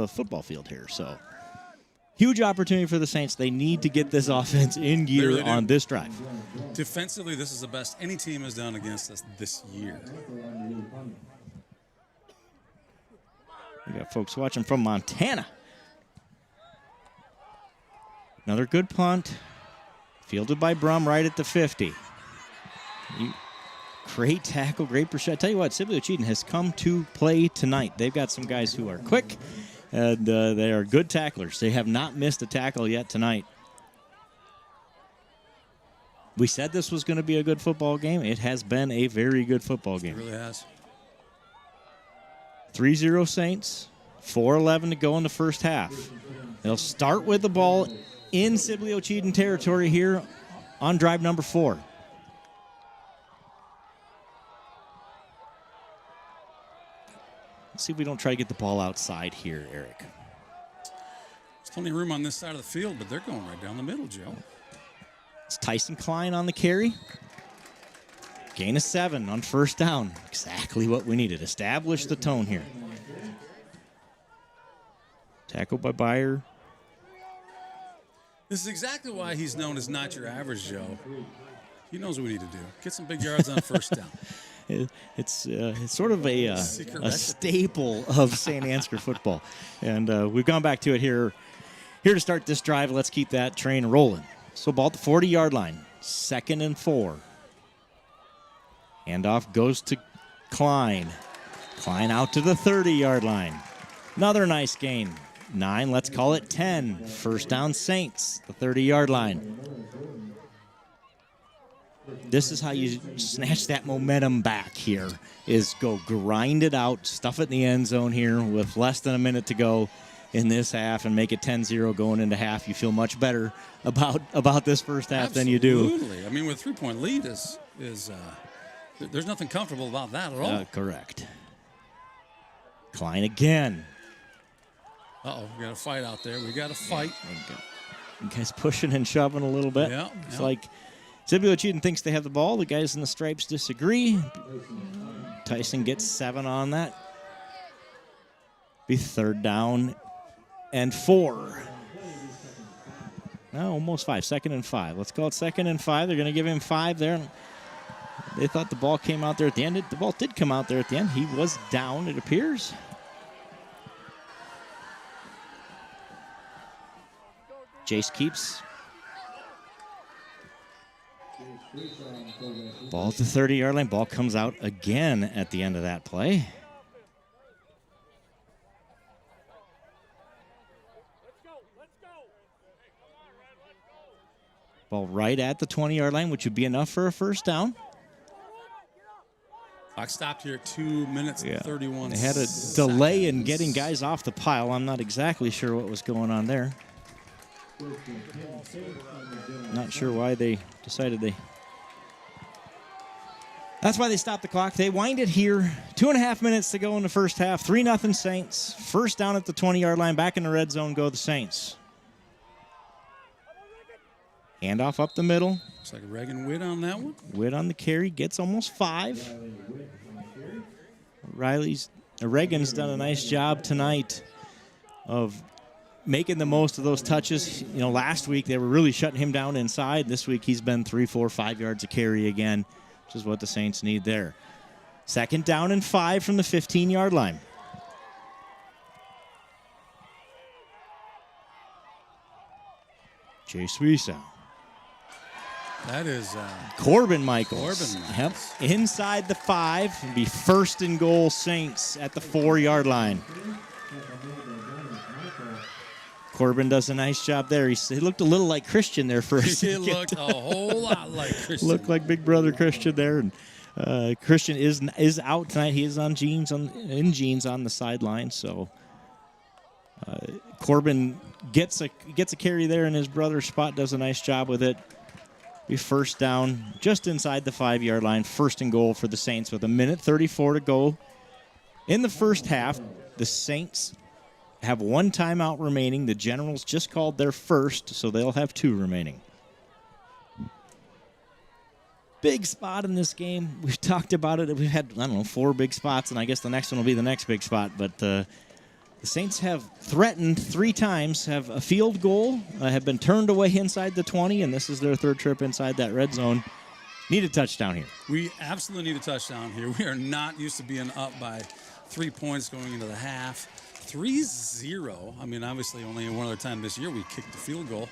football field here. So huge opportunity for the Saints. They need to get this offense in gear really on this drive. Defensively, this is the best any team has done against us this year. We got folks watching from Montana. Another good punt. Fielded by Brum right at the 50. Great tackle, great pursuit. I tell you what, Sibley-Ocheyedan has come to play tonight. They've got some guys who are quick, and they are good tacklers. They have not missed a tackle yet tonight. We said this was going to be a good football game. It has been a very good football game. It really has. 3-0 Saints, 4:11 to go in the first half. They'll start with the ball in Sibley-Ocheyedan territory here on drive number 4. Let's see if we don't try to get the ball outside here, Eric. There's plenty of room on this side of the field, but they're going right down the middle, Joe. It's Tyson Klein on the carry. Gain of 7 on 1st down. Exactly what we needed. Establish the tone here. Tackled by Byer. This is exactly why he's known as not your average Joe. He knows what we need to do. Get some big yards on 1st down. It's sort of a staple of Saint Ansgar football. And we've gone back to it here to start this drive. Let's keep that train rolling. So ball at the 40-yard line. 2nd and 4. Handoff goes to Klein. Klein out to the 30-yard line. Another nice gain. 9, let's call it 10. 1st down Saints, the 30-yard line. This is how you snatch that momentum back here, is go grind it out, stuff it in the end zone here with less than a minute to go in this half and make it 10-0 going into half. You feel much better about this first half than you do. Absolutely. I mean, with a 3-point lead is there's nothing comfortable about that at all. Correct. Klein again. Uh-oh, we got a fight out there. We got a fight. You guys pushing and shoving a little bit. Yeah. It's like Sibley-Ocheyedan thinks they have the ball. The guys in the stripes disagree. Tyson gets 7 on that. Be 3rd down and 4. No, almost 5. 2nd and 5. Let's call it 2nd and 5. They're going to give him 5 there. They thought the ball came out there at the end. The ball did come out there at the end. He was down, it appears. Jace keeps. Ball at the 30-yard line. Ball comes out again at the end of that play. Ball right at the 20-yard line, which would be enough for a first down. Clock stopped here at 2 minutes and 31 They had a delay in getting guys off the pile. I'm not exactly sure what was going on there. Not sure why they decided they... That's why they stopped the clock. They wind it here. 2.5 minutes to go in the first half. 3-0 Saints. First down at the 20-yard line. Back in the red zone go the Saints. Handoff up the middle. Looks like Reagan Witt on that one. Witt on the carry. Gets almost 5. Reagan's done a nice job tonight of making the most of those touches. You know, last week they were really shutting him down inside. This week he's been 3, 4, 5 yards a carry again, which is what the Saints need there. Second down and 5 from the 15-yard line. Jay Suiza. That is Corbin Michaels. Yep. Inside the 5. It'll be first and goal Saints at the 4-yard line. Corbin does a nice job there. He looked a little like Christian there for a second. He looked a whole lot like Christian. Looked like big brother Christian there. And Christian is out tonight. He is in jeans on the sideline. So Corbin gets a carry there, and his brother Spot does a nice job with it. Be first down just inside the 5-yard line. First and goal for the Saints with 1:34 to go in the first half. The Saints have 1 timeout remaining. The Generals just called their first, so they'll have 2 remaining. Big spot in this game. We've talked about it. We've had, 4 big spots, and I guess the next one will be the next big spot. But the Saints have threatened 3 times, have a field goal, have been turned away inside the 20, and this is their 3rd trip inside that red zone. Need a touchdown here. We absolutely need a touchdown here. We are not used to being up by 3 points going into the half. 3-0. I mean, obviously only one other time this year we kicked the field goal.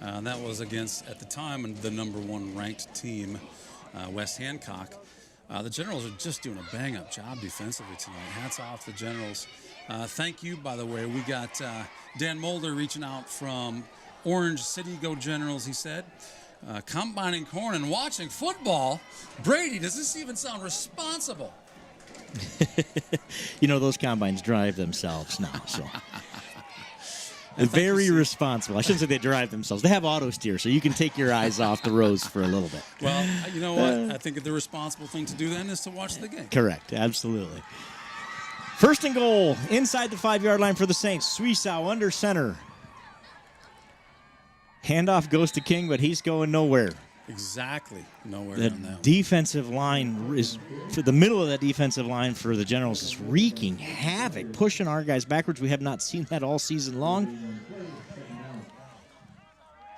That was against, at the time, the number 1 ranked team, West Hancock. The Generals are just doing a bang-up job defensively tonight. Hats off to the Generals. Thank you, by the way. We got Dan Mulder reaching out from Orange City. Go Generals, he said. Combining corn and watching football. Brady, does this even sound responsible? You know, those combines drive themselves now, so. Very responsible. I shouldn't say they drive themselves. They have auto steer, so you can take your eyes off the roads for a little bit. Well, you know what? I think the responsible thing to do then is to watch the game. Correct, absolutely. First and goal inside the 5-yard line for the Saints. Suisau under center. Handoff goes to King, but he's going nowhere. Exactly. Nowhere The on that. defensive line is, for the middle of that defensive line for the Generals, is wreaking havoc, pushing our guys backwards. We have not seen that all season long.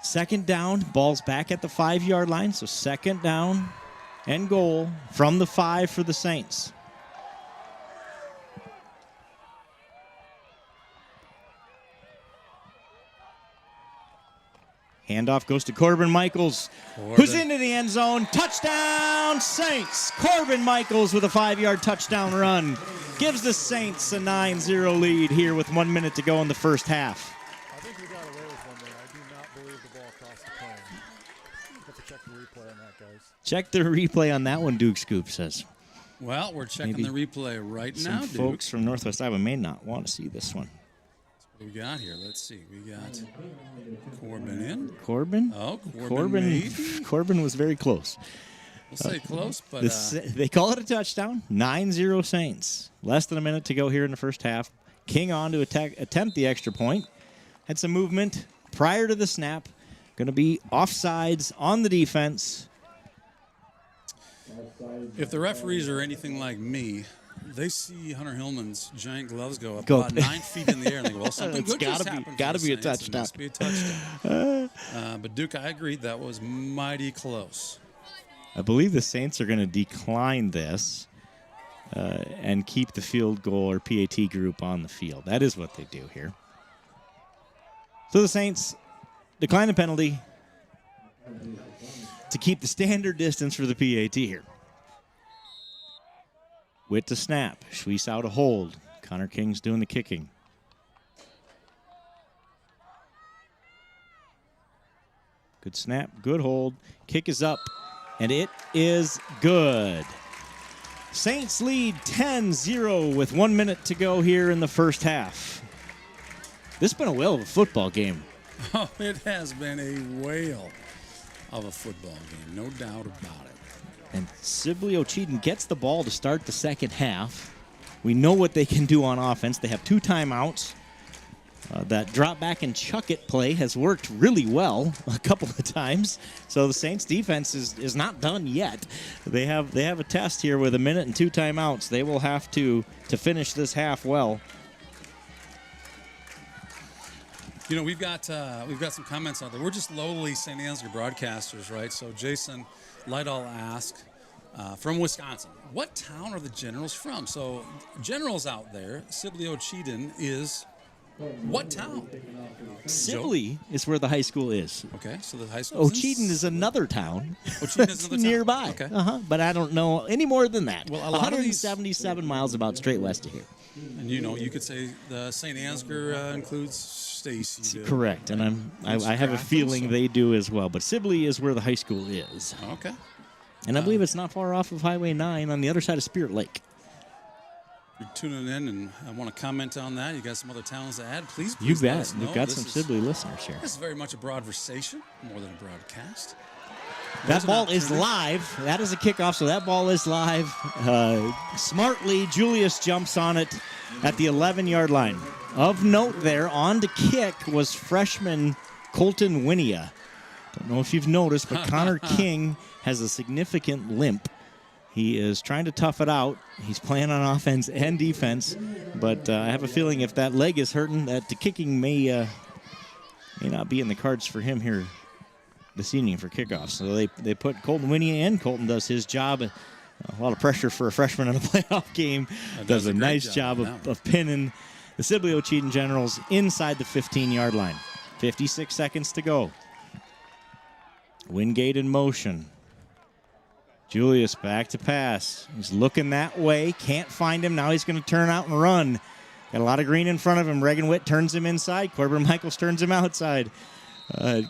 Second down, ball's back at the 5-yard line, so second down and goal from the 5 for the Saints. Handoff goes to Corbin Michaels, who's into the end zone. Touchdown, Saints! Corbin Michaels with a 5-yard touchdown run gives the Saints a 9-0 lead here with 1 minute to go in the first half. I think we got away with one there. I do not believe the ball crossed the plane. You have to check the replay on that, guys. Check the replay on that one, Duke Scoop says. Well, we're checking Maybe the replay right now, Some Duke. folks from Northwest Iowa may not want to see this one. What we got here? Let's see. We got Corbin in. Corbin? Oh, Corbin maybe? Corbin was very close. We'll say close, but... They call it a touchdown. 9-0 Saints. Less than a minute to go here in the first half. King on to attempt the extra point. Had some movement prior to the snap. Going to be offsides on the defense. If the referees are anything like me, they see Hunter Hillman's giant gloves go up about 9 feet in the air, and they go, well, something good just happened. Got to be a Saints. touchdown. It must be a touchdown. But, Duke, I agree. That was mighty close. I believe the Saints are going to decline this and keep the field goal or PAT group on the field. That is what they do here. So the Saints decline the penalty to keep the standard distance for the PAT here. Witt to snap. Schweiss out a hold. Connor King's doing the kicking. Good snap, good hold. Kick is up, and it is good. Saints lead 10-0 with 1 minute to go here in the first half. This has been a whale of a football game. Oh, it has been a whale of a football game, no doubt about it. And Sibley-Ocheyedan gets the ball to start the second half. We know what they can do on offense. They have 2 timeouts. That drop back and chuck it play has worked really well a couple of times. So the Saints defense is not done yet. They have a test here with 1 minute and 2 timeouts. They will have to finish this half well. You know, we've got some comments out there. We're just lowly Saint Ansgar broadcasters, right? So Jason Lightoll asked from Wisconsin, what town are the Generals from? So Generals out there, Sibley-Ocheyedan is what town? Sibley is where the high school is. Okay, so the high school. Ocheyedan is another town. Ocheyedan is another town. Nearby. Okay. But I don't know any more than that. Well, a lot of 177 miles about straight west of here. And you know, you could say the Saint Ansgar includes Stacy. Correct, and I have a feeling they do as well. But Sibley is where the high school is. Okay. And I believe it's not far off of Highway 9 on the other side of Spirit Lake. You're tuning in, and I want to comment on that. You got some other towns to add? Please You let bet. us know. We've got This some is- Sibley listeners here. This is very much a broadversation, more than a broadcast. That ball is live. That is a kickoff, so that ball is live. Smartly, Julius jumps on it at the 11-yard line. Of note there, on to kick was freshman Colton Winia. Don't know if you've noticed, but Connor King has a significant limp. He is trying to tough it out. He's playing on offense and defense, but I have a feeling if that leg is hurting, that the kicking may not be in the cards for him here this evening for kickoff. So they put Colton Winia in. Colton does his job. A lot of pressure for a freshman in a playoff game. Does a nice job of pinning the Sibley-Ocheyedan Generals inside the 15-yard line. 56 seconds to go. Wingate in motion. Julius back to pass. He's looking that way. Can't find him. Now he's going to turn out and run. Got a lot of green in front of him. Reagan Witt turns him inside. Corbin Michaels turns him outside.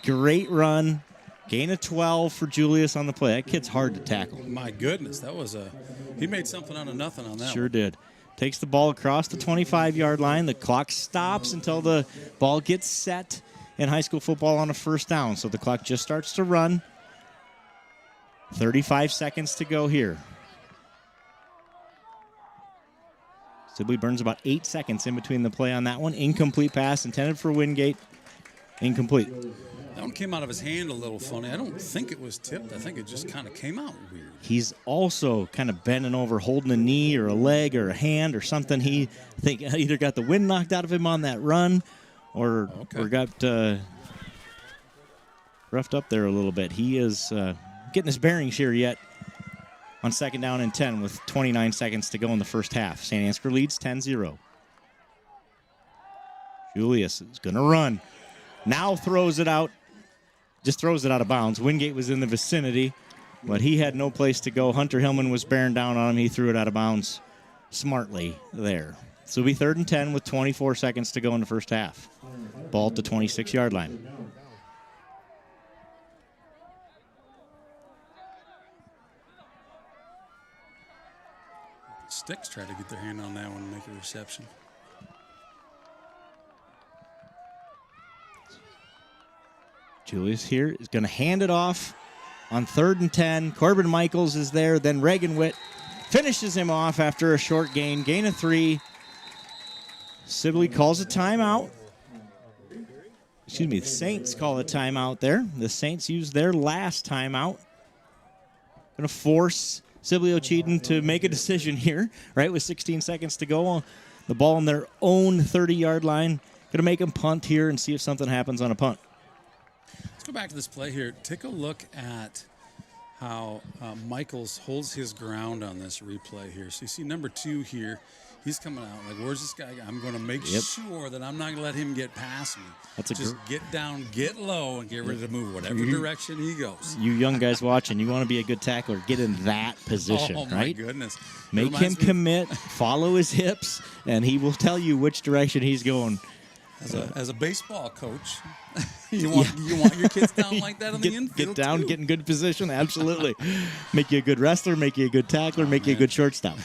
Great run. Gain of 12 for Julius on the play. That kid's hard to tackle. My goodness, that was he made something out of nothing on that Sure one. did. Takes the ball across the 25-yard line. The clock stops until the ball gets set in high school football on a first down. So the clock just starts to run. 35 seconds to go here. Sibley burns about 8 seconds in between the play on that one. Incomplete pass intended for Wingate. Incomplete. That one came out of his hand a little funny. I don't think it was tipped. I think it just kind of came out weird. He's also kind of bending over, holding a knee or a leg or a hand or something. He, I think, either got the wind knocked out of him on that run or got roughed up there a little bit. He is getting his bearings here yet on second down and 10 with 29 seconds to go in the first half. Saint Ansgar leads 10-0. Julius is going to run. Now throws it out. Just throws it out of bounds. Wingate was in the vicinity, but he had no place to go. Hunter Hillman was bearing down on him. He threw it out of bounds smartly there. So it'll be 3rd and 10 with 24 seconds to go in the first half. Ball at the 26-yard line. Sticks tried to get their hand on that one and make a reception. Julius here is going to hand it off on 3rd and 10. Corbin Michaels is there. Then Reagan Witt finishes him off after a short gain. Gain of 3. Sibley calls a timeout. Excuse me, the Saints call a timeout there. The Saints use their last timeout. Going to force Sibley-Ocheyedan to make a decision here, right, with 16 seconds to go on the ball on their own 30-yard line. Going to make them punt here and see if something happens on a punt. Let's go back to this play here. Take a look at how Michaels holds his ground on this replay here. So you see number 2 here. He's coming out like, where's this guy? I'm going to make sure that I'm not going to let him get past me. Just get down, get low, and get ready to move whatever direction he goes. You young guys watching, you want to be a good tackler, get in that position, oh, right? my goodness. Make him commit, follow his hips, and he will tell you which direction he's going. As a baseball coach, you want your kids down like that on the infield. Get down, get in good position. Absolutely. Make you a good wrestler, make you a good tackler, make you a good shortstop.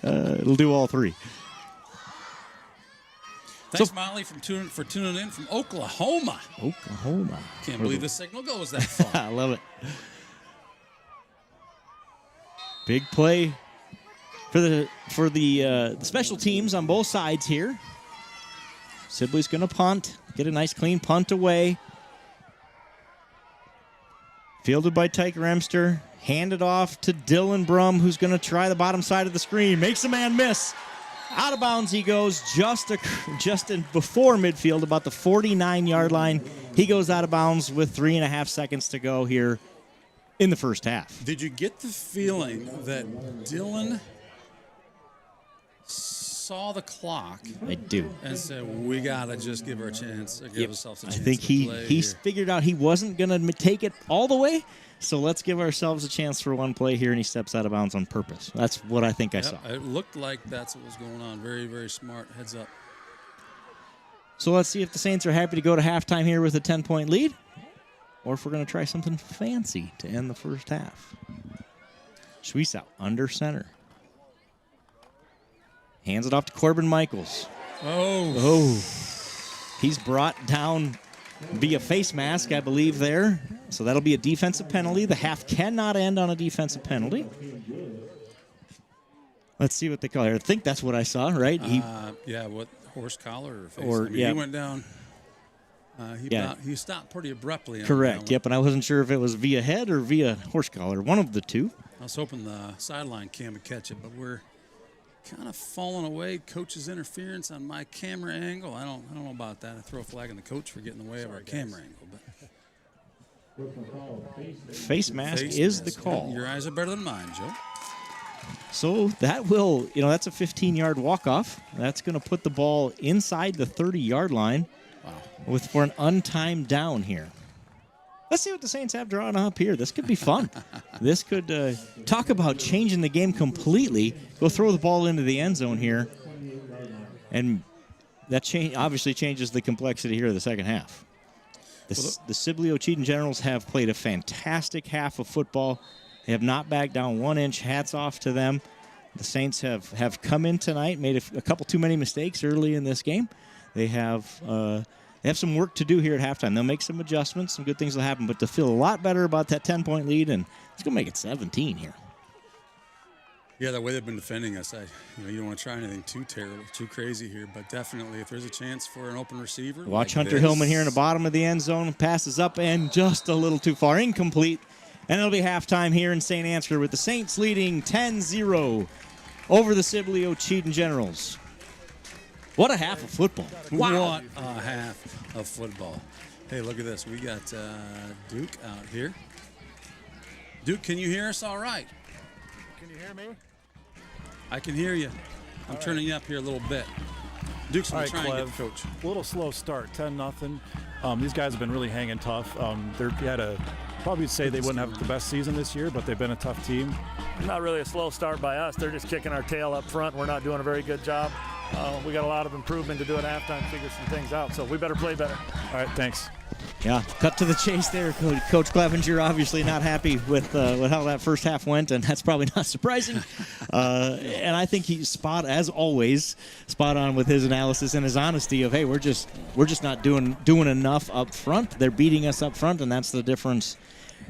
It'll do all three. Thanks, Molly, for tuning in from Oklahoma. Can't believe the signal goes that far. I love it. Big play for the special teams on both sides here. Sibley's going to punt, get a nice clean punt away. Fielded by Tyke Remster. Handed off to Dylan Brum, who's going to try the bottom side of the screen. Makes a man miss. Out of bounds he goes just before midfield, about the 49-yard line. He goes out of bounds with 3.5 seconds to go here in the first half. Did you get the feeling that Dylan saw the clock? I do. And said, we got to just give her a chance, give ourselves a chance. I think he figured out he wasn't going to take it all the way, so let's give ourselves a chance for one play here, and he steps out of bounds on purpose. That's what I think I saw. It looked like that's what was going on. Very, very smart. Heads up. So let's see if the Saints are happy to go to halftime here with a 10-point lead, or if we're going to try something fancy to end the first half. Schwiesau under center. Hands it off to Corbin Michaels. Oh. He's brought down via face mask, I believe, there. So that'll be a defensive penalty. The half cannot end on a defensive penalty. Let's see what they call it. I think that's what I saw, right? What, horse collar or face? He went down. He stopped pretty abruptly. Correct, yep, and I wasn't sure if it was via head or via horse collar, one of the two. I was hoping the sideline cam would catch it, but we're kind of falling away. Coach's interference on my camera angle. I don't know about that. I throw a flag on the coach for getting in the way of our camera angle. But face mask is the call. Your eyes are better than mine, Joe. So that will, that's a 15-yard walk-off. That's going to put the ball inside the 30-yard line for an untimed down here. Let's see what the Saints have drawn up here. This could be fun. This could talk about changing the game completely. Go throw the ball into the end zone here. And that obviously changes the complexity here of the second half. The Sibley-Ocheyedan Generals have played a fantastic half of football. They have not backed down 1 inch. Hats off to them. The Saints have come in tonight, made a couple too many mistakes early in this game. They have some work to do here at halftime. They'll make some adjustments. Some good things will happen. But to feel a lot better about that 10-point lead, and it's going to make it 17 here. Yeah, the way they've been defending us, you don't want to try anything too terrible, too crazy here. But definitely, if there's a chance for an open receiver. Watch Hunter Hillman here in the bottom of the end zone. Passes up and just a little too far. Incomplete. And it'll be halftime here in St. Ansgar with the Saints leading 10-0 over the Sibley-Ocheyedan Generals. What a half of football. Wow. What a half of football. Hey, look at this. We got Duke out here. Duke, can you hear us all right? Can you hear me? I can hear you. I'm turning you up here a little bit. Duke's going to try and get the coach. A little slow start, 10-0. These guys have been really hanging tough. Probably say they wouldn't have the best season this year, but they've been a tough team. Not really a slow start by us. They're just kicking our tail up front. We're not doing a very good job. We got a lot of improvement to do at halftime, figure some things out. So we better play better. All right, thanks. Yeah, cut to the chase there. Coach Clevenger obviously not happy with how that first half went, and that's probably not surprising. And I think he's as always, spot on with his analysis and his honesty of, hey, we're just not doing enough up front. They're beating us up front, and that's the difference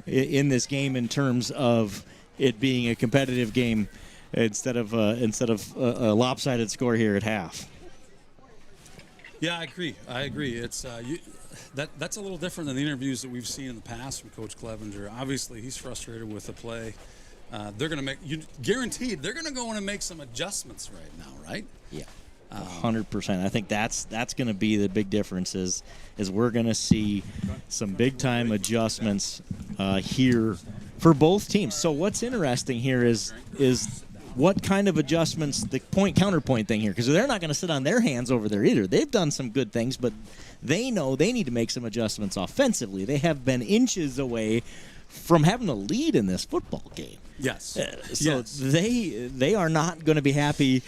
in this game in terms of it being a competitive game instead of a lopsided score here at half. Yeah, I agree. It's that's a little different than the interviews that we've seen in the past from Coach Clevenger. Obviously, he's frustrated with the play. They're going to guaranteed they're going to go in and make some adjustments right now, right? Yeah, 100%. I think that's going to be the big difference is we're going to see some big time adjustments here for both teams. So what's interesting here is what kind of adjustments, the counterpoint thing here, because they're not going to sit on their hands over there either. They've done some good things, but they know they need to make some adjustments offensively. They have been inches away from having a lead in this football game. Yes. So they are not going to be happy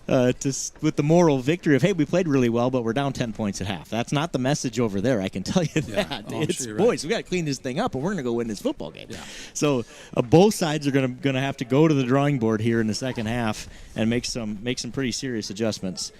with the moral victory of, hey, we played really well, but we're down 10 points at half. That's not the message over there, I can tell you that. Oh, It's, sure, boys, we got to clean this thing up, and we're going to go win this football game. Yeah. So both sides are going to have to go to the drawing board here in the second half and make some pretty serious adjustments.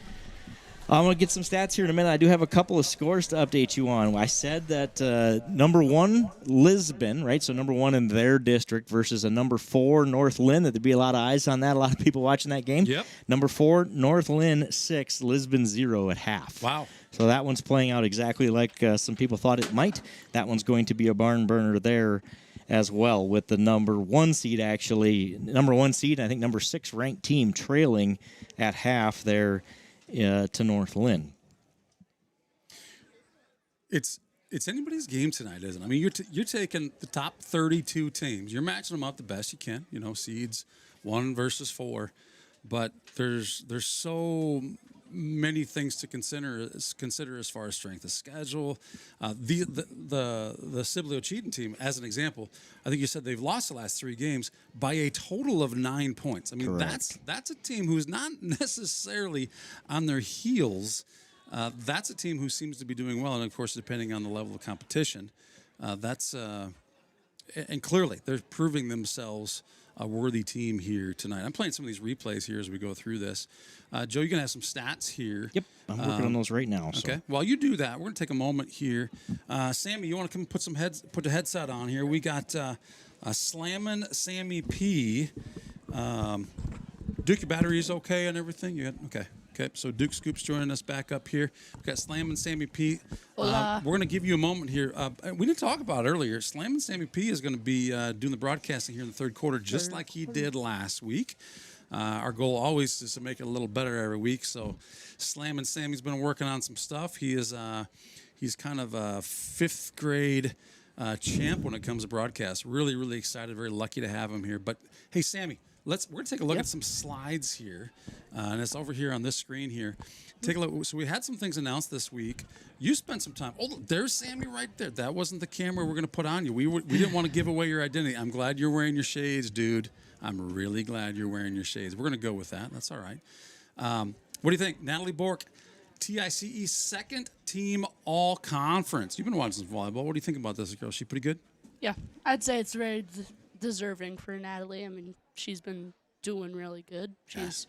I'm going to get some stats here in a minute. I do have a couple of scores to update you on. I said that number 1, Lisbon, right? So number 1 in their district versus a number 4, North Lynn. That there'd be a lot of eyes on that, a lot of people watching that game. Yep. Number 4, North Lynn 6, Lisbon 0 at half. Wow. So that one's playing out exactly like some people thought it might. That one's going to be a barn burner there as well, with the number 1 seed actually, number 1 seed, and I think number 6 ranked team trailing at half there to North Lynn. It's anybody's game tonight, isn't it? I mean, you're taking the top 32 teams. You're matching them up the best you can. Seeds 1 versus 4, but there's so many things to consider as far as strength of schedule. The Sibley-Ocheyedan team, as an example, I think you said they've lost the last 3 games by a total of 9 points. I mean, Correct. that's a team who's not necessarily on their heels. That's a team who seems to be doing well, and of course, depending on the level of competition, and clearly they're proving themselves a worthy team here tonight. I'm playing some of these replays here as we go through this. Joe, you're going to have some stats here. Yep, I'm working on those right now. Okay, while you do that, we're going to take a moment here. Sammy, you want to come put the headset on here? We got Slammin' Sammy P. Duke, your battery's okay and everything? You got, okay. Okay, so Duke Scoop's joining us back up here. We've got Slammin' Sammy P. We're going to give you a moment here. We didn't talk about it earlier. Slammin' Sammy P is going to be doing the broadcasting here in the third quarter, just like he did last week. Our goal always is to make it a little better every week. So Slammin' Sammy's been working on some stuff. He's kind of a 5th grade champ when it comes to broadcast. Really, really excited. Very lucky to have him here. But, hey, Sammy. We're going to take a look at some slides here, and it's over here on this screen here. Take a look. So we had some things announced this week. You spent some time. Oh, there's Sammy right there. That wasn't the camera we're going to put on you. We didn't want to give away your identity. I'm glad you're wearing your shades, dude. I'm really glad you're wearing your shades. We're going to go with that. That's all right. What do you think? Natalie Bork, TICE 2nd team all-conference. You've been watching some volleyball. What do you think about this girl? Is she pretty good? Yeah, I'd say it's very deserving for Natalie. I mean, she's been doing really good. She's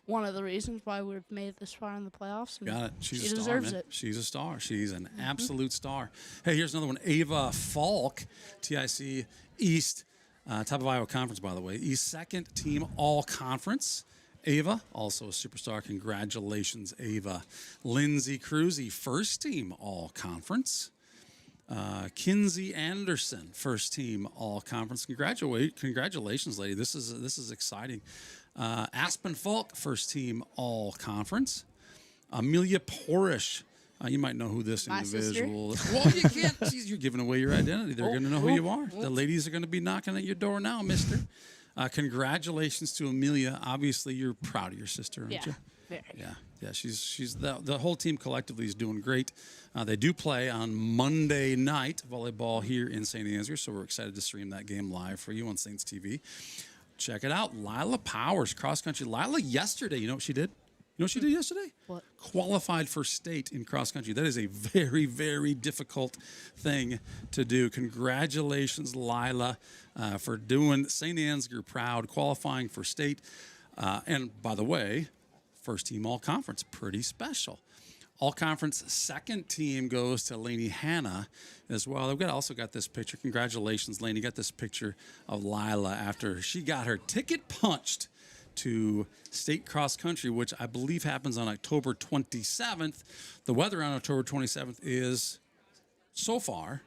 one of the reasons why we've made it this far in the playoffs. Got it. She deserves it. She's a star. She's an absolute star. Hey, here's another one. Ava Falk, TIC East, top of Iowa Conference, by the way. East 2nd team all-conference. Ava, also a superstar. Congratulations, Ava. Lindsay Cruzy, 1st team all-conference. Kinsey Anderson, 1st team all-conference. Congratulations, lady. This is exciting. Aspen Falk, 1st team all-conference. Amelia Porish. You might know who this individual is. Well, you can't. You're giving away your identity. They're going to know who you are. The ladies are going to be knocking at your door now, mister. Congratulations to Amelia. Obviously, you're proud of your sister, aren't you? Very. Yeah. She's the whole team collectively is doing great. They do play on Monday night volleyball here in Saint Ansgar, so we're excited to stream that game live for you on Saints TV. Check it out. Lila Powers, cross country. Lila yesterday, you know what she did? You know what she did yesterday? What? Qualified for state in cross country. That is a very, very difficult thing to do. Congratulations, Lila, for doing Saint Ansgar proud, qualifying for state. And by the way, 1st team all-conference, pretty special. All-conference 2nd team goes to Lainey Hanna as well. They've also got this picture. Congratulations, Lainey. Got this picture of Lila after she got her ticket punched to state cross country, which I believe happens on October 27th. The weather on October 27th is, so far,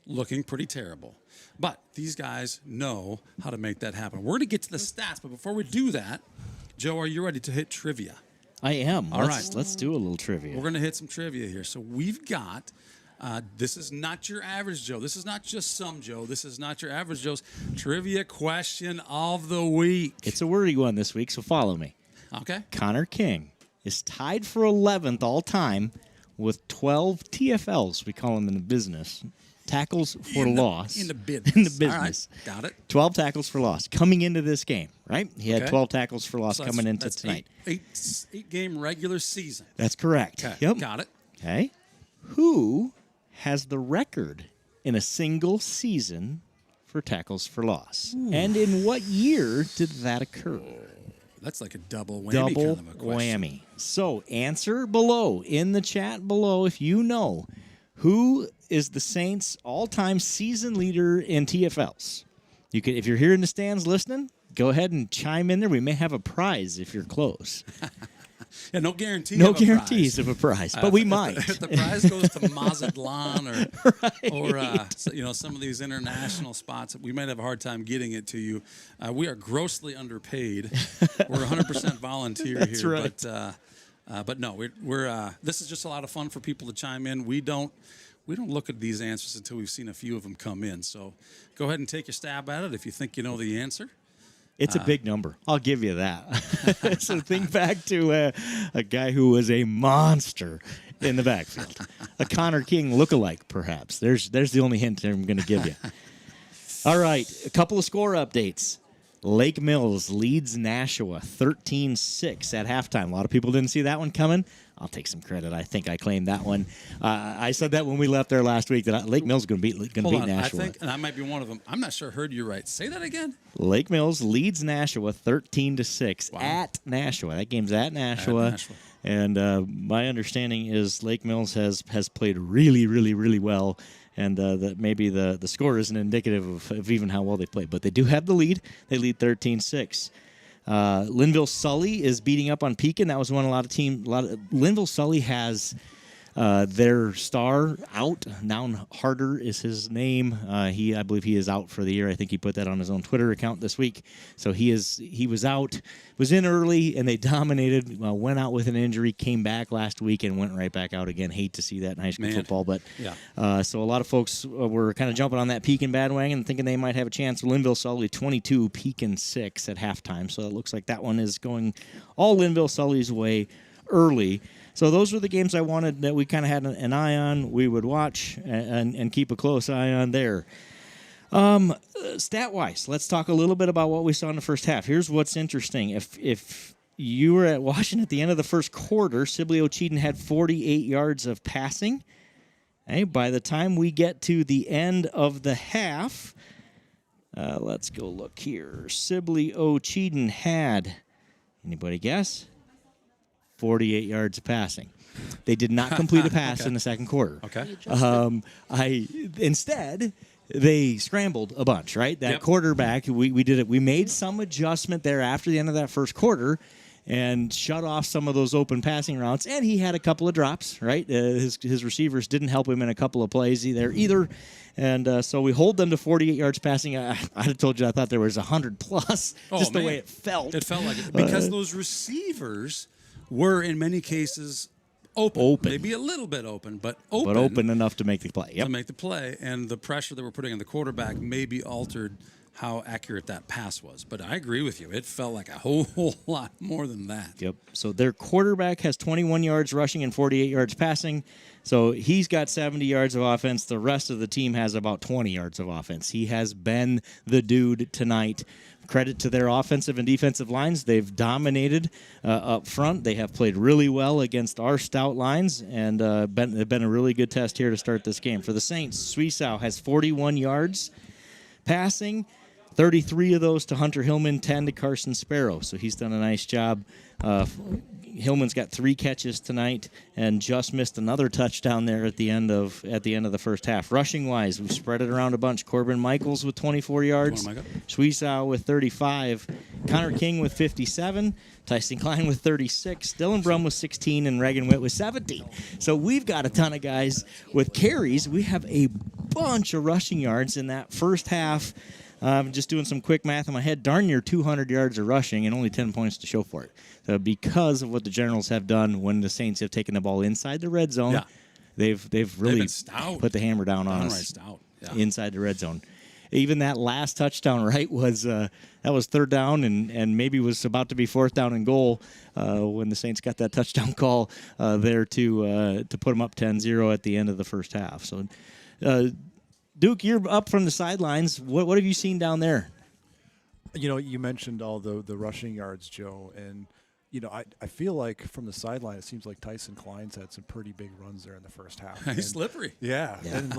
looking pretty terrible. But these guys know how to make that happen. We're going to get to the stats, but before we do that, Joe, are you ready to hit trivia? I am. All right. Let's do a little trivia. We're going to hit some trivia here. So we've got, this is not your average Joe. This is not just some Joe. This is not your average Joe's trivia question of the week. It's a wordy one this week, so follow me. Okay. Connor King is tied for 11th all time with 12 TFLs. We call them in the business. tackles for loss. In the business. In the business. All right, got it. 12 tackles for loss coming into this game, right? He had 12 tackles for loss So coming into that's tonight. Eight-game regular season. That's correct. Okay, Yep. got it. Okay. Who has the record in a single season for tackles for loss? Ooh. And in what year did that occur? That's like a double whammy Double kind of a question. whammy. So answer below in the chat below if you know who is the Saints' all-time season leader in TFLs. You can, if you're here in the stands listening, go ahead and chime in there. We may have a prize if you're close. Yeah, no guarantee. No of a guarantees prize. of a prize, but we if might. If the prize goes to Mazatlan or some of these international spots, we might have a hard time getting it to you. We are grossly underpaid. We're 100% volunteer That's here, right. but no, we're this is just a lot of fun for people to chime in. We don't look at these answers until we've seen a few of them come in. So go ahead and take your stab at it if you think you know the answer. It's a big number. I'll give you that. So think back to a guy who was a monster in the backfield. A Connor King lookalike, perhaps. There's the only hint I'm going to give you. All right, a couple of score updates. Lake Mills leads Nashua 13-6 at halftime. A lot of people didn't see that one coming. I'll take some credit. I think I claimed that one. I said that when we left there last week that Lake Mills is going to beat Nashua. I think, and I might be one of them. I'm not sure I heard you right. Say that again. Lake Mills leads Nashua 13-6 at Nashua. That game's at Nashua. And my understanding is Lake Mills has played really, really, really well. And that maybe the score isn't indicative of even how well they played. But they do have the lead. They lead 13-6. Linville Sully is beating up on Pekin. That was one Linville Sully has their star out. Noun Harder is his name. I believe he is out for the year. I think he put that on his own Twitter account this week. So he was out, was in early, and they dominated. Went out with an injury, came back last week, and went right back out again. Hate to see that in high school football, but so a lot of folks were kind of jumping on that Pekin bandwagon, thinking they might have a chance. Linville Sully 22, Pekin 6 at halftime. So it looks like that one is going all Linville Sully's way early. So those were the games I wanted that we kind of had an eye on. We would watch and keep a close eye on there. Stat-wise, let's talk a little bit about what we saw in the first half. Here's what's interesting. If you were at Washington at the end of the first quarter, Sibley-Ocheyedan had 48 yards of passing. Okay, by the time we get to the end of the half, let's go look here. Sibley-Ocheyedan had, anybody guess? 48 yards of passing. They did not complete a pass in the second quarter. Okay. Instead, they scrambled a bunch, right? That quarterback, we did it. We made some adjustment there after the end of that first quarter and shut off some of those open passing routes. And he had a couple of drops, right? His receivers didn't help him in a couple of plays either. And so we hold them to 48 yards passing. I'd have told you I thought there was 100 plus, just the way it felt. It felt like it. Because those receivers were in many cases open. Maybe a little bit open, but open. But open enough to make the play. To make the play. And the pressure that we're putting on the quarterback maybe altered how accurate that pass was. But I agree with you. It felt like a whole lot more than that. Yep. So their quarterback has 21 yards rushing and 48 yards passing. So he's got 70 yards of offense. The rest of the team has about 20 yards of offense. He has been the dude tonight. Credit to their offensive and defensive lines. They've dominated up front. They have played really well against our stout lines, and they've been a really good test here to start this game. For the Saints, Suisau has 41 yards passing, 33 of those to Hunter Hillman, 10 to Carson Sparrow. So he's done a nice job. Hillman's got 3 catches tonight and just missed another touchdown there at the end of the first half. Rushing wise, we've spread it around a bunch. Corbin Michaels with 24 yards, Suisau with 35, Connor King with 57, Tyson Klein with 36, Dylan Brum with 16, and Reagan Witt with 17. So we've got a ton of guys with carries. We have a bunch of rushing yards in that first half. Just doing some quick math in my head, darn near 200 yards of rushing and only 10 points to show for it. Because of what the Generals have done when the Saints have taken the ball inside the red zone, they've really put the hammer down on us inside the red zone. Even that last touchdown, right, was that was third down and maybe was about to be fourth down and goal when the Saints got that touchdown call there to put them up 10-0 at the end of the first half. So Duke, you're up from the sidelines. What have you seen down there? You mentioned all the rushing yards, Joe, and I feel like from the sideline, it seems like Tyson Klein's had some pretty big runs there in the first half. He's slippery. Yeah. And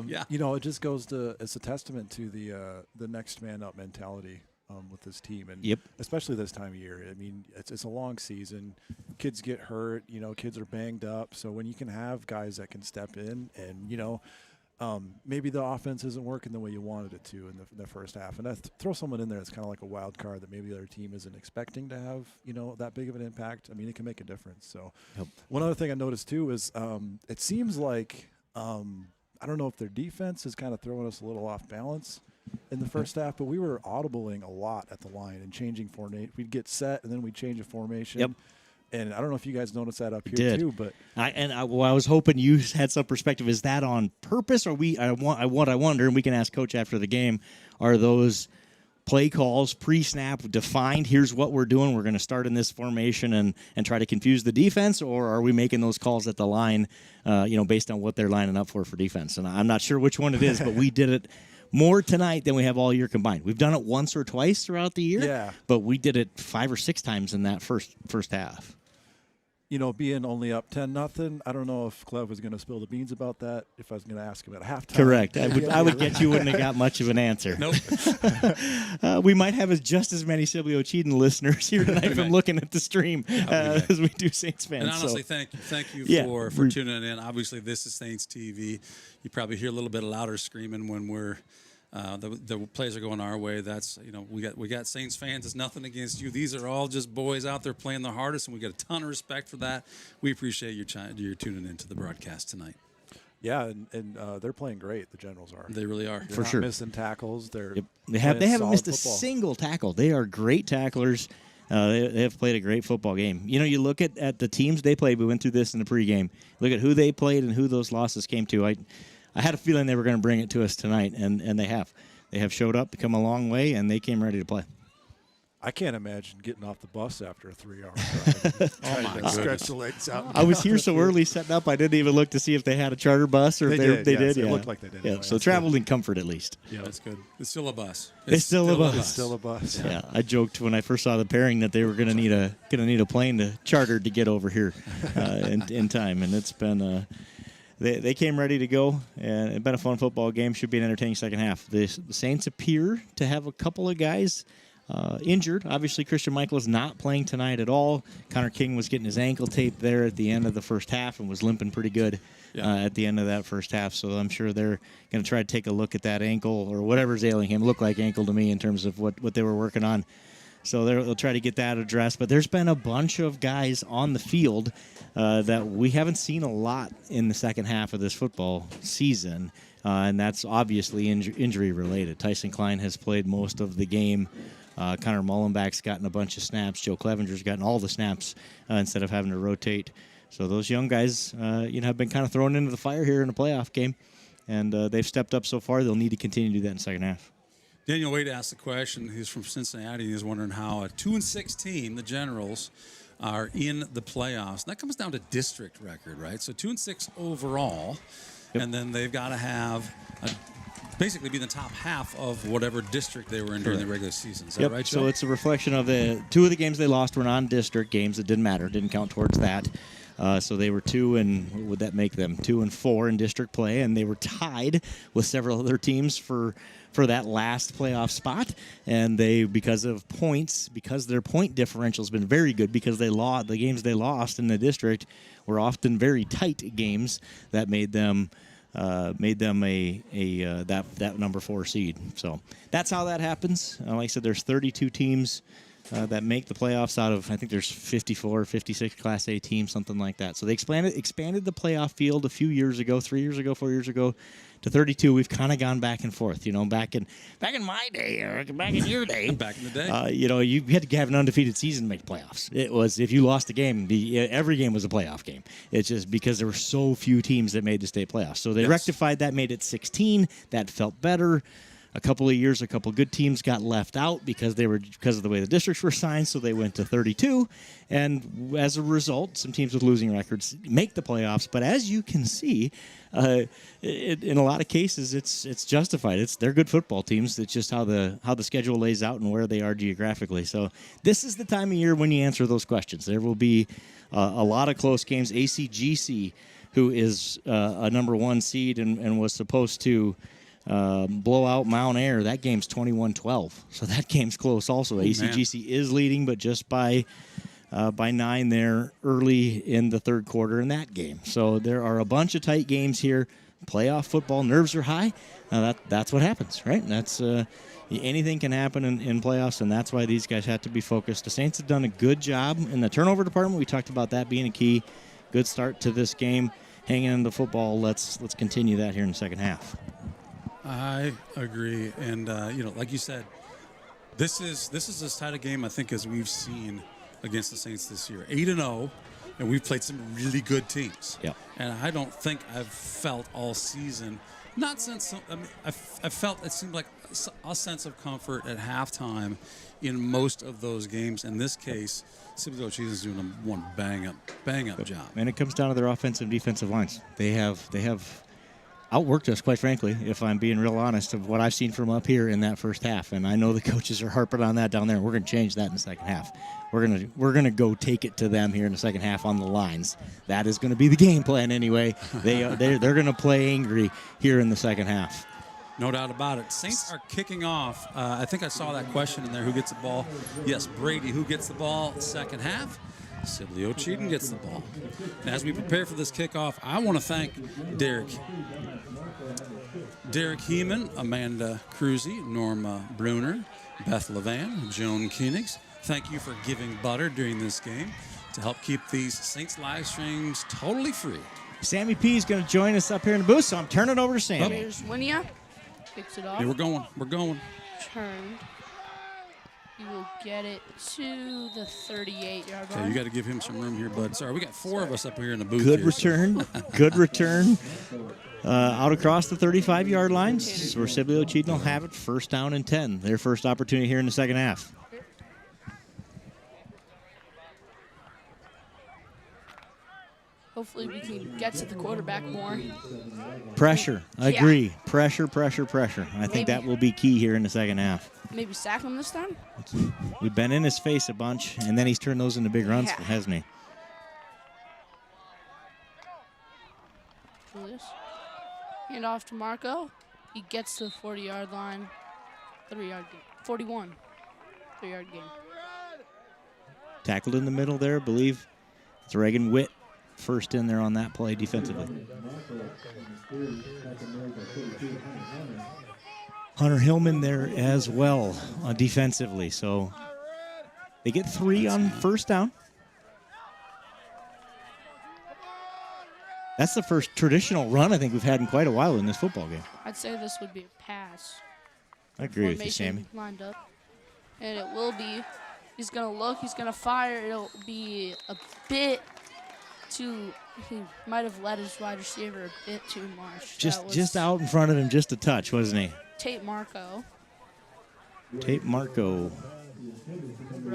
Yeah. it just goes to, it's a testament to the next man up mentality with this team, and especially this time of year. I mean, it's a long season. Kids get hurt. Kids are banged up. So when you can have guys that can step in and maybe the offense isn't working the way you wanted it to in the first half, and throw someone in there that's kind of like a wild card that maybe the other team isn't expecting to have that big of an impact. I mean, it can make a difference. So one other thing I noticed too is it seems like I don't know if their defense is kind of throwing us a little off balance in the first half, but we were audibling a lot at the line and changing formation. We'd get set and then we'd change a formation. Yep. And I don't know if you guys noticed that up here too, but I was hoping you had some perspective. Is that on purpose, or I wonder, and we can ask Coach after the game, are those play calls pre-snap defined? Here's what we're doing. We're going to start in this formation and try to confuse the defense, or are we making those calls at the line, based on what they're lining up for defense? And I'm not sure which one it is, but we did it more tonight than we have all year combined. We've done it once or twice throughout the year, but we did it 5 or 6 times in that first half. Being only up 10-0, I don't know if Clev was going to spill the beans about that if I was going to ask him at halftime. Correct. I would get you wouldn't have got much of an answer. Nope. We might have just as many Sibley-Ocheyedan listeners here tonight from looking at the stream as we do Saints fans. And honestly, thank you for tuning in. Obviously, this is Saints TV. You probably hear a little bit louder screaming when we're the plays are going our way. That's we got Saints fans. It's nothing against you. These are all just boys out there playing their hardest, and we got a ton of respect for that. We appreciate your tuning into the broadcast tonight. Yeah, and they're playing great. The Generals are. They really are. They're not missing tackles. They haven't missed football. a single tackle. They are great tacklers. They have played a great football game. You look at the teams they played. We went through this in the pregame. Look at who they played and who those losses came to. I had a feeling they were going to bring it to us tonight, and they have. They have showed up, come a long way, and they came ready to play. I can't imagine getting off the bus after a 3-hour drive. Oh, my goodness. Stretch the legs out. I was here so early setting up, I didn't even look to see if they had a charter bus or if they did. It looked like they did. Yeah, so traveled in comfort at least. Yeah, that's good. It's still a bus. It's still a bus. It's still a bus. Yeah, I joked when I first saw the pairing that they were going to need a plane to charter to get over here in time, and it's been. They came ready to go, and it's been a fun football game. Should be an entertaining second half. The Saints appear to have a couple of guys injured. Obviously, Christian Michael is not playing tonight at all. Connor King was getting his ankle taped there at the end of the first half and was limping pretty good at the end of that first half. So I'm sure they're going to try to take a look at that ankle or whatever's ailing him. Looked like ankle to me in terms of what they were working on. So they'll try to get that addressed. But there's been a bunch of guys on the field that we haven't seen a lot in the second half of this football season, and that's obviously injury-related. Tyson Klein has played most of the game. Connor Mullenback's gotten a bunch of snaps. Joe Clevenger's gotten all the snaps instead of having to rotate. So those young guys have been kind of thrown into the fire here in a playoff game, and they've stepped up so far. They'll need to continue to do that in the second half. Daniel Wade asked the question. He's from Cincinnati, and he's wondering how a 2-6 team, the Generals, are in the playoffs. And that comes down to district record, right? So 2-6 overall, and then they've got to have basically be in the top half of whatever district they were in during the regular season. Is that right, Joe? So it's a reflection of the two of the games they lost were non-district games that didn't matter, didn't count towards that. So they were 2 and what would that make them? 2 and 4 in district play, and they were tied with several other teams for that last playoff spot. And they, because of points, because their point differential has been very good, because they lost the games they lost in the district were often very tight games that made them that number 4 seed. So that's how that happens. Like I said, there's 32 teams that make the playoffs out of, I think there's 54, 56 Class A teams, something like that. So they expanded the playoff field a few years ago, 3 years ago, 4 years ago, to 32. We've kind of gone back and forth. Back in my day, Eric, back in your day. Back in the day. You had to have an undefeated season to make the playoffs. It was, if you lost a game, every game was a playoff game. It's just because there were so few teams that made the state playoffs. So they rectified that, made it 16. That felt better. a couple of years, a couple good teams got left out because of the way the districts were signed, so they went to 32. And as a result, some teams with losing records make the playoffs. But as you can see, in a lot of cases, it's justified. They're good football teams. It's just how the schedule lays out and where they are geographically. So this is the time of year when you answer those questions. There will be a lot of close games. ACGC, who is a number 1 seed and was supposed to blow out Mount Air. That game's 21-12, so that game's close also. ACGC is leading, but just by 9 there early in the third quarter in that game. So there are a bunch of tight games here. Playoff football, nerves are high. That's what happens, right? That's anything can happen in playoffs, and that's why these guys have to be focused. The Saints have done a good job in the turnover department. We talked about that being a key. Good start to this game. Hanging in the football. Let's continue that here in the second half. I agree, and like you said, this is as tight a game I think as we've seen against the Saints this year. 8-0, and we've played some really good teams. Yeah, and I don't think I've felt all season. Not since I felt it seemed like a sense of comfort at halftime in most of those games. In this case, Sibley-Ocheyedan is doing one bang up job. And it comes down to their offensive and defensive lines. They have outworked us, quite frankly, if I'm being real honest, of what I've seen from up here in that first half. And I know the coaches are harping on that down there. We're going to change that in the second half. We're gonna go take it to them here in the second half on the lines. That is going to be the game plan anyway. They're going to play angry here in the second half. No doubt about it. Saints are kicking off. I think I saw that question in there. Who gets the ball? Yes, Brady. Who gets the ball second half? Sibley-Ocheyedan gets the ball. And as we prepare for this kickoff, I want to thank Derek Heeman, Amanda Cruzy, Norma Bruner, Beth Levan, Joan Koenigs. Thank you for giving butter during this game to help keep these Saints live streams totally free. Sammy P is going to join us up here in the booth, so I'm turning it over to Sammy. Here's Winia. Picks it off. Yeah, we're going. Turned. He will get it to the 38-yard line. Okay, you got to give him some room here, bud. Sorry, we got 4 of us up here in the booth. Good return. Good return. Out across the 35-yard line. So where Sibley-Ocheyedan will have it. First down and 10. Their first opportunity here in the second half. Hopefully we can get to the quarterback more. Pressure. Agree. Pressure. I think that will be key here in the second half. Maybe sack him this time? We've been in his face a bunch, and then he's turned those into big runs, hasn't he? Julius. Hand off to Marco. He gets to the 40-yard line. 3-yard game. 41. 3-yard game. Tackled in the middle there, I believe. It's Reagan Witt. First in there on that play defensively. Hunter Hillman there as well defensively. So they get 3 on first down. That's the first traditional run I think we've had in quite a while in this football game. I'd say this would be a pass. I agree with you, Sammy. Lined up. And it will be. He's going to look. He's going to fire. It'll be a bit too. He might have led his wide receiver a bit too much. Just out in front of him, just a touch, wasn't he? Tate Marco.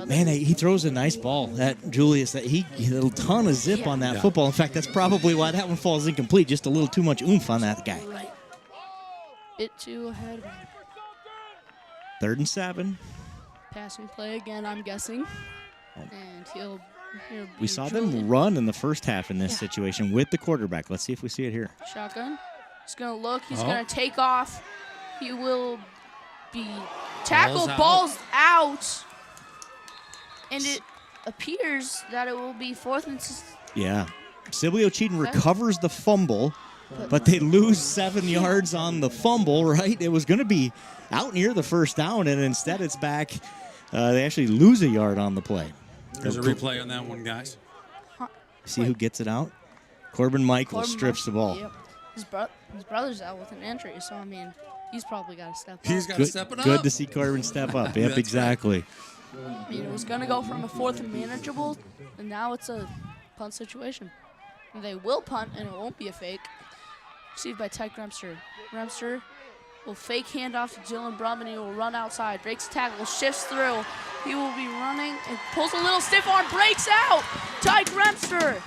Man, he throws a nice ball. That Julius, he had a ton of zip on that football. In fact, that's probably why that one falls incomplete. Just a little too much oomph on that guy. Right. Bit too ahead. 3rd and 7. Passing play again, I'm guessing. And he'll we saw them run in the first half in this situation with the quarterback. Let's see if we see it here. Shotgun. He's going to look. He's going to take off. He will be tackled. Ball's out. And it appears that it will be 4th and 6. Yeah. Sibley-Ocheyedan recovers the fumble, but they lose 7 yards on the fumble, right? It was going to be out near the first down, and instead it's back. They actually lose a yard on the play. There's a replay on that one, guys. See who gets it out? Corbin Michael strips the ball. Yep. His brother's out with an injury, so, I mean, he's probably got to step up. He's got to step it up. Good to see Corbin step up. Yep, exactly. Right. I mean, it was going to go from a 4th and manageable, and now it's a punt situation. And they will punt, and it won't be a fake. Received by Tyke Remster. Remster will fake handoff to Dylan Brumman. He will run outside, breaks the tackle, shifts through. He will be running and pulls a little stiff arm, breaks out. Tyke Remster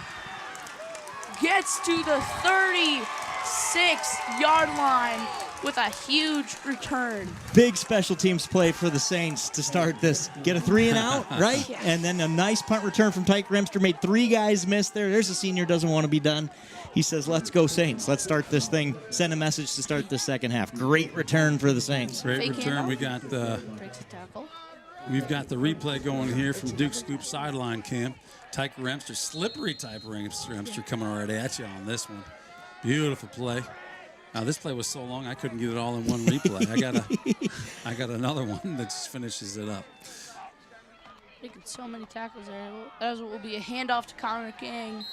gets to the 36-yard line with a huge return. Big special teams play for the Saints to start this. Get a 3-and-out, right? Yes. And then a nice punt return from Tyke Remster. Made 3 guys miss there. There's a senior doesn't want to be done. He says, let's go Saints. Let's start this thing. Send a message to start this second half. Great return for the Saints. Great Fake return. handoff. We got Breaks the tackle. we've got the replay going here from Duke Scoop sideline cam. Tyke Remster, slippery type Remster coming right at you on this one. Beautiful play. Now this play was so long I couldn't get it all in one replay. I got another one that just finishes it up. Making so many tackles there. As it will be a handoff to Connor King,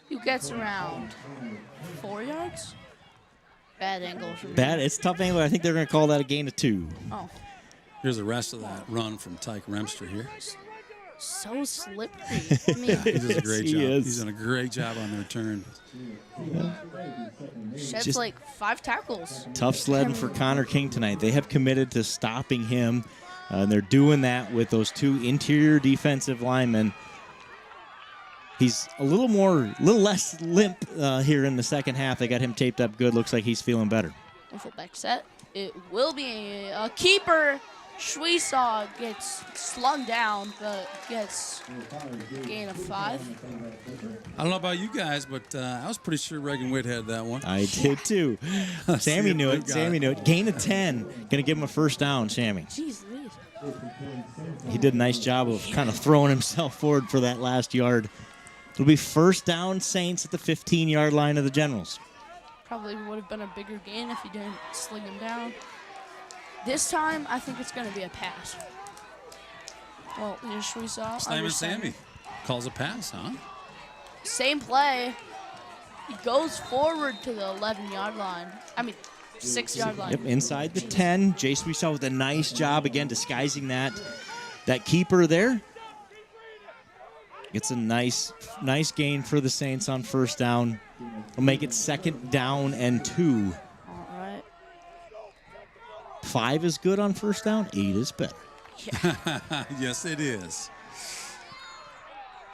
who gets around 4 yards. Bad angle for me. Bad. It's a tough angle. I think they're going to call that a gain of 2. Oh, Here's the rest of that run from Tyke Remster here. so slippery. I mean, He does a great He job. is. He's done a great job on the return. sheds Just- like 5 tackles. Tough sledding for Connor King tonight. They have committed to stopping him, and they're doing that with those 2 interior defensive linemen. He's a little less limp here in the second half. They got him taped up good. Looks like he's feeling better. And fullback set. It will be a keeper. Schwesaw gets slung down, but gets a gain of 5. I don't know about you guys, but I was pretty sure Reagan Witt had that one. I did too. Sammy knew it. Got Sammy knew it. Gain of 10. Going to give him a first down, Sammy. Jeez Louise. He did a nice job of kind of throwing himself forward for that last yard. It'll be first down, Saints at the 15-yard line of the Generals. Probably would have been a bigger gain if he didn't sling him down. This time, I think it's going to be a pass. Well, here's Schwesaw. Simon Sammy calls a pass, huh? Same play. He goes forward to the 11-yard line. 6-yard line. Yep, inside the 10. Jace, we saw with a nice job, again, disguising that keeper there. Gets a nice gain for the Saints on first down. Will make it second down and 2. All right. 5 is good on first down. 8 is better. Yes, it is.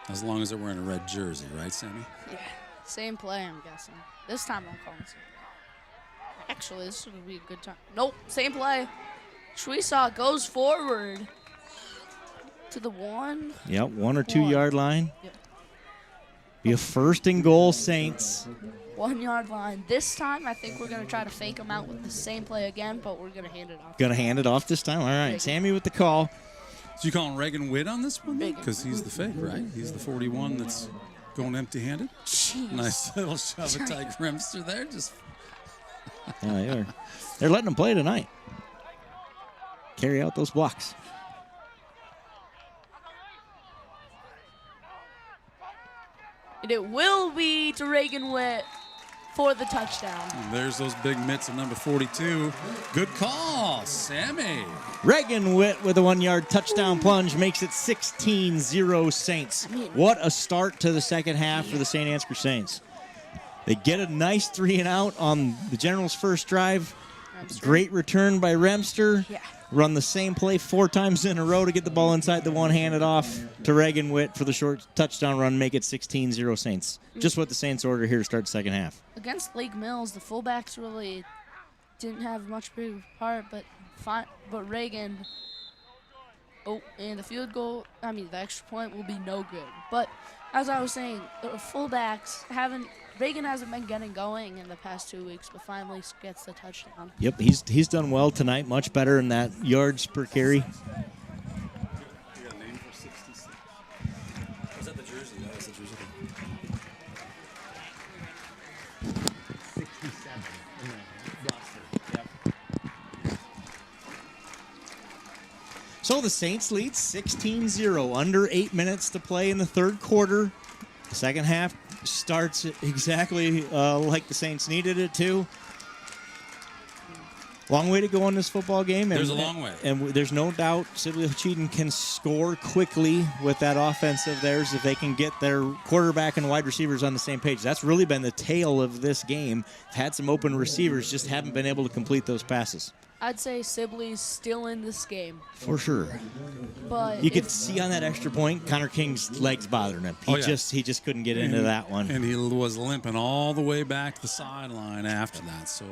As long as they're wearing a red jersey, right, Sammy? Yeah. Same play, I'm guessing. This time I'm calling same play. Actually, this would be a good time. Nope, same play. Schwesaw goes forward to the 1. Yep, 1 or 2 yard line. Yep. Be a first and goal, Saints. 1-yard line. This time, I think we're going to try to fake him out with the same play again, but we're going to hand it off. Going to hand it off this time. All right, Reagan. Sammy with the call. So you calling Reagan Witt on this one? Reagan. Because he's the fake, right? He's the 41 that's going empty-handed. Jeez. Nice little shove at Tyke Remster there. Just Yeah, they're letting him play tonight. Carry out those blocks. And it will be to Reagan Witt for the touchdown. and there's those big mitts of number 42. Good call, Sammy. Reagan Witt with a 1-yard touchdown plunge makes it 16-0 Saints. What a start to the second half for the Saint Ansgar Saints. They get a nice 3-and-out on the Generals' first drive. Great return by Remster. Yeah. Run the same play 4 times in a row to get the ball inside the 1, hand it off to Reagan Witt for the short touchdown run, make it 16-0 Saints. Just what the Saints order here to start the second half. Against Lake Mills, the fullbacks really didn't have much big part, but Reagan. Oh, and the field goal, the extra point will be no good. But as I was saying, the fullbacks Reagan hasn't been getting going in the past 2 weeks, but finally gets the touchdown. Yep, he's done well tonight, much better in that yards per carry. Was that the jersey? That was the jersey. 67. So the Saints lead 16-0, under 8 minutes to play in the third quarter. The second half starts exactly like the Saints needed it to. Long way to go in this football game. There's a long way. And there's no doubt Sibley-Ocheyedan can score quickly with that offense of theirs if they can get their quarterback and wide receivers on the same page. That's really been the tale of this game. Had some open receivers, just haven't been able to complete those passes. I'd say Sibley's still in this game. For sure. But you could see on that extra point, Connor King's legs bothering him. He just couldn't get into that one. And he was limping all the way back to the sideline after that. So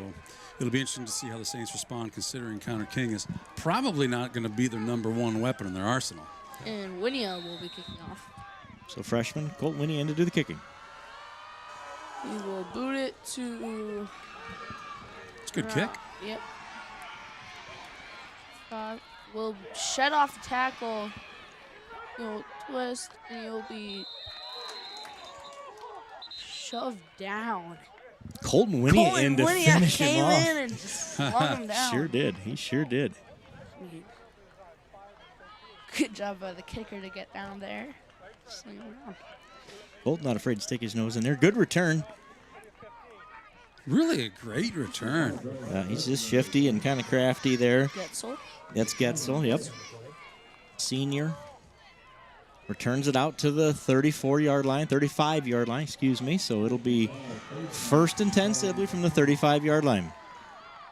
it'll be interesting to see how the Saints respond, considering Connor King is probably not going to be their #1 weapon in their arsenal. And Winia will be kicking off. So freshman Colt Winia in to do the kicking. He will boot it to... It's a good kick. Yep. Will shed off the tackle. He'll twist, and he'll be shoved down. Colton Winia in to finish him off. Came in and just slung him down. Sure did. He sure did. Good job by the kicker to get down there. Sling him around. Colton not afraid to stick his nose in there. Good return. Really a great return. He's just shifty and kind of crafty there. Getzel. That's Getzel, yep. Senior. Returns it out to the 35-yard line, excuse me. So it'll be 1st and 10 Sibley from the 35-yard line.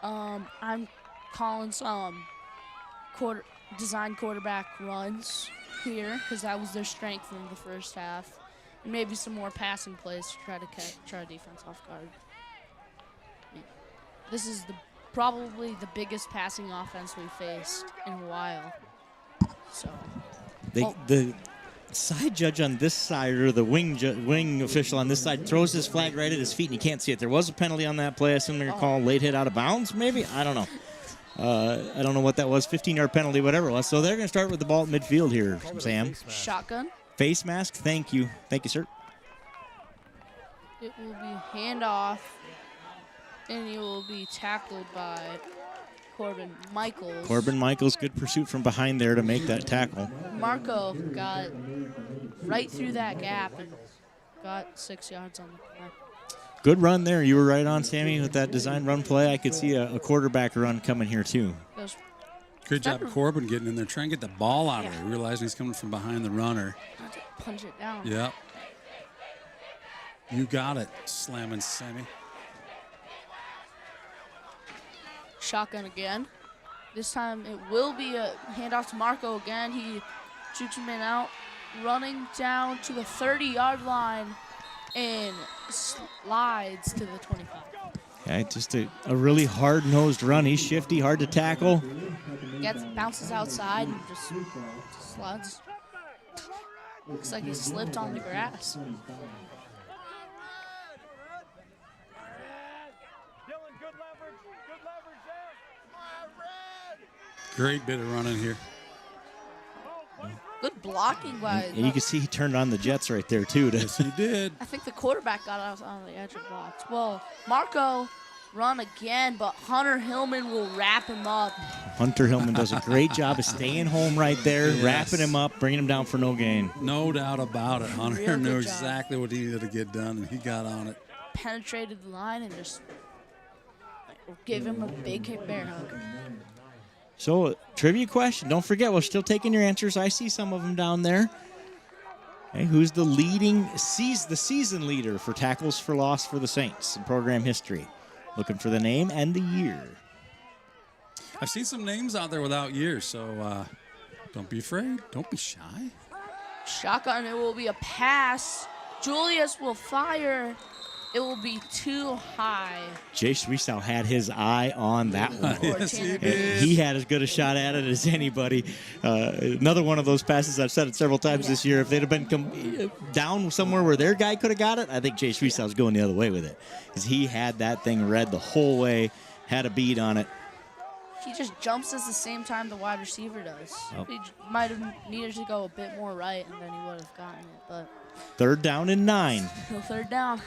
I'm calling some design quarterback runs here because that was their strength in the first half. And maybe some more passing plays to try defense off guard. This is probably the biggest passing offense we've faced in a while. So the side judge on this side, or the wing official on this side, throws his flag right at his feet, and you can't see it. There was a penalty on that play. I assume they're calling late hit out of bounds, maybe? I don't know. I don't know what that was, 15-yard penalty, whatever it was. So they're going to start with the ball at midfield here, Sam. Shotgun. Face mask, thank you. Thank you, sir. It will be handoff, and he will be tackled by Corbin Michaels. Corbin Michaels, good pursuit from behind there to make that tackle. Marco got right through that gap and got 6 yards on the play. Good run there. You were right on, Sammy, with that design run play. I could see a quarterback run coming here, too. Good job, Corbin, getting in there, trying to get the ball out of there, realizing he's coming from behind the runner. Not to punch it down. Yep. You got it, slamming Sammy. Shotgun again. This time it will be a handoff to Marco again. He shoots him in out, running down to the 30-yard line and slides to the 25. Okay, just a really hard-nosed run. He's shifty, hard to tackle. Bounces outside and just slides. Looks like he slipped on the grass. Great bit of running here. Good blocking by. And you can see he turned on the Jets right there, too. Yes, he did. I think the quarterback got out on the edge of blocks. Well, Marco run again, but Hunter Hillman will wrap him up. Hunter Hillman does a great job of staying home right there, wrapping him up, bringing him down for no gain. No doubt about it. Hunter knew exactly what he needed to get done, and he got on it. Penetrated the line and just gave him a big bear hug. So, trivia question. Don't forget, we're still taking your answers. I see some of them down there. Okay, who's the season leader for tackles for loss for the Saints in program history? Looking for the name and the year. I've seen some names out there without years, so don't be afraid. Don't be shy. Shotgun, it will be a pass. Julius will fire. It will be too high. Jay Schwiesow had his eye on that one. Yes, he did. He had as good a shot at it as anybody. Another one of those passes, I've said it several times this year, if they'd have been down somewhere where their guy could have got it, I think Jay Schwiesow's going the other way with it. Because he had that thing read the whole way, had a beat on it. He just jumps at the same time the wide receiver does. Oh. He might have needed to go a bit more right, and then he would have gotten it. But 3rd down and 9. No 3rd down.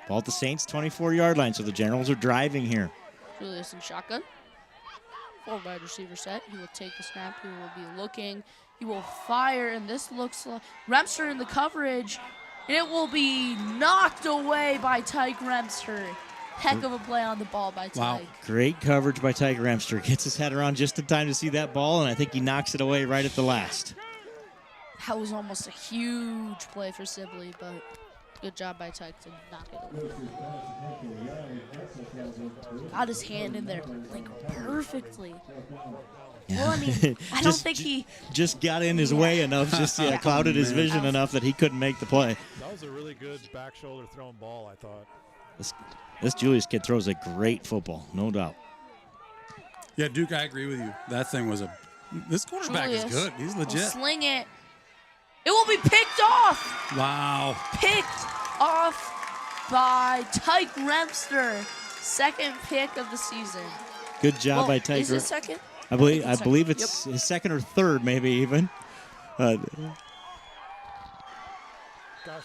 Ball at the Saints' 24-yard line, so the Generals are driving here. Julius in shotgun. 4 wide receiver set. He will take the snap. He will be looking. He will fire, and this looks like Remster in the coverage. And it will be knocked away by Tyke Remster. Heck of a play on the ball by Tyke. Wow. Great coverage by Tyke Remster. Gets his head around just in time to see that ball, and I think he knocks it away right at the last. That was almost a huge play for Sibley, but good job by Tyke to knock it away. Got his hand in there like perfectly. Well, I mean, I don't think he just got in his way enough, just clouded his vision enough that he couldn't make the play. That was a really good back shoulder thrown ball, I thought. This Julius kid throws a great football, no doubt. Yeah, Duke, I agree with you. That thing was this quarterback Julius is good. He's legit. will sling it. It will be picked off. Wow. Picked off by Tyke Remster. Second pick of the season. Good job by Tyke. Is it second? I believe it's his second or third, maybe even. Gosh,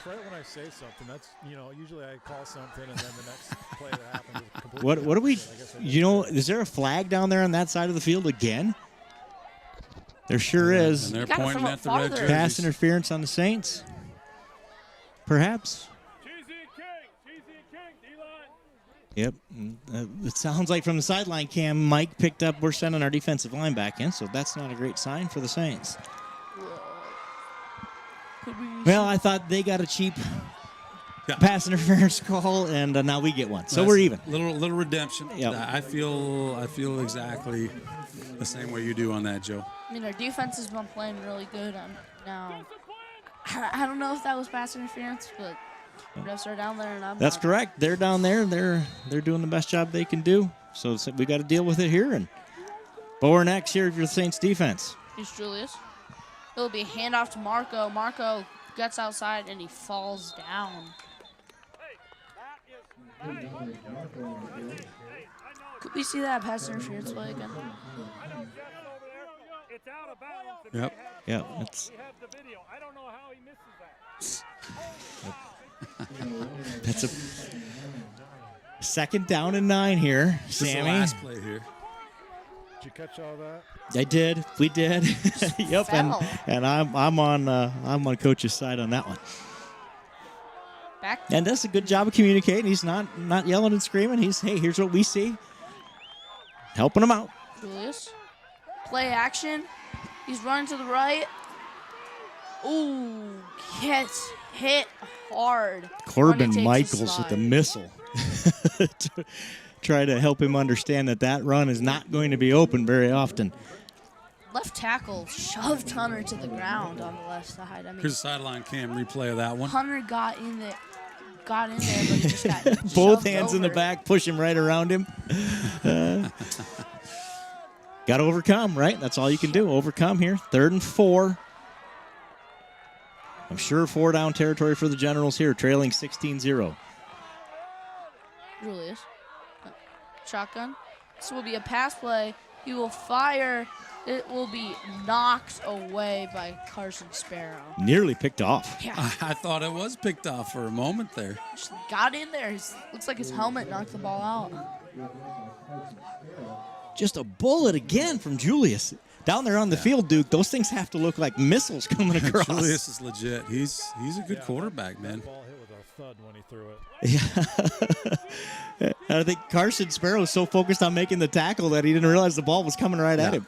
right when I say something, that's, usually I call something and then the next play that happens is completely What do we, different. is there a flag down there on that side of the field again? There sure is. And they're pointing at the red jerseys. Pass interference on the Saints? Perhaps. Yep. It sounds like from the sideline cam, Mike picked up, we're sending our defensive line back in, so that's not a great sign for the Saints. Well, I thought they got a cheap pass interference call, and now we get one. So we're even. Little redemption. Yep. I feel exactly the same way you do on that, Joe. I mean, our defense has been playing really good now. I don't know if that was pass interference, but refs are down there, and I'm That's not. correct. They're down there. They're doing the best job they can do. So we got to deal with it here. And Bower next here for the Saints defense. Here's Julius. It'll be a handoff to Marco. Marco gets outside, and he falls down. Could we see that pass interference play again? Yep. Yeah. That's a second down and 9 here, This is the Sammy. last play here. Did you catch all that? I did. We did. Yep. And I'm on Coach's side on that one. Back. And that's a good job of communicating. He's not yelling and screaming. Hey, here's what we see. Helping him out. Julius. Play action. He's running to the right. Ooh, gets hit hard. Corbin Michaels with the missile. Try to help him understand that run is not going to be open very often. Left tackle shoved Hunter to the ground on the left side. I mean, Here's a sideline cam replay of that one. Hunter got in there, but he just got Both shoved hands in over. the back, push him right around him. Got to overcome, right? That's all you can do. Overcome here. 3rd and 4. I'm sure 4-down territory for the Generals here, trailing 16-0. Julius. Shotgun. This will be a pass play. He will fire. It will be knocked away by Carson Sparrow. Nearly picked off. Yeah. I thought it was picked off for a moment there. Just got in there. Looks like his helmet knocked the ball out. Just a bullet again from Julius. Down there on the field, Duke, those things have to look like missiles coming across. Julius is legit. He's a good quarterback, man. Ball hit with a thud when he threw it. Yeah. I think Carson Sparrow was so focused on making the tackle that he didn't realize the ball was coming right at him.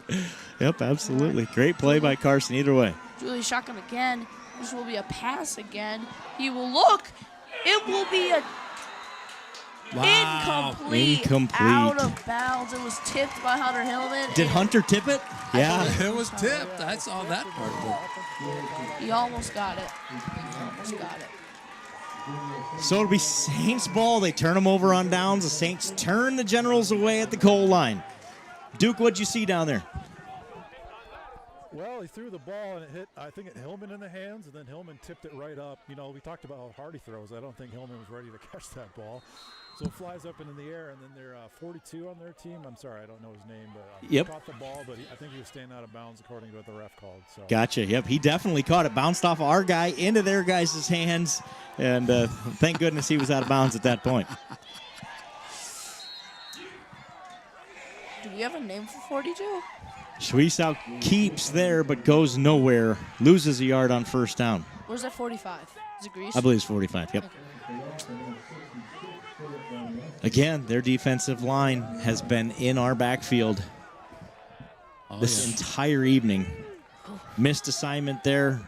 Yep, absolutely. Great play by Carson either way. Julius shotgun again. This will be a pass again. He will look. It will be a incomplete. Out of bounds. It was tipped by Hunter Hillman. Did Hunter tip it? Yeah. It was tipped. I saw that part of it. He almost got it. So it'll be Saints ball. They turn them over on downs. The Saints turn the Generals away at the goal line. Duke, what'd you see down there? Well, he threw the ball and it hit, I think, Hillman in the hands, and then Hillman tipped it right up. We talked about how hard he throws. I don't think Hillman was ready to catch that ball. So it flies up into the air, and then they're 42 on their team. I'm sorry, I don't know his name, but he caught the ball, but I think he was staying out of bounds according to what the ref called. So. Gotcha. Yep, he definitely caught it. Bounced off our guy into their guys' hands, and thank goodness he was out of bounds at that point. Do we have a name for 42? Schwiesau keeps there but goes nowhere. Loses a yard on first down. Where's that 45? Is it Grease? I believe it's 45, yep. Again, their defensive line has been in our backfield this entire evening. Missed assignment there.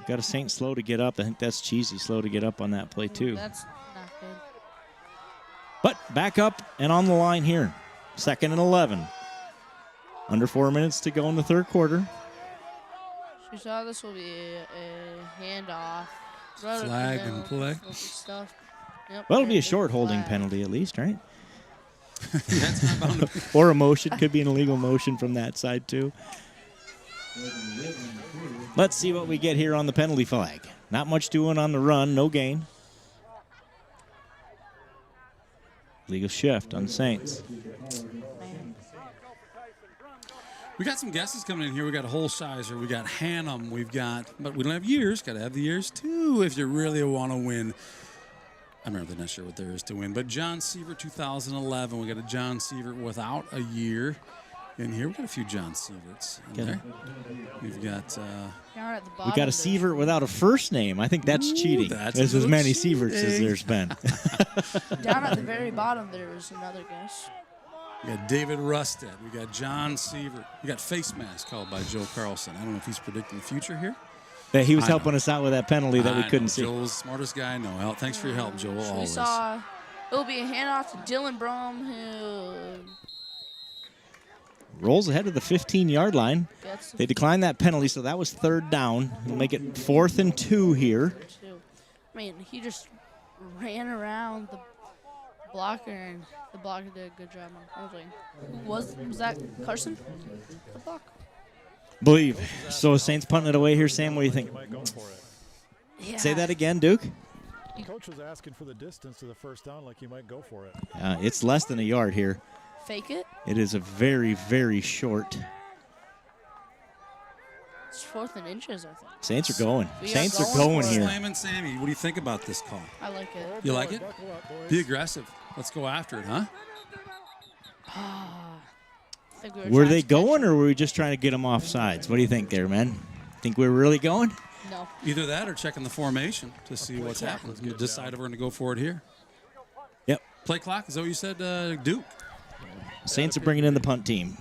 Got a Saint slow to get up. I think that's Cheesy slow to get up on that play too. That's not good. But back up and on the line here. 2nd and 11. Under 4 minutes to go in the third quarter. We saw this will be a handoff. Flag and play. Stuff. Yep, Well, it'll be a short holding penalty at least, right? That's not bound to be. Or a motion. Could be an illegal motion from that side too. Let's see what we get here on the penalty flag. Not much doing on the run. No gain. Legal shift on the Saints. We got some guesses coming in here. We got Holsheiser, we got Hannum, but we don't have years. Got to have the years too if you really want to win. I'm really not sure what there is to win, but John Sievert 2011. We got a John Sievert without a year in here. We got a few John Sieverts in there. We've got. We got a Sievert without a first name. I think that's cheating. There's as many Sieverts as there's been. Down at the very bottom, there is another guess. We got David Rusted. We got John Sievert. We got face mask called by Joe Carlson. I don't know if he's predicting the future here. Yeah, he was helping us out with that penalty that we couldn't see. Joel's the smartest guy. No help. Thanks for your help, Joel. We Always. saw it will be a handoff to Dylan Brom, who rolls ahead of the 15-yard line. They declined that penalty, so that was 3rd down. We'll make it 4th and 2 here. I mean, he just ran around the blocker, and the blocker did a good job on holding. Was that Carson? The block? Believe. So Saints punting it away here, Sam. What do you think? Yeah. Say that again, Duke. Coach was asking for the distance to the first down, like he might go for it. It's less than a yard here. Fake it? It is a very, very short. It's 4th and inches, I think. Saints are going. Saints are are going here. Slam Sammy, what do you think about this call? I like it. You like it? Be aggressive. Let's go after it, huh? Were they going, or were we just trying to get them off sides? What do you think there, man? Think we're really going? No. Either that or checking the formation to see what's happening. You decide if we're going to go for it here. Yep. Play clock, is that what you said, Duke? Saints are bringing in the punt team.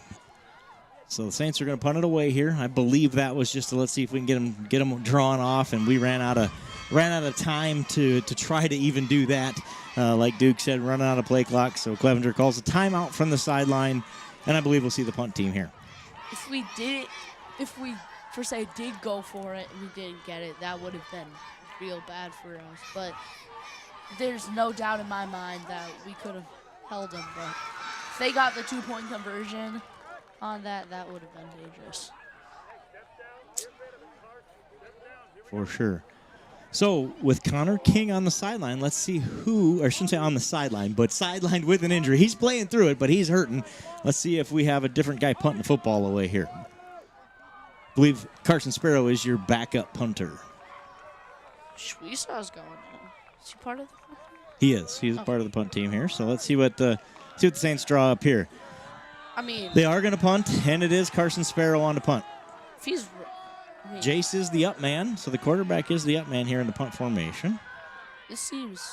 So the Saints are going to punt it away here. I believe that was just to let's see if we can get them drawn off, and we ran out of time to try to even do that. Like Duke said, running out of play clock. So Clevenger calls a timeout from the sideline, and I believe we'll see the punt team here. If we per se did go for it and we didn't get it, that would have been real bad for us. But there's no doubt in my mind that we could have held them. But if they got the 2-point conversion on that, that would have been dangerous. For sure. So with Connor King on the sideline, let's see who, or I shouldn't say on the sideline, but sidelined with an injury. He's playing through it, but he's hurting. Let's see if we have a different guy punting the football away here. I believe Carson Sparrow is your backup punter. Schweisaw's going on. Is he part of the punt? He is. He's part of the punt team here. So let's see what the Saints draw up here. I mean, they are going to punt, and it is Carson Sparrow on the punt. If he's, Jace is the up man, so the quarterback is the up man here in the punt formation. This seems.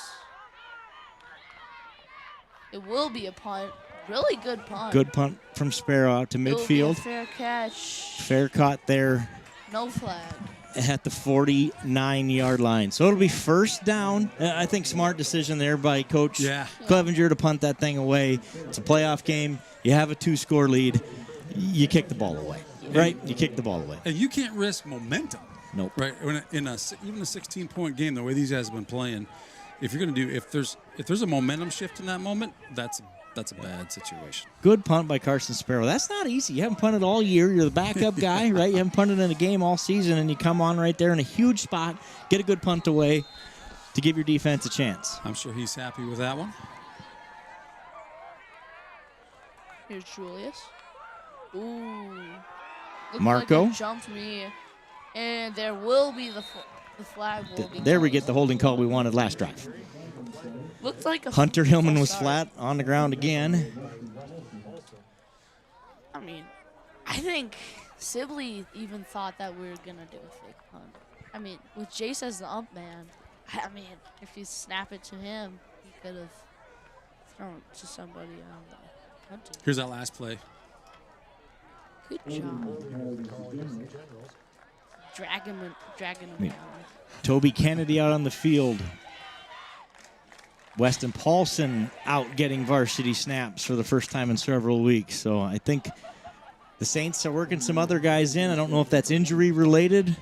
It will be a punt. Really good punt. Good punt from Sparrow out to midfield. It will be a fair catch. Fair caught there. No flag. At the 49-yard line. So it'll be 1st down. I think smart decision there by Coach Clevenger to punt that thing away. It's a playoff game. You have a 2-score lead. You kick the ball away, right? You kick the ball away. And you can't risk momentum. Nope. Right? Even a 16-point game, the way these guys have been playing, if you're going to do, if there's a momentum shift in that moment, that's a bad situation. Good punt by Carson Sparrow. That's not easy. You haven't punted all year. You're the backup guy, right? You haven't punted in a game all season, and you come on right there in a huge spot, get a good punt away to give your defense a chance. I'm sure he's happy with that one. Here's Julius. Ooh. Looked Marco. Like it jumped me. And there will be the flag will be There we called. get the holding call we wanted last drive. Looked like a Hunter Hillman was flat on the ground again. I mean, I think Sibley even thought that we were going to do a fake punt. I mean, with Jace as the ump man, I mean, if you snap it to him, he could have thrown it to somebody on the punting. Here's that last play. Good job. Dragging him down. Toby Kennedy out on the field. Weston Paulson out getting varsity snaps for the first time in several weeks. So I think the Saints are working some other guys in. I don't know if that's injury related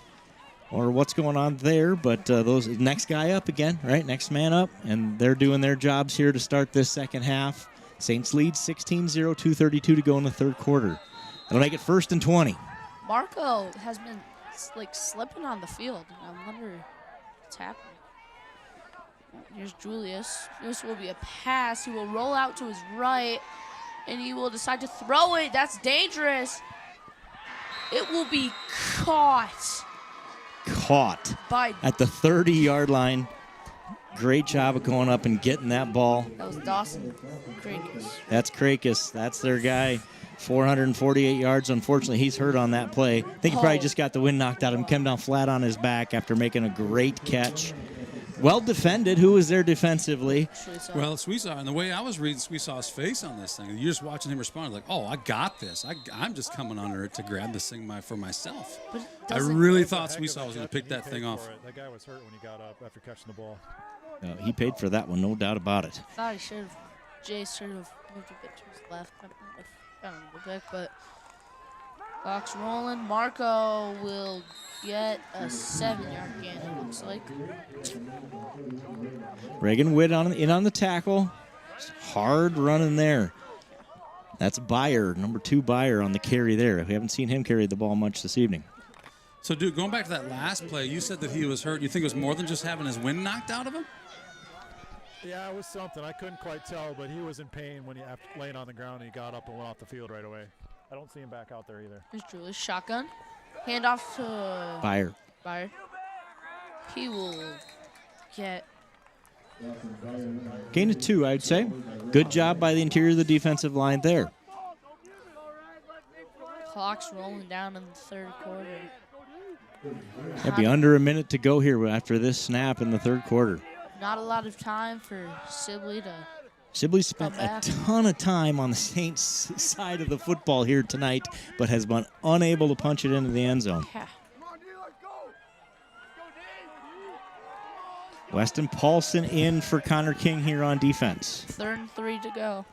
or what's going on there, but those next guy up again, right? Next man up, and they're doing their jobs here to start this second half. Saints lead 16-0, 2:32 to go in the third quarter. That'll make it 1st and 20. Marco has been like slipping on the field. I wonder what's happening. Here's Julius. This will be a pass. He will roll out to his right, and he will decide to throw it. That's dangerous. It will be caught. By at the 30-yard line. Great job of going up and getting that ball. That was Dawson Krakis. That's Krakis. That's their guy. 448 yards. Unfortunately, he's hurt on that play. I think he probably just got the wind knocked out of him. Came down flat on his back after making a great catch. Well defended. Who was there defensively? Well, Sweesaw, and the way I was reading Sweesaw's face on this thing, you're just watching him respond like, oh, I got this. I'm just coming under it to grab this thing for myself. I really thought Sweesaw was going to pick that thing off. That guy was hurt when he got up after catching the ball. No, he paid for that one, no doubt about it. I thought he should have. Jay should have moved a bit to his left. I don't know the back, but clock's rolling. Marco will get a 7-yard gain, it looks like. Reagan Witt in on the tackle. Hard running there. That's Byer, number 2 Byer on the carry there. We haven't seen him carry the ball much this evening. So, dude, going back to that last play, you said that he was hurt. You think it was more than just having his wind knocked out of him? Yeah, it was something. I couldn't quite tell, but he was in pain when he laying on the ground and he got up and went off the field right away. I don't see him back out there either. Here's Julius, shotgun. Handoff to Byer. He will get gain of 2, I'd say. Good job by the interior of the defensive line there. Clock's rolling down in the third quarter. It'll be under a minute to go here after this snap in the third quarter. Not a lot of time for Sibley to. Sibley spent a ton of time on the Saints side of the football here tonight, but has been unable to punch it into the end zone. Yeah. Weston Paulson in for Connor King here on defense. 3rd and 3 to go.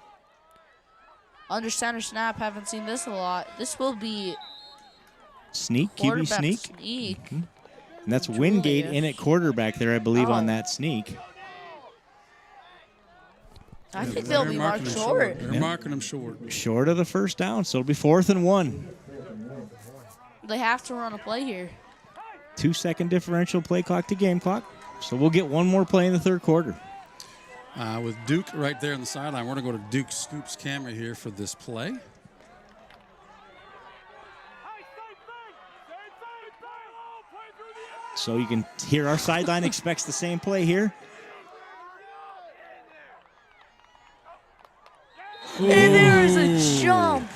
Under center snap, haven't seen this a lot. This will be sneak, QB sneak. Mm-hmm. And that's Wingate in at quarterback there, I believe, on that sneak. I think they'll be marked short. They're marking them short. Short of the first down, so it'll be 4th and 1. They have to run a play here. 2-second differential play clock to game clock. So we'll get one more play in the third quarter. With Duke right there on the sideline, we're going to go to Duke Scoop's camera here for this play. So you can hear our sideline expects the same play here. And there is a jump.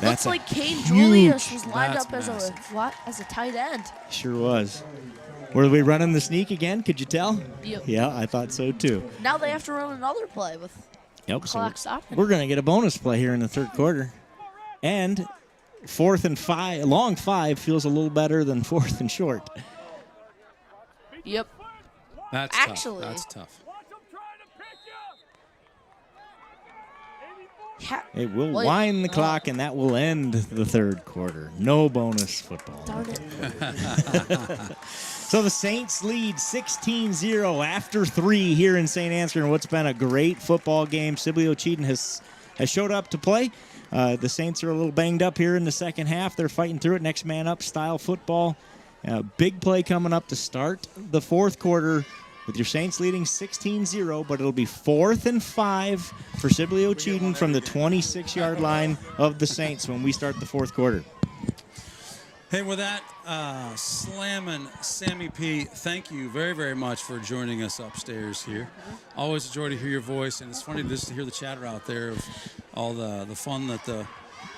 Looks like Kane Julius was lined up as a tight end. Sure was. Were we running the sneak again? Could you tell? Yep. Yeah, I thought so too. Now they have to run another play with clock stopping. We're going to get a bonus play here in the third quarter. And 4th and 5, long 5 feels a little better than 4th and short. Yep. That's actually tough. That's tough. It will wind the clock, and that will end the third quarter. No bonus football. Darn it. So the Saints lead 16-0 after 3 here in Saint Ansgar, and what's been a great football game. Sibley-Ocheyedan has showed up to play. The Saints are a little banged up here in the second half. They're fighting through it. Next man up style football. Big play coming up to start the fourth quarter with your Saints leading 16-0, but it'll be 4th and 5 for Sibley-Ocheyedan from the 26-yard line of the Saints when we start the fourth quarter. Hey, with that, slamming Sammy P, thank you very, very much for joining us upstairs here. Always a joy to hear your voice, and it's funny just to hear the chatter out there of all the fun that the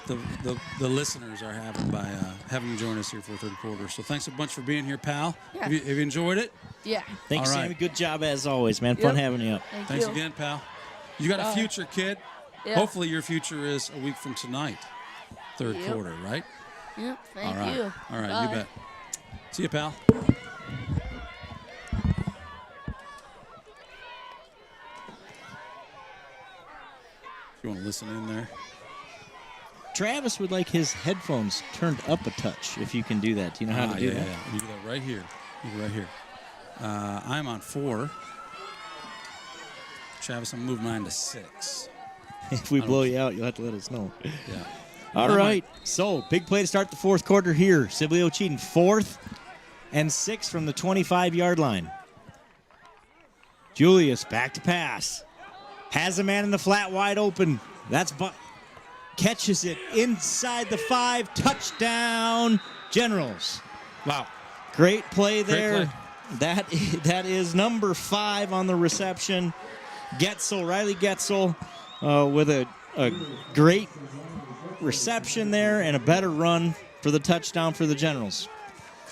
the listeners are having by having you join us here for the third quarter. So thanks a bunch for being here, pal. Yeah. Have you enjoyed it? Yeah. Thanks, All right. Sammy. Good job as always, man. Fun having you up. Thanks again, pal. You got a Bye. future, kid. Yeah. Hopefully your future is a week from tonight, third quarter, right? Yep. Thank All right. you. All right, Bye. you bet. See you, pal. You want to listen in there? Travis would like his headphones turned up a touch, if you can do that. Do you know how to do that? Yeah. You do that right here. You do right here. I'm on 4. Travis, I'm moving mine to 6. If we blow you out, you'll have to let us know. Yeah. All right. So, big play to start the fourth quarter here. Sibley-Ocheyedan 4th and 6 from the 25-yard line. Julius back to pass. Has a man in the flat wide open. That's catches it inside the 5. Touchdown, Generals. Wow. Great play there. Great play. That is number 5 on the reception. Riley Getzel with a great reception there and a better run for the touchdown for the Generals.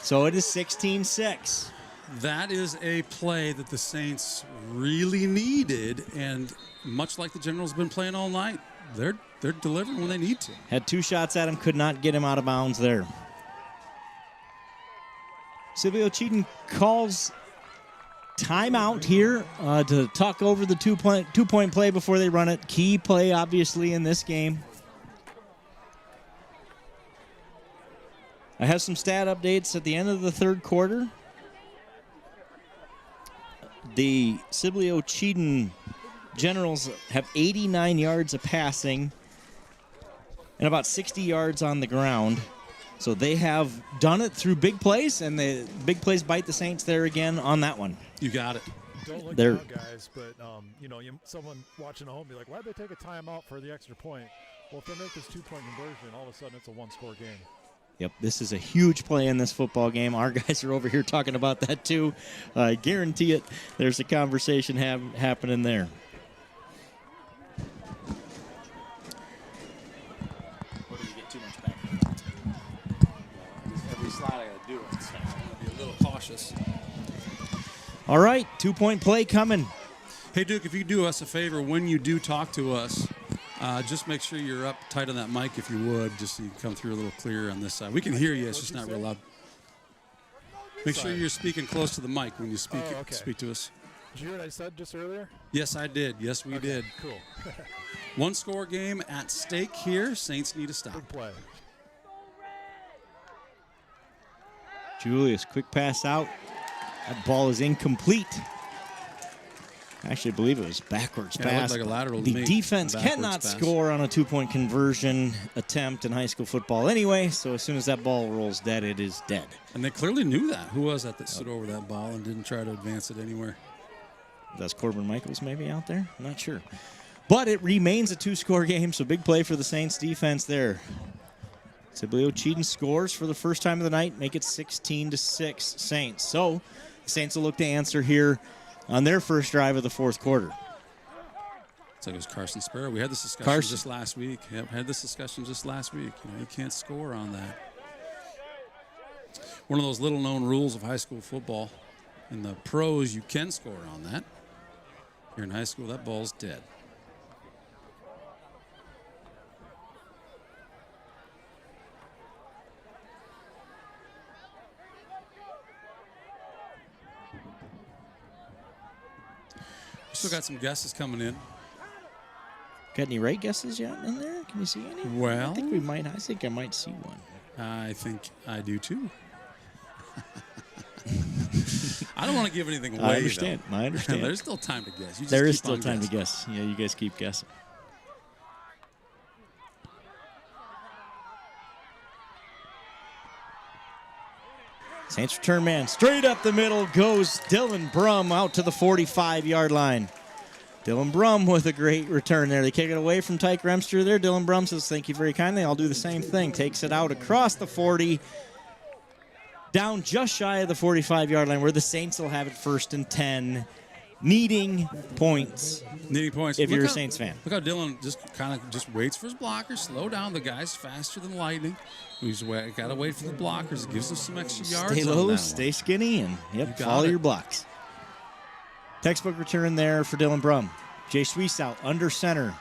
So it is 16-6. That is a play that the Saints really needed, and much like the Generals have been playing all night, they're delivering when they need to. Had 2 shots at him, could not get him out of bounds there. Sibley-Ocheyedan calls timeout here to talk over the two-point play before they run it. Key play, obviously, in this game. I have some stat updates at the end of the third quarter. The Sibley-Ocheyedan Generals have 89 yards of passing and about 60 yards on the ground. So they have done it through big plays, and the big plays bite the Saints there again on that one. You got it. Don't look They're- out, guys, but someone watching at home be like, why'd they take a timeout for the extra point? Well, if they make this 2-point conversion, all of a sudden it's a 1-score game. Yep, this is a huge play in this football game. Our guys are over here talking about that too. I guarantee it. There's a conversation happening there. What do you get too much back? Every slide I got to do it, so I'll be a little cautious. All right, 2-point play coming. Hey, Duke, if you do us a favor, when you do talk to us, just make sure you're up tight on that mic if you would, just so you can come through a little clearer on this side. We can hear you, it's just not real loud. Make sure you're speaking close to the mic when you speak to us. Did you hear what I said just earlier? Yes, I did. Yes, we did. Cool. 1-score game at stake here. Saints need to stop. Big play. Julius, quick pass out. That ball is incomplete. I actually believe it was backwards Yeah, it pass. looked like a lateral to the me. defense Backwards cannot pass. score on a 2-point conversion attempt in high school football anyway, so as soon as that ball rolls dead, it is dead. And they clearly knew that. Who was that stood over that ball and didn't try to advance it anywhere? That's Corbin Michaels maybe out there? I'm not sure. But it remains a 2-score game, so big play for the Saints defense there. Sibley-Ocheyedan scores for the first time of the night, make it 16-6 Saints. So the Saints will look to answer here on their first drive of the fourth quarter. It's like it was Carson Sparrow. We had this discussion just last week. Yep, had this discussion just last week. You can't score on that. One of those little-known rules of high school football. In the pros, you can score on that. Here in high school, that ball's dead. We still got some guesses coming in. Got any right guesses yet in there? Can you see any? Well, I think we might. I think I might see one. I think I do too. I don't want to give anything away. I understand. Though. I understand. There's still time to guess. You just There is keep still on time guessing. to guess. Yeah, you guys keep guessing. Saints return man. Straight up the middle goes Dylan Brum out to the 45-yard line. Dylan Brum with a great return there. They kick it away from Tyke Remster there. Dylan Brum says, thank you very kindly. I'll do the same thing. Takes it out across the 40. Down just shy of the 45-yard line where the Saints will have it 1st and 10. needing points. Needing points. If you're a Saints fan. Look how Dylan just waits for his blockers. Slow down. The guy's faster than lightning. He's got to wait for the blockers. It gives him some extra yards. Stay low, stay skinny, and follow your blocks. Textbook return there for Dylan Brum. Jay Sweesout under center.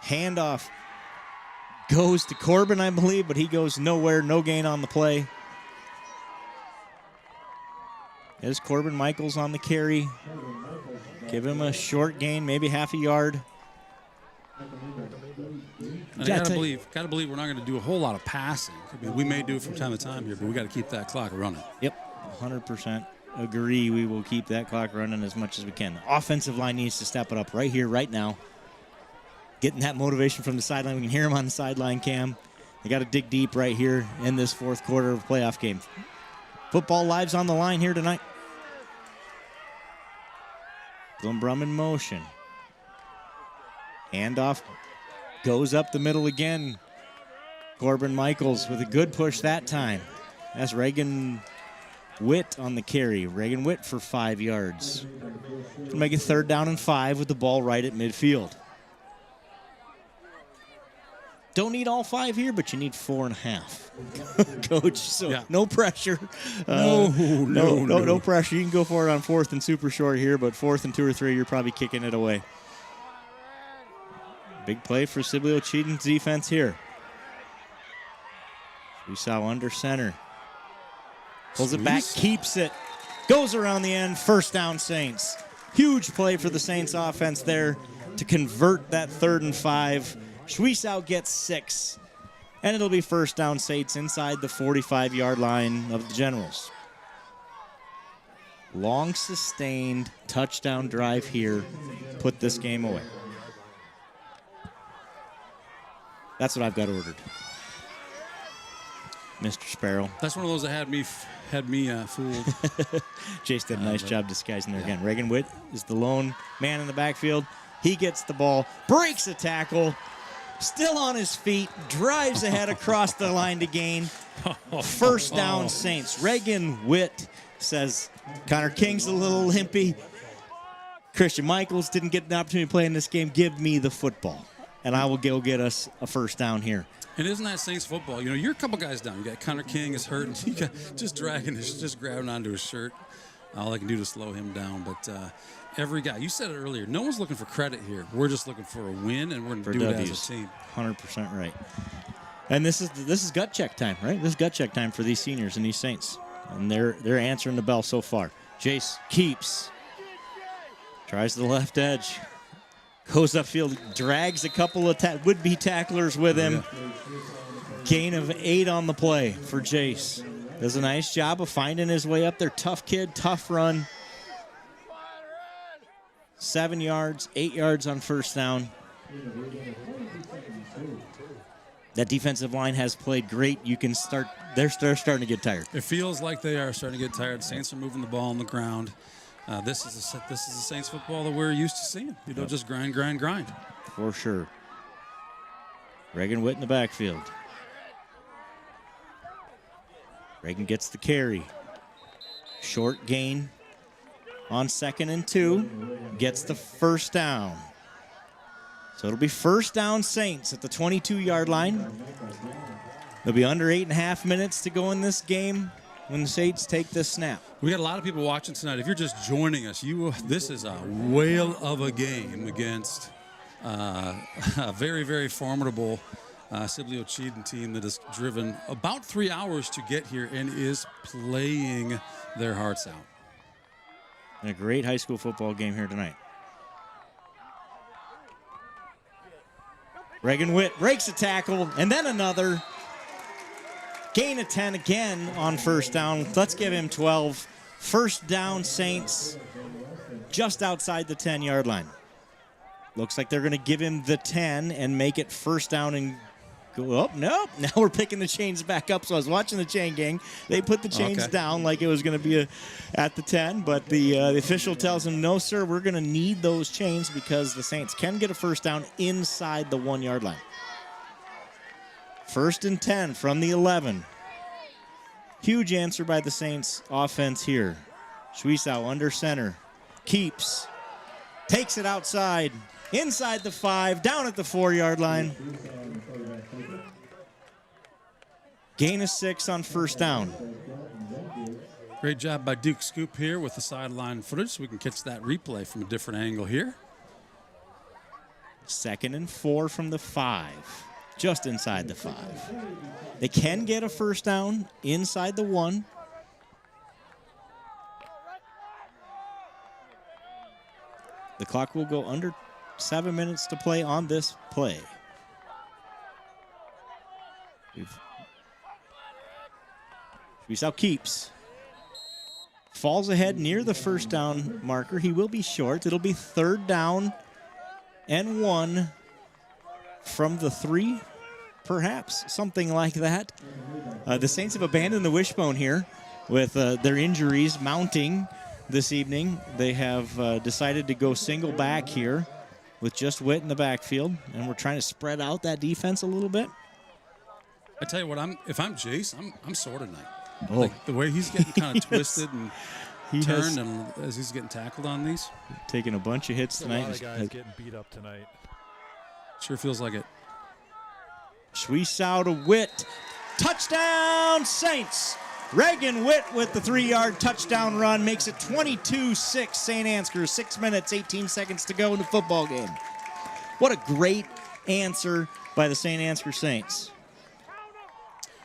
Handoff goes to Corbin, I believe, but he goes nowhere. No gain on the play. There's Corbin Michaels on the carry. Give him a short gain, maybe half a yard. And I gotta believe we're not going to do a whole lot of passing. I mean, we may do it from time to time here, but we got to keep that clock running. Yep, 100% agree. We will keep that clock running as much as we can. The offensive line needs to step it up right here, right now. Getting that motivation from the sideline. We can hear him on the sideline cam. They got to dig deep right here in this fourth quarter of a playoff game. Football lives on the line here tonight. Dylan Brum in motion. Handoff goes up the middle again. Corbin Michaels with a good push that time. That's Reagan Witt on the carry. Reagan Witt for 5 yards. Make it 3rd down and 5 with the ball right at midfield. Don't need all 5 here, but you need 4.5, Coach. So no pressure. No pressure. You can go for it on 4th and super short here, but 4th and 2 or 3, you're probably kicking it away. Big play for Sibley-Ocheyedan's defense here. We saw under center. Pulls it back, keeps it. Goes around the end, 1st down Saints. Huge play for the Saints offense there to convert that 3rd and 5. Schweisow gets 6, and it'll be 1st down Saints inside the 45-yard line of the Generals. Long sustained touchdown drive here, put this game away. That's what I've got ordered, Mr. Sparrow. That's one of those that had me fooled. Jace did a nice job disguising there again. Reagan Witt is the lone man in the backfield. He gets the ball, breaks a tackle, still on his feet, drives ahead across the line to gain. 1st down Saints. Reagan Witt says Connor King's a little limpy. Christian Michaels didn't get an opportunity to play in this game. Give me the football, and I will go get us a 1st down here. And isn't that Saints football? You know, you're a couple guys down. You got Connor King is hurt, and you got just grabbing onto his shirt. All I can do to slow him down, but every guy, you said it earlier, no one's looking for credit here. We're just looking for a win, and we're going to do it as a team. 100% right. And this is gut check time, right? This is gut check time for these seniors and these Saints. And they're answering the bell so far. Jace keeps. Tries the left edge. Goes upfield, drags a couple of would-be tacklers with him. Gain of 8 on the play for Jace. Does a nice job of finding his way up there. Tough kid, tough run. 7 yards, 8 yards on 1st down. That defensive line has played great. You can start. They're starting to get tired. It feels like they are starting to get tired. Saints are moving the ball on the ground. This is the Saints football that we're used to seeing. You know, just grind. For sure. Reagan Witt in the backfield. Reagan gets the carry. Short gain on 2nd and 2. Gets the 1st down. So it'll be 1st down Saints at the 22-yard line. There'll be under 8.5 minutes to go in this game when the Saints take this snap. We got a lot of people watching tonight. If you're just joining us, this is a whale of a game against a very, very formidable Sibley-Ocheyedan team that has driven about 3 hours to get here and is playing their hearts out. And a great high school football game here tonight. Reagan Witt breaks a tackle, and then another. Gain of 10 again on 1st down. Let's give him 12. 1st down Saints just outside the 10-yard line. Looks like they're going to give him the 10 and make it 1st down and go up. Nope. Now we're picking the chains back up. So I was watching the chain gang. They put the chains down like it was going to be at the 10, but the official tells him, no, sir, we're going to need those chains because the Saints can get a 1st down inside the 1-yard line. 1st and 10 from the 11. Huge answer by the Saints offense here. Schwiesau under center. Keeps. Takes it outside. Inside the 5. Down at the 4-yard line. Gain of 6 on first down. Great job by Duke Scoop here with the sideline footage so we can catch that replay from a different angle here. 2nd and 4 from the 5. Just inside the 5. They can get a first down inside the 1. The clock will go under 7 minutes to play on this play. Schwiesau keeps. Falls ahead near the first down marker. He will be short. It'll be 3rd down and 1 from the 3, perhaps, something like that. The Saints have abandoned the wishbone here with their injuries mounting this evening. They have decided to go single back here with just Witt in the backfield, and we're trying to spread out that defense a little bit. I tell you what, if I'm Jace, I'm sore tonight. Oh. Like the way he's getting kind of twisted and he turned, and as he's getting tackled on these, taking a bunch of hits tonight. A lot of guys getting beat up tonight. Sure feels like it. Schwiesau to Witt. Touchdown, Saints! Reagan Witt with the 3-yard touchdown run makes it 22-6 St. Ansgar. 6 minutes, 18 seconds to go in the football game. What a great answer by the Saint Ansgar Saints.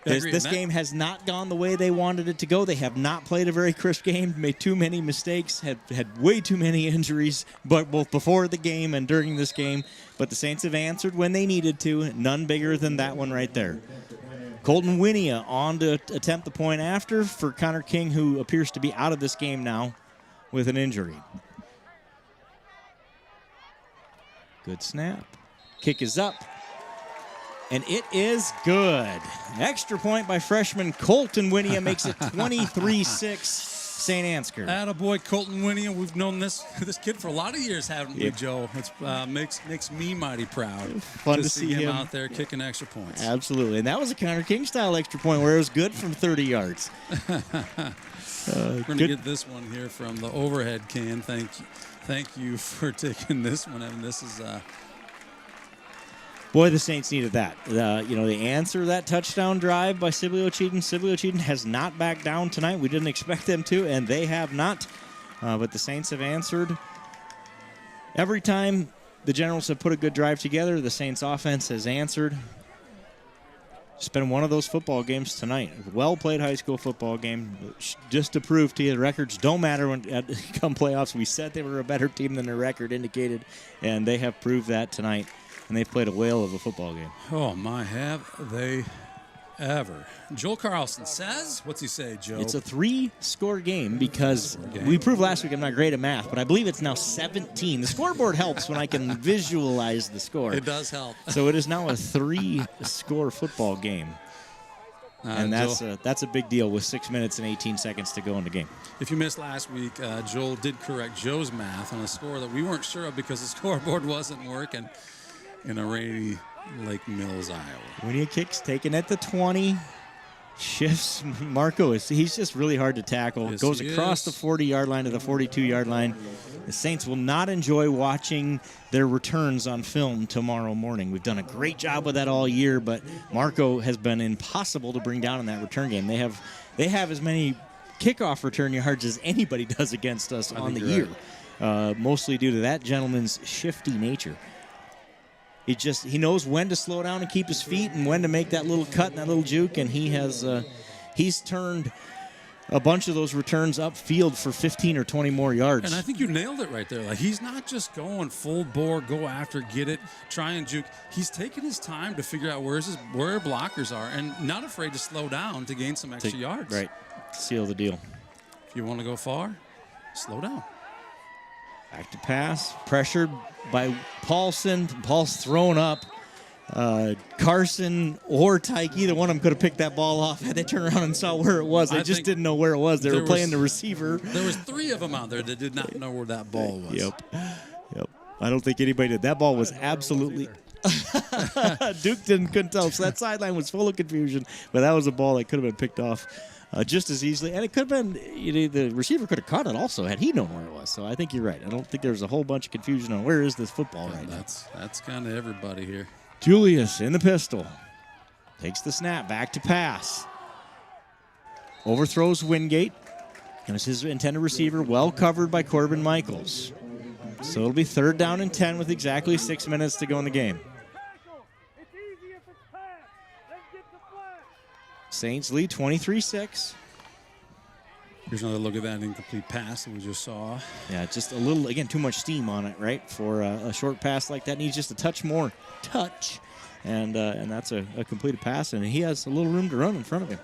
This game has not gone the way they wanted it to go. They have not played a very crisp game, made too many mistakes, had way too many injuries, but both before the game and during this game. But the Saints have answered when they needed to. None bigger than that one right there. Colton Winia on to attempt the point after for Connor King, who appears to be out of this game now with an injury. Good snap. Kick is up. And it is good. Extra point by freshman Colton Winia makes it 23-6 St. Ansgar. Attaboy, Colton Winia. We've known this kid for a lot of years, haven't we, Joe? It makes me mighty proud. Fun to see him out there kicking extra points. Absolutely. And that was a Connor King-style extra point where it was good from 30 yards. We're going to get this one here from the overhead can. Thank you for taking this one. And this is... Boy, the Saints needed that. They answer that touchdown drive by Sibley-Ocheyedan. Sibley-Ocheyedan has not backed down tonight. We didn't expect them to, and they have not. But the Saints have answered. Every time the Generals have put a good drive together, the Saints offense has answered. It's been one of those football games tonight. Well-played high school football game. Just to prove to you, the records don't matter when come playoffs. We said they were a better team than their record indicated, and they have proved that tonight. And they've played a whale of a football game. Oh, my, have they ever. Joel Carlson says, what's he say, Joe? It's a 3-score game because we proved last week I'm not great at math, but I believe it's now 17. The scoreboard helps when I can visualize the score. It does help. So it is now a 3-score football game. And that's a big deal with 6 minutes and 18 seconds to go in the game. If you missed last week, Joel did correct Joe's math on a score that we weren't sure of because the scoreboard wasn't working. In a rainy Lake Mills, Iowa. Winia kicks taken at the 20. Shifts. Marco he's just really hard to tackle. Yes, goes across the 40-yard line to the 42-yard line. The Saints will not enjoy watching their returns on film tomorrow morning. We've done a great job with that all year, but Marco has been impossible to bring down in that return game. They have as many kickoff return yards as anybody does against us on the year, mostly due to that gentleman's shifty nature. He knows when to slow down and keep his feet and when to make that little cut and that little juke, and he's turned a bunch of those returns upfield for 15 or 20 more yards. And I think you nailed it right there. Like, he's not just going full bore, go after, get it, try and juke. He's taking his time to figure out where blockers are and not afraid to slow down to gain some extra yards. Right. Seal the deal. If you want to go far, slow down. Back to pass. Pressured by Paulson. Paul's thrown up. Carson or Tyke, either one of them could have picked that ball off had they turned around and saw where it was. They just didn't know where it was. They were playing the receiver. There was 3 of them out there that did not know where that ball was. Yep. I don't think anybody did. That ball was absolutely... Duke couldn't tell. So that sideline was full of confusion, but that was a ball that could have been picked off just as easily. And it could have been, the receiver could have caught it also had he known where it was. So I think you're right. I don't think there's a whole bunch of confusion on where is this football right now. That's kind of everybody here. Julius in the pistol. Takes the snap, back to pass. Overthrows Wingate. And it's his intended receiver, well covered by Corbin Michaels. So it'll be 3rd down and 10 with exactly 6 minutes to go in the game. Saints lead 23-6. Here's another look at that incomplete pass that we just saw. Yeah, just a little, again, too much steam on it, right? For a short pass like that, needs just a touch more touch. And that's a completed pass, and he has a little room to run in front of him.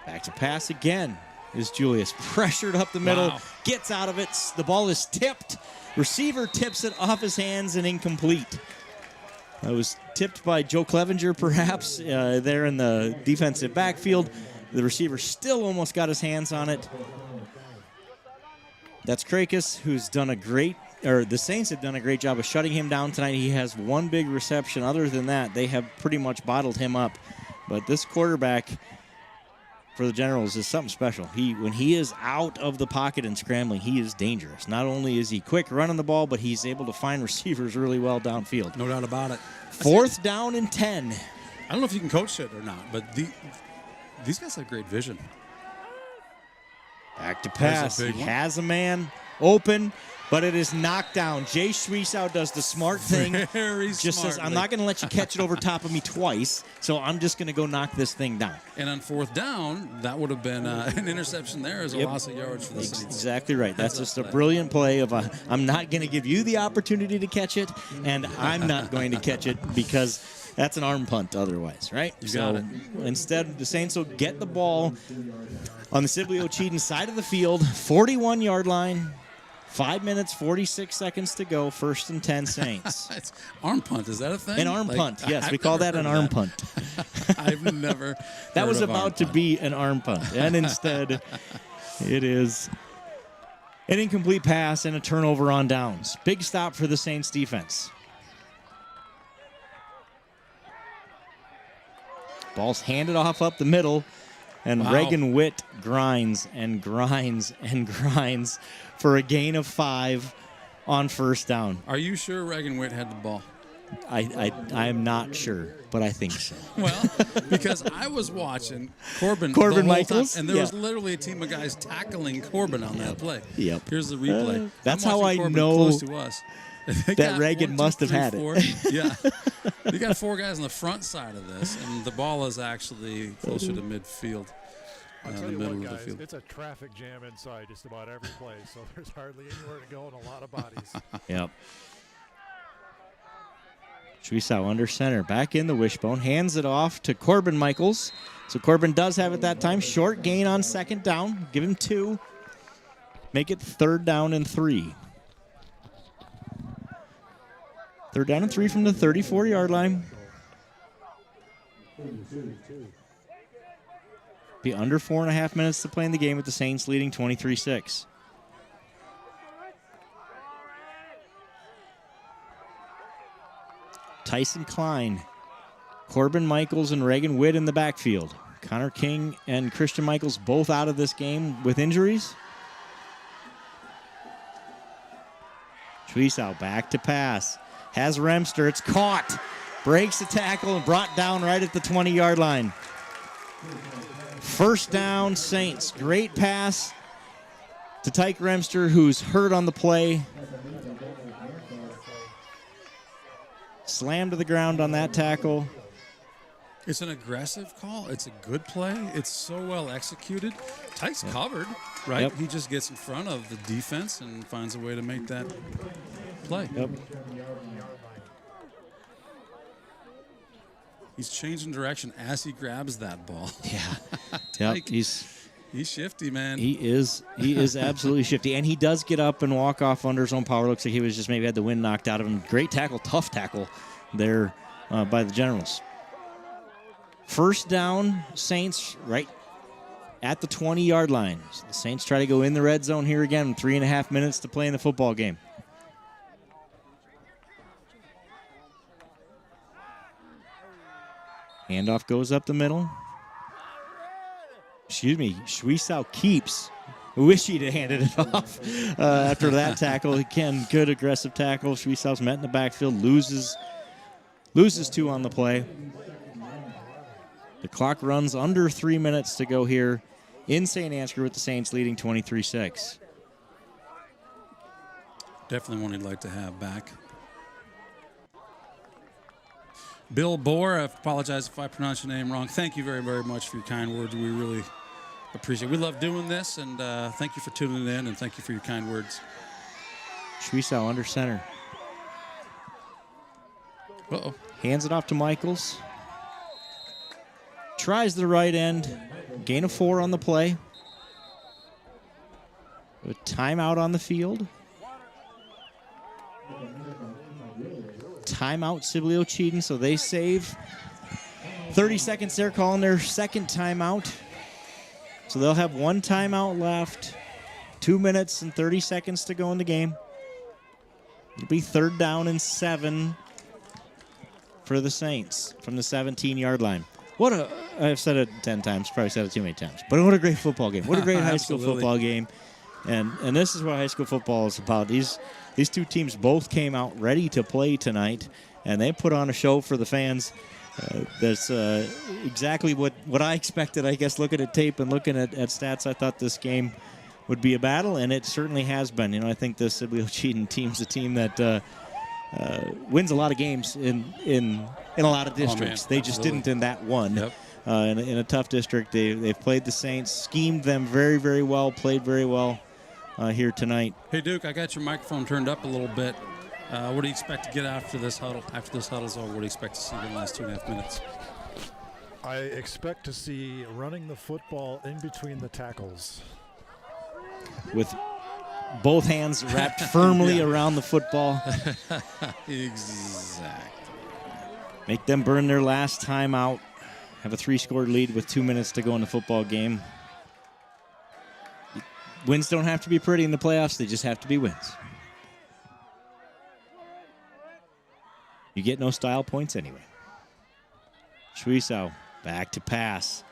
Back to pass again is Julius. Pressured up the middle, gets out of it. The ball is tipped. Receiver tips it off his hands and incomplete. It was tipped by Joe Clevenger, perhaps, there in the defensive backfield. The receiver still almost got his hands on it. That's Krakis, who's done the Saints have done a great job of shutting him down tonight. He has one big reception. Other than that, they have pretty much bottled him up. But this quarterback for the Generals is something special. When he is out of the pocket and scrambling, he is dangerous. Not only is he quick running the ball, but he's able to find receivers really well downfield. No doubt about it. 4th down and 10. I don't know if you can coach it or not, but these guys have great vision. Back to pass. He has a man open, but it is knocked down. Jay Schwiesow does the smart thing. Just says, I'm not going to let you catch it over top of me twice, so I'm just going to go knock this thing down. And on 4th down, that would have been an interception there as a loss of yards for the Saints. Exactly right. That's just a brilliant play of I'm not going to give you the opportunity to catch it, and I'm not going to catch it because that's an arm punt otherwise, right? You got it. Instead, the Saints will get the ball on the Sibley-Ocheyedan side of the field, 41-yard line. 5 minutes, 46 seconds to go. 1st and 10 Saints. It's arm punt. Is that a thing? An arm punt. Yes, we call that an arm punt. I've never. That was about to be an arm punt, and instead, it is an incomplete pass and a turnover on downs. Big stop for the Saints defense. Ball's handed off up the middle, and Reagan Witt grinds and grinds and grinds for a gain of 5 on 1st down. Are you sure Reagan Witt had the ball? I am not sure, but I think so. Well, because I was watching Corbin Michaels, time, and there was literally a team of guys tackling Corbin on that play. Yep. Here's the replay. That's how I Corbin know close to us. that Reagan must have had it. Yeah. You got 4 guys on the front side of this, and the ball is actually closer to midfield. I'll tell you middle what, of the guys, field. it's a traffic jam inside just about every play, so there's hardly anywhere to go and a lot of bodies. Yep. Schwiesow under center, back in the wishbone, hands it off to Corbin Michaels. So Corbin does have it that time. Short gain on 2nd down. Give him 2. Make it 3rd down and 3. 3rd down and 3 from the 34-yard line. Be under 4.5 minutes to play in the game with the Saints leading 23-6. Tyson Klein, Corbin Michaels, and Reagan Witt in the backfield. Connor King and Christian Michaels both out of this game with injuries. Schwiesow back to pass. Has Remster. It's caught. Breaks the tackle and brought down right at the 20-yard line. 1st down, Saints. Great pass to Tyke Remster, who's hurt on the play. Slammed to the ground on that tackle. It's an aggressive call. It's a good play. It's so well executed. Tyke's covered, right? Yep. He just gets in front of the defense and finds a way to make that play. Yep. He's changing direction as he grabs that ball. Yeah. Tyke, Yep. He's shifty, man. He is absolutely shifty. And he does get up and walk off under his own power. Looks like he was just maybe had the wind knocked out of him. Great tackle, tough tackle there by the Generals. 1st down, Saints right at the 20-yard line. So the Saints try to go in the red zone here again. 3.5 minutes to play in the football game. Handoff goes up the middle. Excuse me, Schwiesau keeps. Wish he'd have handed it off after that tackle. Again, good aggressive tackle. Schwiesau's met in the backfield, loses 2 on the play. The clock runs under 3 minutes to go here in St. Ansgar with the Saints leading 23-6. Definitely one he'd like to have back. Bill Bohr, I apologize if I pronounce your name wrong. Thank you very, very much for your kind words. We really appreciate it. We love doing this, and thank you for tuning in, and thank you for your kind words. Schwiesau under center. Uh-oh. Hands it off to Michaels. Tries the right end. Gain of 4 on the play. A timeout on the field. Timeout Sibley-Ocheyedan, so they save 30 seconds. They're calling their second timeout. So they'll have 1 timeout left. 2 minutes and 30 seconds to go in the game. It'll be 3rd down and 7 for the Saints from the 17-yard line. I've said it 10 times, probably said it too many times, but what a great football game. What a great high school football game. And this is what high school football is about. These 2 teams both came out ready to play tonight, and they put on a show for the fans. That's exactly what I expected, I guess, looking at tape and looking at stats. I thought this game would be a battle, and it certainly has been. You know, I think the Sibley-Ocheyedan team's a team that wins a lot of games in a lot of districts. They just didn't in that one. Yep. In a tough district, they've played the Saints, schemed them very, very well, played very well here tonight. Hey, Duke, I got your microphone turned up a little bit. What do you expect to get after this huddle? After this huddle's over, what do you expect to see in the last 2.5 minutes? I expect to see running the football in between the tackles. With both hands wrapped firmly around the football. Exactly. Make them burn their last time out. Have a 3-score lead with 2 minutes to go in the football game. Wins don't have to be pretty in the playoffs. They just have to be wins. You get no style points anyway. Schwiesau back to pass.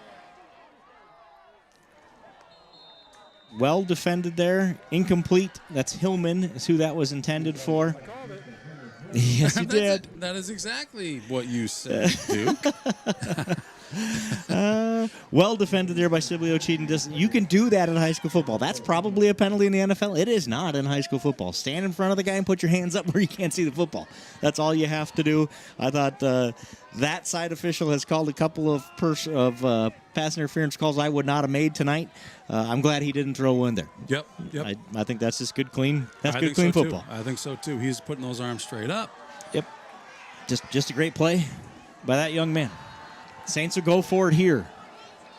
Well defended there. Incomplete. That's Hillman is who that was intended for. Yes, you did. That is exactly what you said, Duke. Well defended there by Sibley-Ocheyedan. You can do that in high school football. That's probably a penalty in the NFL. It is not in high school football. Stand in front of the guy and put your hands up where you can't see the football. That's all you have to do. I thought that side official has called a couple of pass interference calls I would not have made tonight. I'm glad he didn't throw one there. Yep. I think that's just good, clean. That's good, clean football. I think so too. He's putting those arms straight up. Yep. Just a great play by that young man. Saints will go for it here.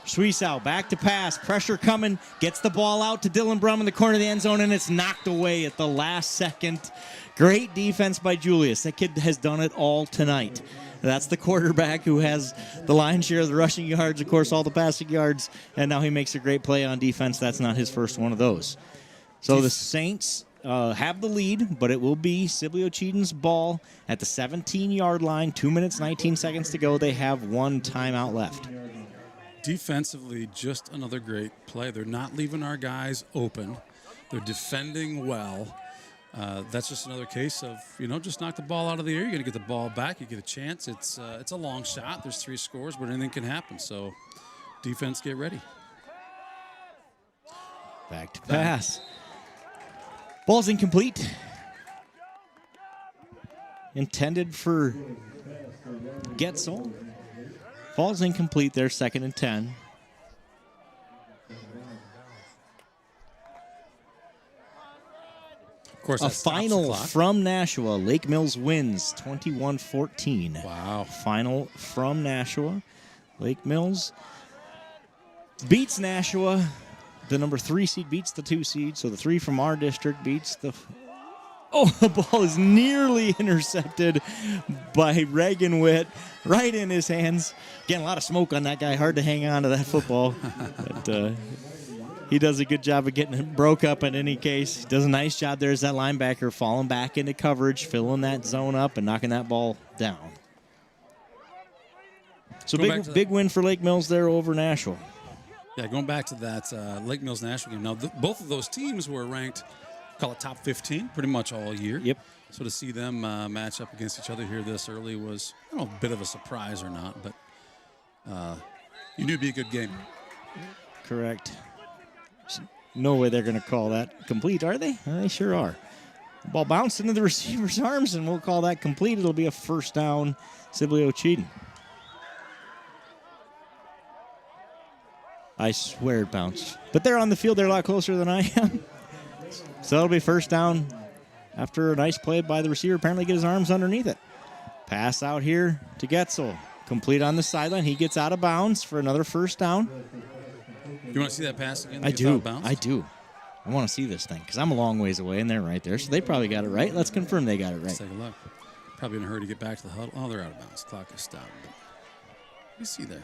Schwiesau back to pass. Pressure coming. Gets the ball out to Dylan Brum in the corner of the end zone, and it's knocked away at the last second. Great defense by Julius. That kid has done it all tonight. That's the quarterback who has the lion's share of the rushing yards, of course, all the passing yards, and now he makes a great play on defense. That's not his first one of those. So the Saints have the lead, but it will be Sibley-Ocheyedan's ball at the 17-yard line. 2 minutes, 19 seconds to go. They have 1 timeout left. Defensively, just another great play. They're not leaving our guys open. They're defending well. That's just another case of, just knock the ball out of the air. You're going to get the ball back. You get a chance. It's a long shot. There's 3 scores, but anything can happen. So defense, get ready. Back to pass. Ball's incomplete. Intended for Getzel. Ball's incomplete there, 2nd and 10. Of course, a final from Nashua. Lake Mills wins 21-14. Wow. Final from Nashua. Lake Mills beats Nashua. The number 3 seed beats the 2 seed. So the 3 from our district beats the... Oh, the ball is nearly intercepted by Reagan Witt. Right in his hands. Getting a lot of smoke on that guy. Hard to hang on to that football. But he does a good job of getting it broke up in any case. He does a nice job there as that linebacker falling back into coverage, filling that zone up and knocking that ball down. So big win for Lake Mills there over Nashua. Yeah, going back to that Lake Mills Nashua game. Now, both of those teams were ranked, call it top 15, pretty much all year. Yep. So to see them match up against each other here this early was, I don't know, a bit of a surprise or not, but you knew it'd be a good game. Correct. No way they're going to call that complete, are they? They sure are. The ball bounced into the receiver's arms, and we'll call that complete. It'll be a first down, Sibley-Ocheyedan. I swear it bounced. But they're on the field. They're a lot closer than I am. So it'll be first down after a nice play by the receiver. Apparently get his arms underneath it. Pass out here to Getzel. Complete on the sideline. He gets out of bounds for another first down. You want to see that pass again? I do. I want to see this thing because I'm a long ways away and they're right there. So they probably got it right. Let's confirm they got it right. Let's take a look. Probably in a hurry to get back to the huddle. Oh, they're out of bounds. Clock is stopped. But let's see there.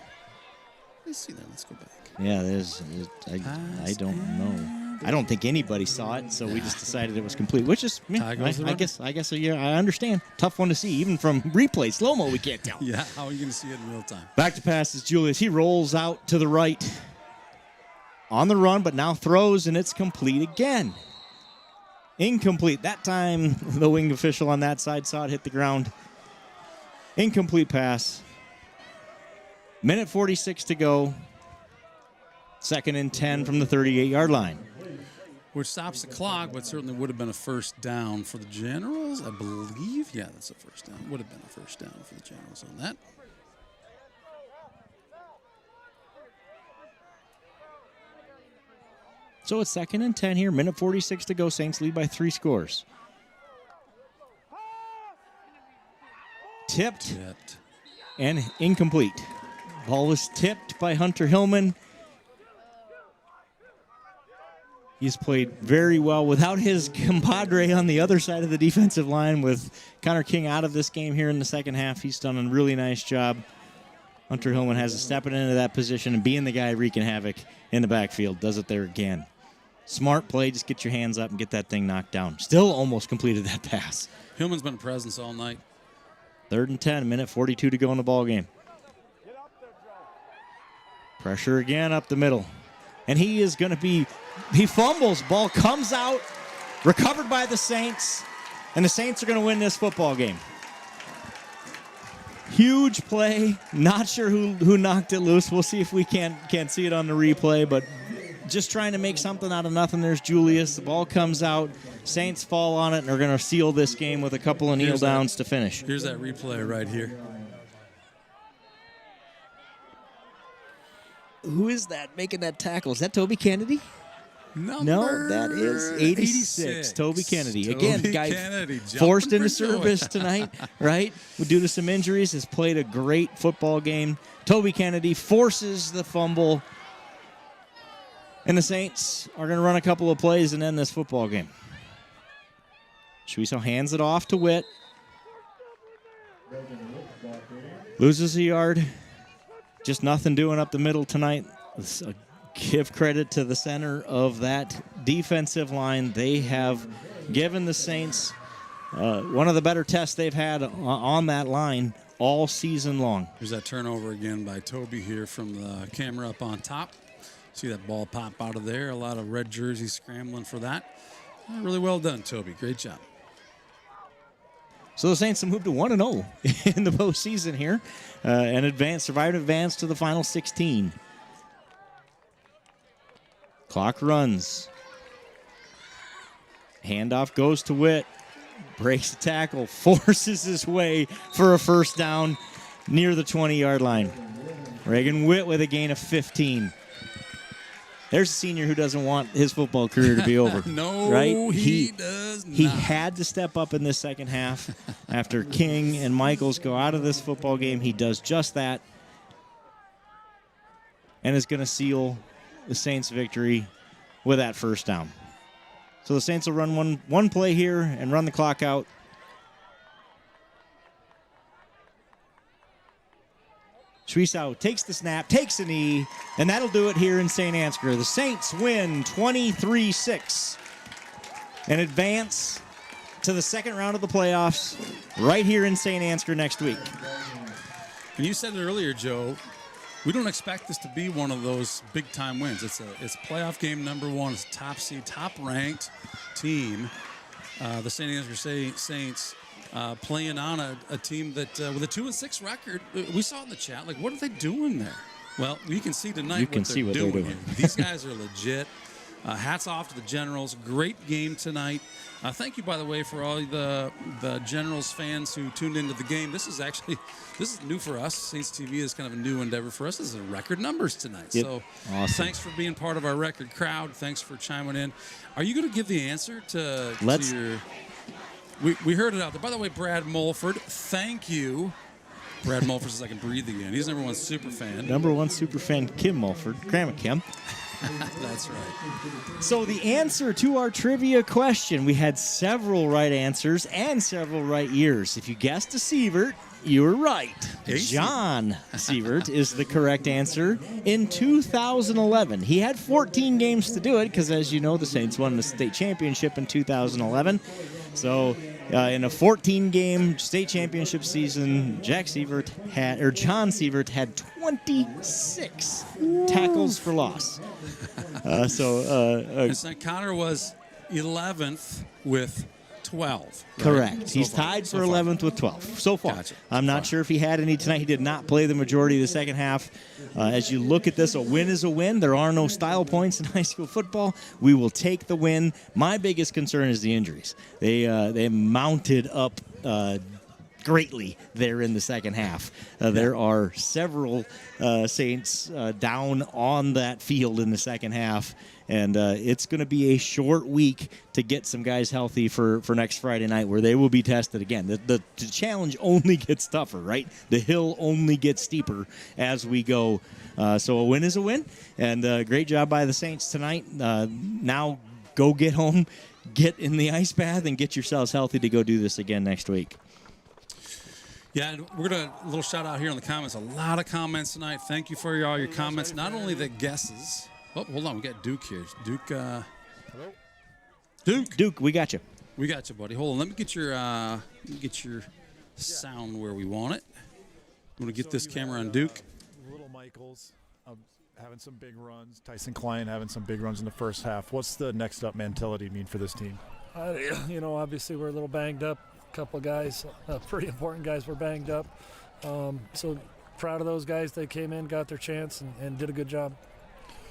Let's go back. Yeah, I don't know. I don't think anybody saw it, so we just decided it was complete, which is, I guess, yeah, I understand. Tough one to see, even from replay. Slow-mo, we can't tell. Yeah, how are you going to see it in real time? Back to pass is Julius. He rolls out to the right. On the run, but now throws, and it's complete again. Incomplete. That time, the wing official on that side saw it hit the ground. Incomplete pass. Minute 46 to go. 2nd and 10 from the 38-yard line. Which stops the clock, but certainly would have been a first down for the Generals, I believe. Yeah, that's a first down. Would have been a first down for the Generals on that. So it's 2nd and 10 here. Minute 46 to go. Saints lead by 3 scores. Tipped. And incomplete. Ball was tipped by Hunter Hillman. He's played very well without his compadre on the other side of the defensive line with Connor King out of this game here in the second half. He's done a really nice job. Hunter Hillman has to step it into that position and being the guy wreaking havoc in the backfield. Does it there again. Smart play. Just get your hands up and get that thing knocked down. Still almost completed that pass. Hillman's been a presence all night. 3rd and 10, minute 42 to go in the ball game. Pressure again up the middle. And he is going to be, he fumbles. Ball comes out, recovered by the Saints, and the Saints are going to win this football game. Huge play. Not sure who knocked it loose. We'll see if we can't see it on the replay, but just trying to make something out of nothing. There's Julius. The ball comes out. Saints fall on it and are going to seal this game with a couple of kneel downs to finish. Here's that replay right here. Who is that making that tackle? Is that Toby Kennedy? No, that is 86. Toby Kennedy. Again, guy forced into service tonight, right? Due to some injuries, has played a great football game. Toby Kennedy forces the fumble. And the Saints are going to run a couple of plays and end this football game. Shuiso hands it off to Witt. Loses a yard. Just nothing doing up the middle tonight. Give credit to the center of that defensive line. They have given the Saints one of the better tests they've had on that line all season long. There's that turnover again by Toby here from the camera up on top. See that ball pop out of there. A lot of red jerseys scrambling for that. Really well done, Toby. Great job. So the Saints have moved to 1-0 in the postseason here and survived advance to the final 16. Clock runs. Handoff goes to Witt. Breaks the tackle. Forces his way for a first down near the 20-yard line. Reagan Witt with a gain of 15. There's a senior who doesn't want his football career to be over. No, right? he does not. He had to step up in this second half. After King and Michaels go out of this football game, he does just that and is going to seal the Saints' victory with that first down. So the Saints will run one play here and run the clock out. Shuiso takes the snap, takes a knee, and that'll do it here in Saint Ansgar. The Saints win 23-6 and advance to the second round of the playoffs right here in Saint Ansgar next week. And you said it earlier, Joe. We don't expect this to be one of those big-time wins. It's playoff game number 1. It's top seed, top-ranked team, the Saint Ansgar Saints, playing on a team that with a 2-6 record. We saw in the chat, like, what are they doing there? Well, you can see tonight what they're doing here. These guys are legit. Hats off to the Generals. Great game tonight. Thank you, by the way, for all the Generals fans who tuned into the game. This is new for us. Saints TV is kind of a new endeavor for us. This is record numbers tonight. Yep. So awesome. Thanks for being part of our record crowd. Thanks for chiming in. Are you going to give the answer to your... We heard it out there. By the way, Brad Mulford, thank you. Brad Mulford says I can breathe again. He's number 1 super fan. Number 1 super fan, Kim Mulford. Grandma Kim. That's right. So the answer to our trivia question, we had several right answers and several right years. If you guessed a Sievert, you were right. John Sievert is the correct answer in 2011. He had 14 games to do it because, as you know, the Saints won the state championship in 2011. So in a 14-game state championship season, John Sievert had 26 tackles for loss. And St. Connor was 11th with 12. Right? Correct. He's tied for 11th with 12 so far. Gotcha. I'm not sure if he had any tonight. He did not play the majority of the second half. As you look at this, a win is a win. There are no style points in high school football. We will take the win. My biggest concern is the injuries. They mounted up greatly there in the second half. There are several Saints down on that field in the second half, and it's going to be a short week to get some guys healthy for next Friday night, where they will be tested again. The challenge only gets tougher, right? The hill only gets steeper as we go. So a win is a win, and great job by the Saints tonight. Now go get home, get in the ice bath, and get yourselves healthy to go do this again next week. Yeah, and we're going to a little shout out here in the comments. A lot of comments tonight. Thank you for all your comments. Not only the guesses. Oh, hold on. We got Duke here. Duke. Duke, we got you. We got you, buddy. Hold on. Let me get your sound where we want it. I'm going to get this camera on Duke. Little Michaels having some big runs. Tyson Klein having some big runs in the first half. What's the next up mentality mean for this team? Obviously we're a little banged up. Couple of guys, pretty important guys, were banged up. So proud of those guys. They came in, got their chance, and did a good job.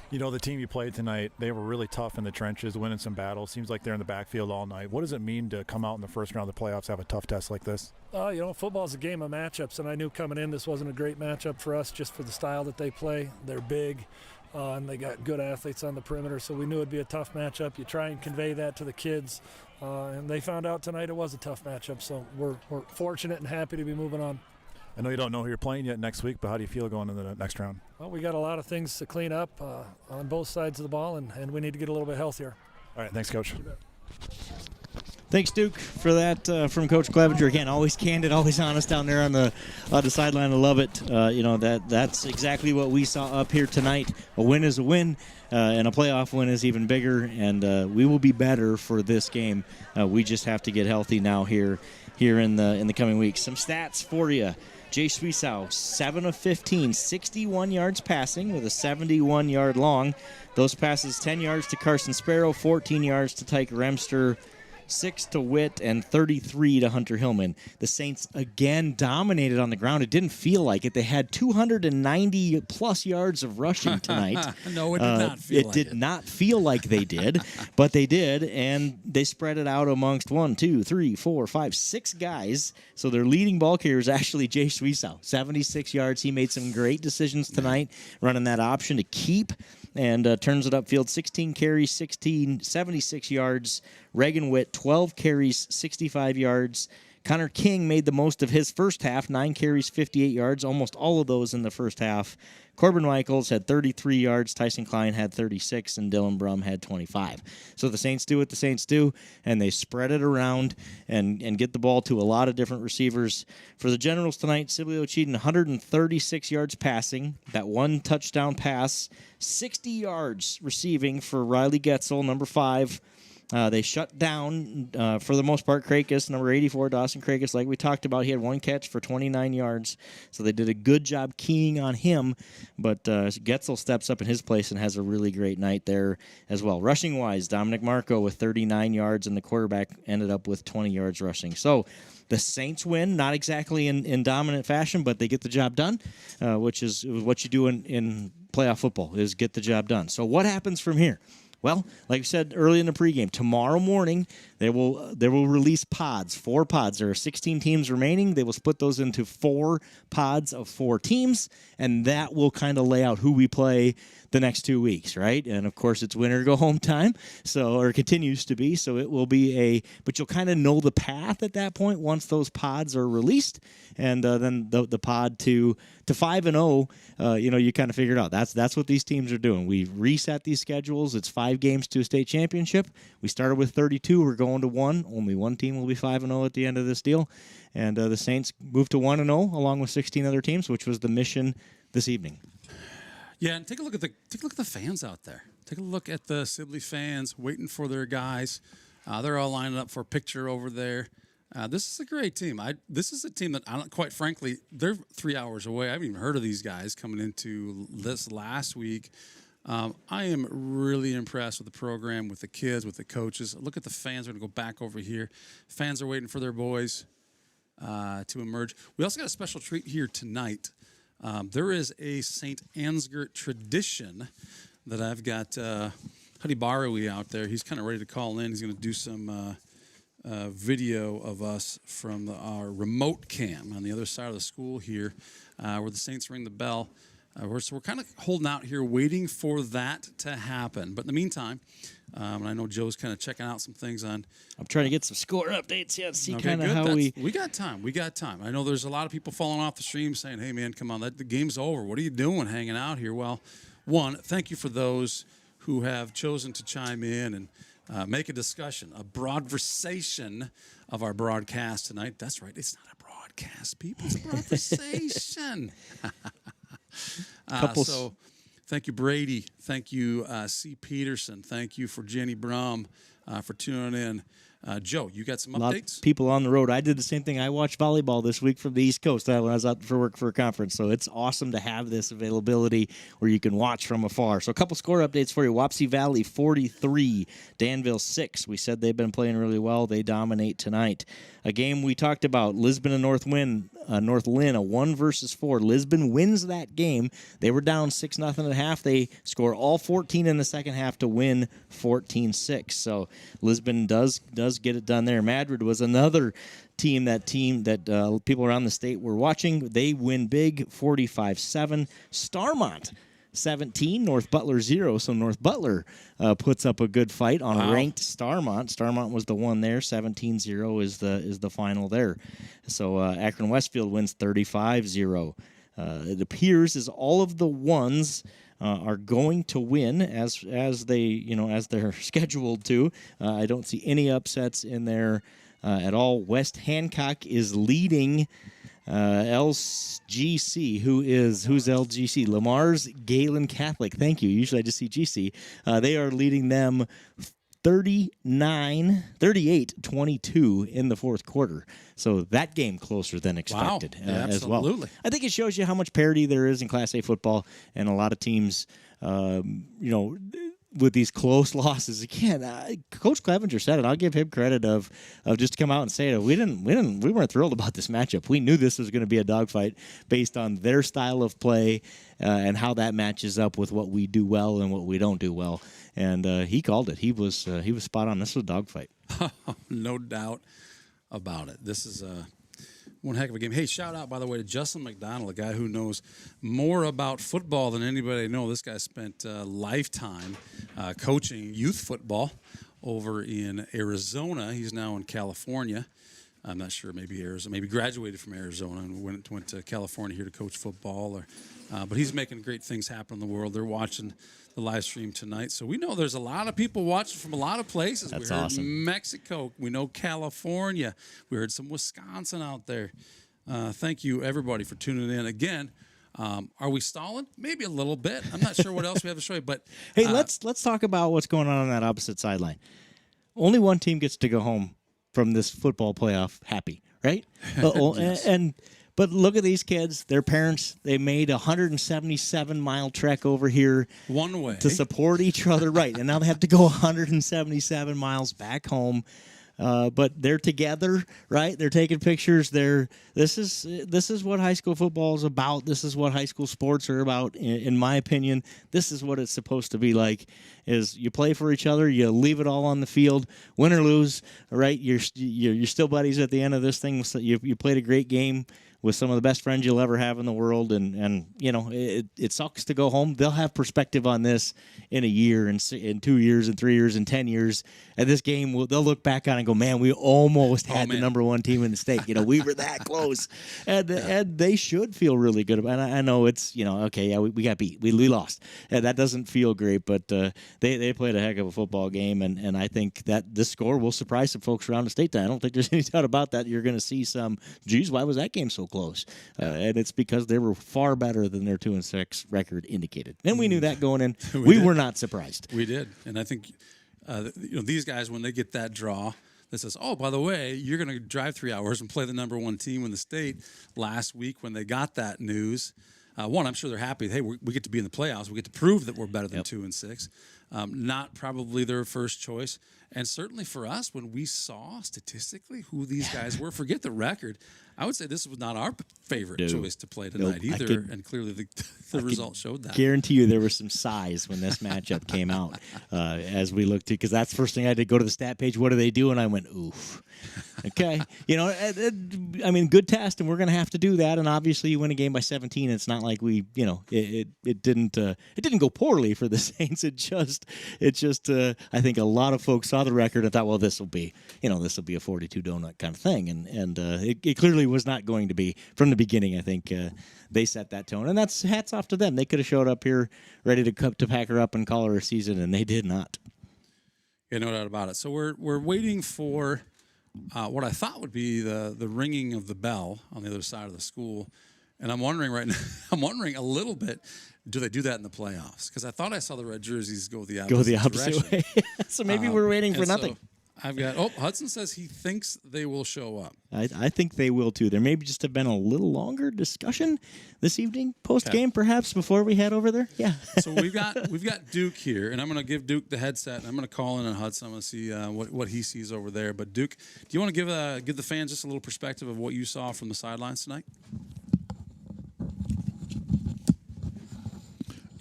You know, the team you played tonight, they were really tough in the trenches, winning some battles. Seems like they're in the backfield all night. What does it mean to come out in the first round of the playoffs, have a tough test like this? Football's a game of matchups, and I knew coming in this wasn't a great matchup for us just for the style that they play. They're big, and they got good athletes on the perimeter, so we knew it'd be a tough matchup. You try and convey that to the kids. And they found out tonight it was a tough matchup, so we're fortunate and happy to be moving on. I know you don't know who you're playing yet next week, but how do you feel going into the next round? Well, we got a lot of things to clean up on both sides of the ball, and we need to get a little bit healthier. All right, thanks, Coach. Thanks, Duke, for that from Coach Clevenger. Again, always candid, always honest down there on the sideline. I love it. That's exactly what we saw up here tonight. A win is a win, and a playoff win is even bigger, and we will be better for this game. We just have to get healthy now here in the coming weeks. Some stats for you. Jay Suisau, 7 of 15, 61 yards passing with a 71-yard long. Those passes, 10 yards to Carson Sparrow, 14 yards to Tyke Remster, 6 to Witt, and 33 to Hunter Hillman. The Saints again dominated on the ground. It didn't feel like it. They had 290-plus yards of rushing tonight. No, it did not feel like it. It did not feel like they did, but they did, and they spread it out amongst 6 guys. So their leading ball carrier is actually Jay Suisau, 76 yards. He made some great decisions tonight, running that option to keep, and turns it upfield. 16 carries, 76 yards. Reagan Witt, 12 carries, 65 yards. Connor King made the most of his first half, 9 carries, 58 yards, almost all of those in the first half. Corbin Michaels had 33 yards, Tyson Klein had 36, and Dylan Brum had 25. So the Saints do what the Saints do, and they spread it around and get the ball to a lot of different receivers. For the Generals tonight, Sibley-Ocheyedan, 136 yards passing, that 1 touchdown pass, 60 yards receiving for Riley Getzel, number 5. They shut down, for the most part, Krakis, number 84, Dawson Krakis. Like we talked about, he had one catch for 29 yards, so they did a good job keying on him. But Getzel steps up in his place and has a really great night there as well. Rushing-wise, Dominic Marco with 39 yards, and the quarterback ended up with 20 yards rushing. So the Saints win, not exactly in dominant fashion, but they get the job done, which is what you do in playoff football, is get the job done. So what happens from here? Well, like I said early in the pregame, tomorrow morning they will release pods, 4 pods. There are 16 teams remaining. They will split those into 4 pods of 4 teams, and that will kind of lay out who we play the next 2 weeks, right? And of course, it's winner go home time, or it continues to be. So it will be but you'll kind of know the path at that point once those pods are released, and then the pod to 5-0. You kind of figure it out. That's what these teams are doing. We reset these schedules. It's 5 games to a state championship. We started with 32. We're going to 1. Only one team will be 5-0 at the end of this deal, and the Saints moved to 1-0 along with 16 other teams, which was the mission this evening. Yeah, and take a look at the fans out there. Take a look at the Sibley fans waiting for their guys. They're all lining up for a picture over there. This is a great team. This is a team that, quite frankly, they're 3 hours away. I haven't even heard of these guys coming into this last week. I am really impressed with the program, with the kids, with the coaches. Look at the fans. We're going to go back over here. Fans are waiting for their boys to emerge. We also got a special treat here tonight. There is a Saint Ansgar tradition that I've got Huddy Barawi out there. He's kind of ready to call in. He's going to do some video of us from our remote cam on the other side of the school here where the Saints ring the bell. So we're kind of holding out here waiting for that to happen. But in the meantime, and I know Joe's kind of checking out some things on. I'm trying to get some score updates yet. See kind of good. how we got time. We got time. I know there's a lot of people falling off the stream saying, "Hey man, come on, the game's over. What are you doing, hanging out here?" Well, one, thank you for those who have chosen to chime in and make a discussion, a broadversation of our broadcast tonight. That's right. It's not a broadcast, people. It's a broadversation. So thank you, Brady. Thank you, C. Peterson. Thank you for Jenny Brum for tuning in. Joe, you got some updates? A lot of people on the road. I did the same thing. I watched volleyball this week from the East Coast when I was out for work for a conference. So it's awesome to have this availability where you can watch from afar. So a couple score updates for you. Wapsie Valley 43, Danville 6. We said they've been playing really well. They dominate tonight. A game we talked about, Lisbon and North Lynn, a 1-4. Lisbon wins that game. They were down 6-0 at half. They score all 14 in the second half to win 14-6. So Lisbon does get it done there. Madrid was another team that people around the state were watching. They win big, 45-7. Starmont 17, North Butler 0. So North Butler puts up a good fight on ranked Starmont. Starmont was the one there. 17-0 is the final there. So Akron Westfield wins 35-0. It appears as all of the ones are going to win as they're scheduled to. I don't see any upsets in there at all. West Hancock is leading LGC. Who's LGC? Lamar's Galen Catholic. Thank you. Usually I just see GC. They are leading them 38-22 in the fourth quarter. So that game closer than expected as well. Absolutely. I think it shows you how much parity there is in Class A football, and a lot of teams, with these close losses. Again, Coach Clevenger said it. I'll give him credit of just to come out and say it. We weren't thrilled about this matchup. We knew this was going to be a dogfight based on their style of play and how that matches up with what we do well and what we don't do well. And he called it. He was spot on. This was a dogfight. No doubt about it. This is one heck of a game. Hey, shout out, by the way, to Justin McDonald, a guy who knows more about football than anybody I know. This guy spent a lifetime coaching youth football over in Arizona. He's now in California. I'm not sure, maybe Arizona, maybe graduated from Arizona and went to California here to coach football. But he's making great things happen in the world. They're watching the live stream tonight. So we know there's a lot of people watching from a lot of places. That's we heard awesome. Mexico. We know California. We heard some Wisconsin out there. Thank you, everybody, for tuning in. Again, are we stalling? Maybe a little bit. I'm not sure what else we have to show you. But hey, let's talk about what's going on that opposite sideline. only one team gets to go home from this football playoff happy, right? Yes. But look at these kids. Their parents, they made a 177-mile trek over here one way to support each other, right? And now they have to go 177 miles back home. But they're together, right? They're taking pictures. This is what high school football is about. This is what high school sports are about. In my opinion, this is what it's supposed to be like. Is you play for each other, you leave it all on the field, win or lose, right? You're still buddies at the end of this thing. So you played a great game with some of the best friends you'll ever have in the world, and it sucks to go home. They'll have perspective on this in a year, in 2 years, and 3 years, and 10 years. At this game, they'll look back on it and go, "Man, we almost had the number one team in the state. We were that close," and they should feel really good about it. I know it's okay, yeah, we got beat, we lost, and that doesn't feel great, but they played a heck of a football game, and I think that this score will surprise some folks around the state. I don't think there's any doubt about that. You're going to see some, geez, why was that game so close? And it's because they were far better than their 2-6 record indicated. And we knew that going in. We were not surprised. We did. And I think these guys, when they get that draw that says, oh, by the way, you're going to drive 3 hours and play the number one team in the state. Last week when they got that news, one, I'm sure they're happy. Hey, we get to be in the playoffs. We get to prove that we're better than 2-6. Not probably their first choice. And certainly for us, when we saw statistically who these guys were, forget the record, I would say this was not our favorite choice to play tonight either. And clearly the result showed that. Guarantee you there was some sighs when this matchup came out as we looked at, because that's the first thing I had to go to the stat page. What do they do? And I went, oof. Okay. I mean, good test, and we're going to have to do that. And obviously you win a game by 17. It's not like we, it didn't go poorly for the Saints. It just I think a lot of folks saw the record and thought, well, this will be a 42 donut kind of thing. And it clearly was not going to be from the beginning. I think they set that tone, and that's hats off to them. They could have showed up here ready to pack her up and call her a season, and they did not. Yeah, no doubt about it. So we're waiting for what I thought would be the ringing of the bell on the other side of the school, and I'm wondering right now. I'm wondering a little bit. Do they do that in the playoffs? Because I thought I saw the red jerseys go the opposite way. So maybe we're waiting for nothing. So I've got. Hudson says he thinks they will show up. I think they will too. There may just have been a little longer discussion this evening, post game, perhaps before we head over there. Yeah. So we've got Duke here, and I'm going to give Duke the headset, and I'm going to call in on Hudson. I'm going to see what he sees over there. But Duke, do you want to give the fans just a little perspective of what you saw from the sidelines tonight?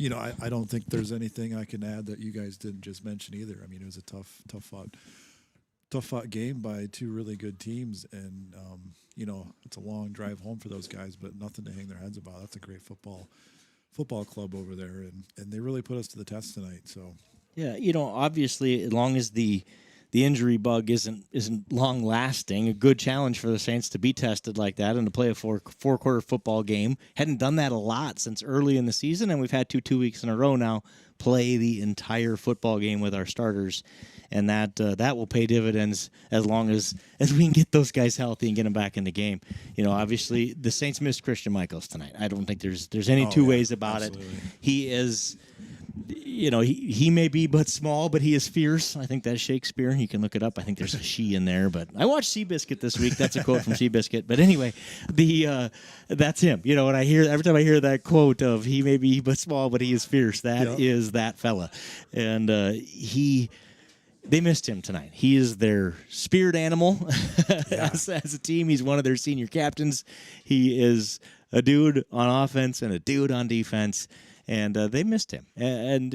I don't think there's anything I can add that you guys didn't just mention either. I mean, it was a tough fought game by two really good teams, and it's a long drive home for those guys, but nothing to hang their heads about. That's a great football club over there, and they really put us to the test tonight. So yeah, obviously, as long as the injury bug isn't long lasting, a good challenge for the Saints to be tested like that and to play a four-quarter football game. Hadn't done that a lot since early in the season, and we've had two weeks in a row now play the entire football game with our starters, and that will pay dividends as long as we can get those guys healthy and get them back in the game. Obviously the Saints missed Christian Michaels tonight. I don't think there's any two ways about absolutely. It. He is. He may be but small, but he is fierce. I think that's Shakespeare. You can look it up. I think there's a she in there, but I watched Seabiscuit this week. That's a quote from Seabiscuit. But anyway, that's him. And every time I hear that quote of he may be but small, but he is fierce, that is that fella. And they missed him tonight. He is their spirit animal. As a team, he's one of their senior captains. He is a dude on offense and a dude on defense. And they missed him, and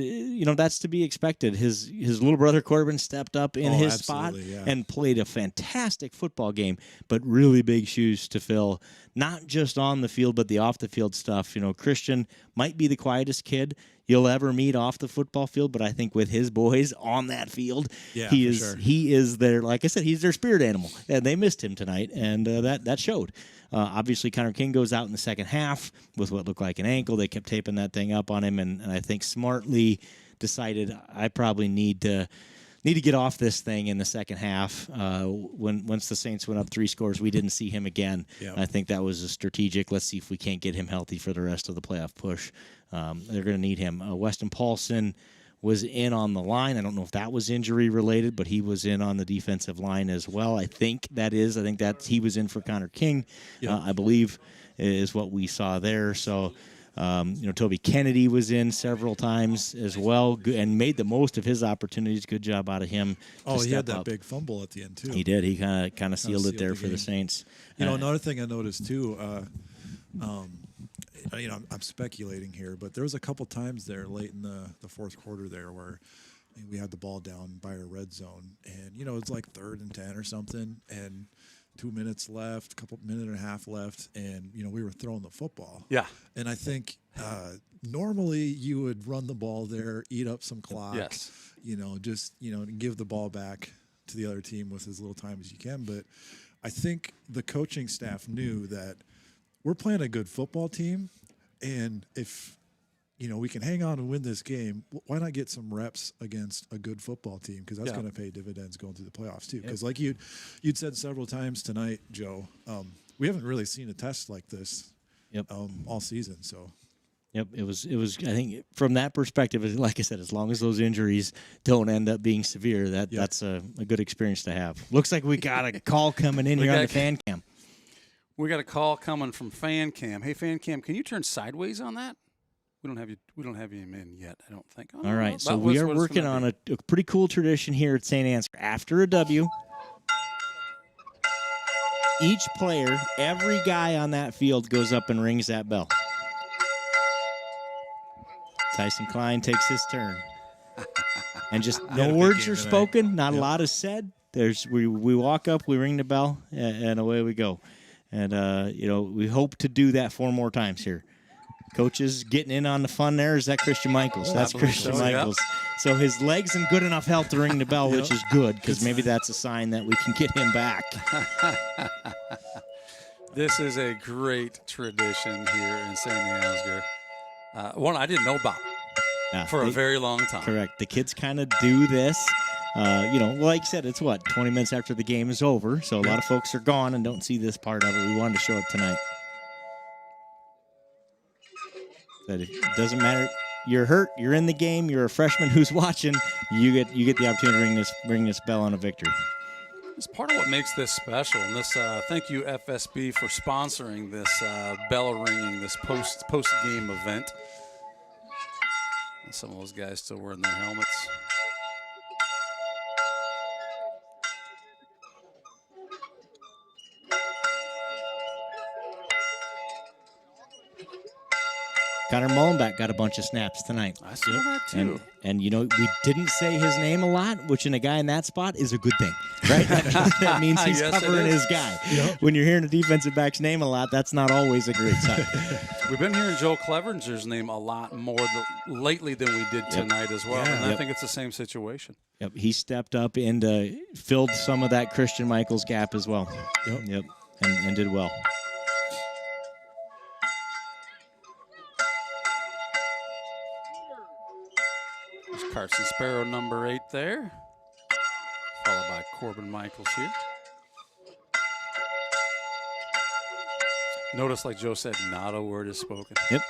that's to be expected. His little brother Corbin stepped up in his spot and played a fantastic football game, but really big shoes to fill, not just on the field but the off the field stuff. Christian might be the quietest kid you'll ever meet off the football field, but I think with his boys on that field, he is their, like I said, he's their spirit animal, and they missed him tonight, and that showed. Obviously, Connor King goes out in the second half with what looked like an ankle. They kept taping that thing up on him, and I think smartly decided I probably need to get off this thing in the second half. Once the Saints went up 3 scores, we didn't see him again. Yep. I think that was a strategic. Let's see if we can't get him healthy for the rest of the playoff push. They're going to need him. Weston Paulson was in on the line. I don't know if that was injury related, but he was in on the defensive line as well. I think that he was in for Connor King, I believe, is what we saw there. So, Toby Kennedy was in several times as well and made the most of his opportunities. Good job out of him. He had that big fumble at the end too. He did. He kind of sealed it there for the Saints. Another thing I noticed too. I'm speculating here, but there was a couple times there late in the fourth quarter there where we had the ball down by our red zone, and it's like 3rd and 10 or something, and 2 minutes left, minute and a half left, and we were throwing the football. Yeah. And I think normally you would run the ball there, eat up some clock. Yes. Give the ball back to the other team with as little time as you can. But I think the coaching staff knew that we're playing a good football team, and if we can hang on and win this game, why not get some reps against a good football team? Because that's going to pay dividends going through the playoffs too. Because like you'd said several times tonight, Joe, we haven't really seen a test like this all season. So. Yep, it was. I think from that perspective, like I said, as long as those injuries don't end up being severe, that's a good experience to have. Looks like we got a call coming in here on the fan cam. We got a call coming from fan cam. Hey, fan cam, can you turn sideways on that? We don't have you in yet, I don't think. All right, so we are working on a pretty cool tradition here at Saint Ansgar. After a W, each player, every guy on that field goes up and rings that bell. Tyson Klein takes his turn. And just no words are spoken, not a lot is said. We walk up, we ring the bell, and away we go. And, we hope to do that 4 more times here. Coaches getting in on the fun there. Is that Christian Michaels? That's Christian Michaels. Yeah. So his leg's in good enough health to ring the bell, which is good, because maybe that's a sign that we can get him back. This is a great tradition here in Saint Ansgar. One I didn't know about for a very long time. Correct. The kids kind of do this. Like you said, it's 20 minutes after the game is over, so a lot of folks are gone and don't see this part of it. We wanted to show it tonight. That it doesn't matter. You're hurt. You're in the game. You're a freshman who's watching. You get the opportunity to ring this bell on a victory. It's part of what makes this special. And this, thank you FSB for sponsoring this bell ringing, this post game event. And some of those guys still wearing their helmets. Connor Mullenbeck got a bunch of snaps tonight. I saw that too. And we didn't say his name a lot, which in a guy in that spot is a good thing, right? That means he's covering his guy. Yep. When you're hearing a defensive back's name a lot, that's not always a great sign. We've been hearing Joe Cleveringer's name a lot more lately than we did tonight as well, and I think it's the same situation. Yep, he stepped up and filled some of that Christian Michaels gap as well. Yep, and did well. Carson Sparrow, number 8 there, followed by Corbin Michaels here. Notice, like Joe said, not a word is spoken. Yep,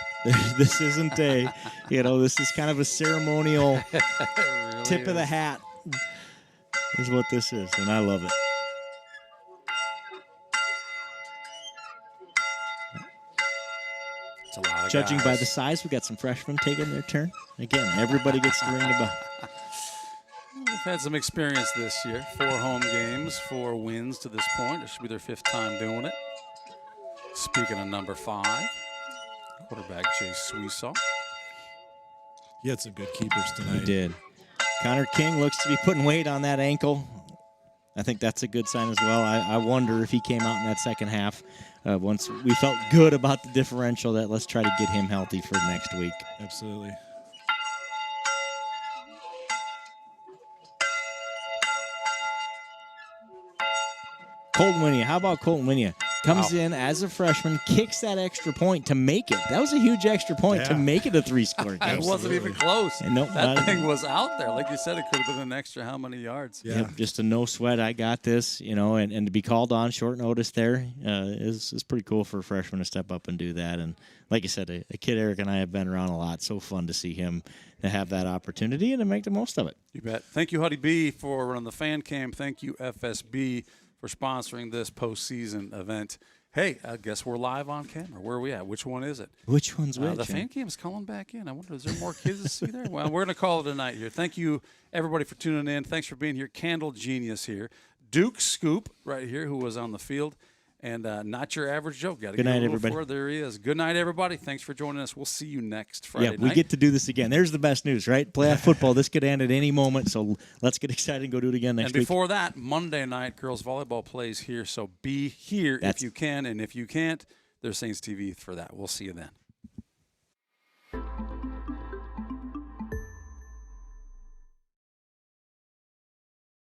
this isn't this is kind of a ceremonial really tip of the hat is what this is, and I love it. Judging by the size, we got some freshmen taking their turn. Again, everybody gets to ring the bell. We've had some experience this year. 4 home games, 4 wins to this point. It should be their 5th time doing it. Speaking of number 5, quarterback Chase Sweesaw. He had some good keepers tonight. He did. Connor King looks to be putting weight on that ankle. I think that's a good sign as well. I wonder if he came out in that second half. Once we felt good about the differential, that let's try to get him healthy for next week. Absolutely. Colton Winia. How about Colton Winia? Comes in as a freshman, kicks that extra point to make it. That was a huge extra point to make it a 3-score game. It wasn't even close. And that thing was out there. Like you said, it could have been an extra how many yards? Yep, just a no sweat. I got this, and to be called on short notice there is pretty cool for a freshman to step up and do that. And like you said, a kid Eric and I have been around a lot. So fun to see him to have that opportunity and to make the most of it. You bet. Thank you, Huddy B, for running the fan cam. Thank you, FSB, for sponsoring this postseason event. Hey, I guess we're live on camera. Where are we at? Which one is it? Which one's which? The fan cam's calling back in. I wonder, is there more kids to see there? Well, we're going to call it a night here. Thank you, everybody, for tuning in. Thanks for being here. Candle Genius here. Duke Scoop right here, who was on the field. And Not Your Average Joe. Got to Good get night, a little everybody. further. There he is. Good night, everybody. Thanks for joining us. We'll see you next Friday night. Yeah, we get to do this again. There's the best news, right? Playoff football. This could end at any moment, so let's get excited and go do it again next week. And before that, Monday night, girls volleyball plays here, so be here if you can. And if you can't, there's Saints TV for that. We'll see you then.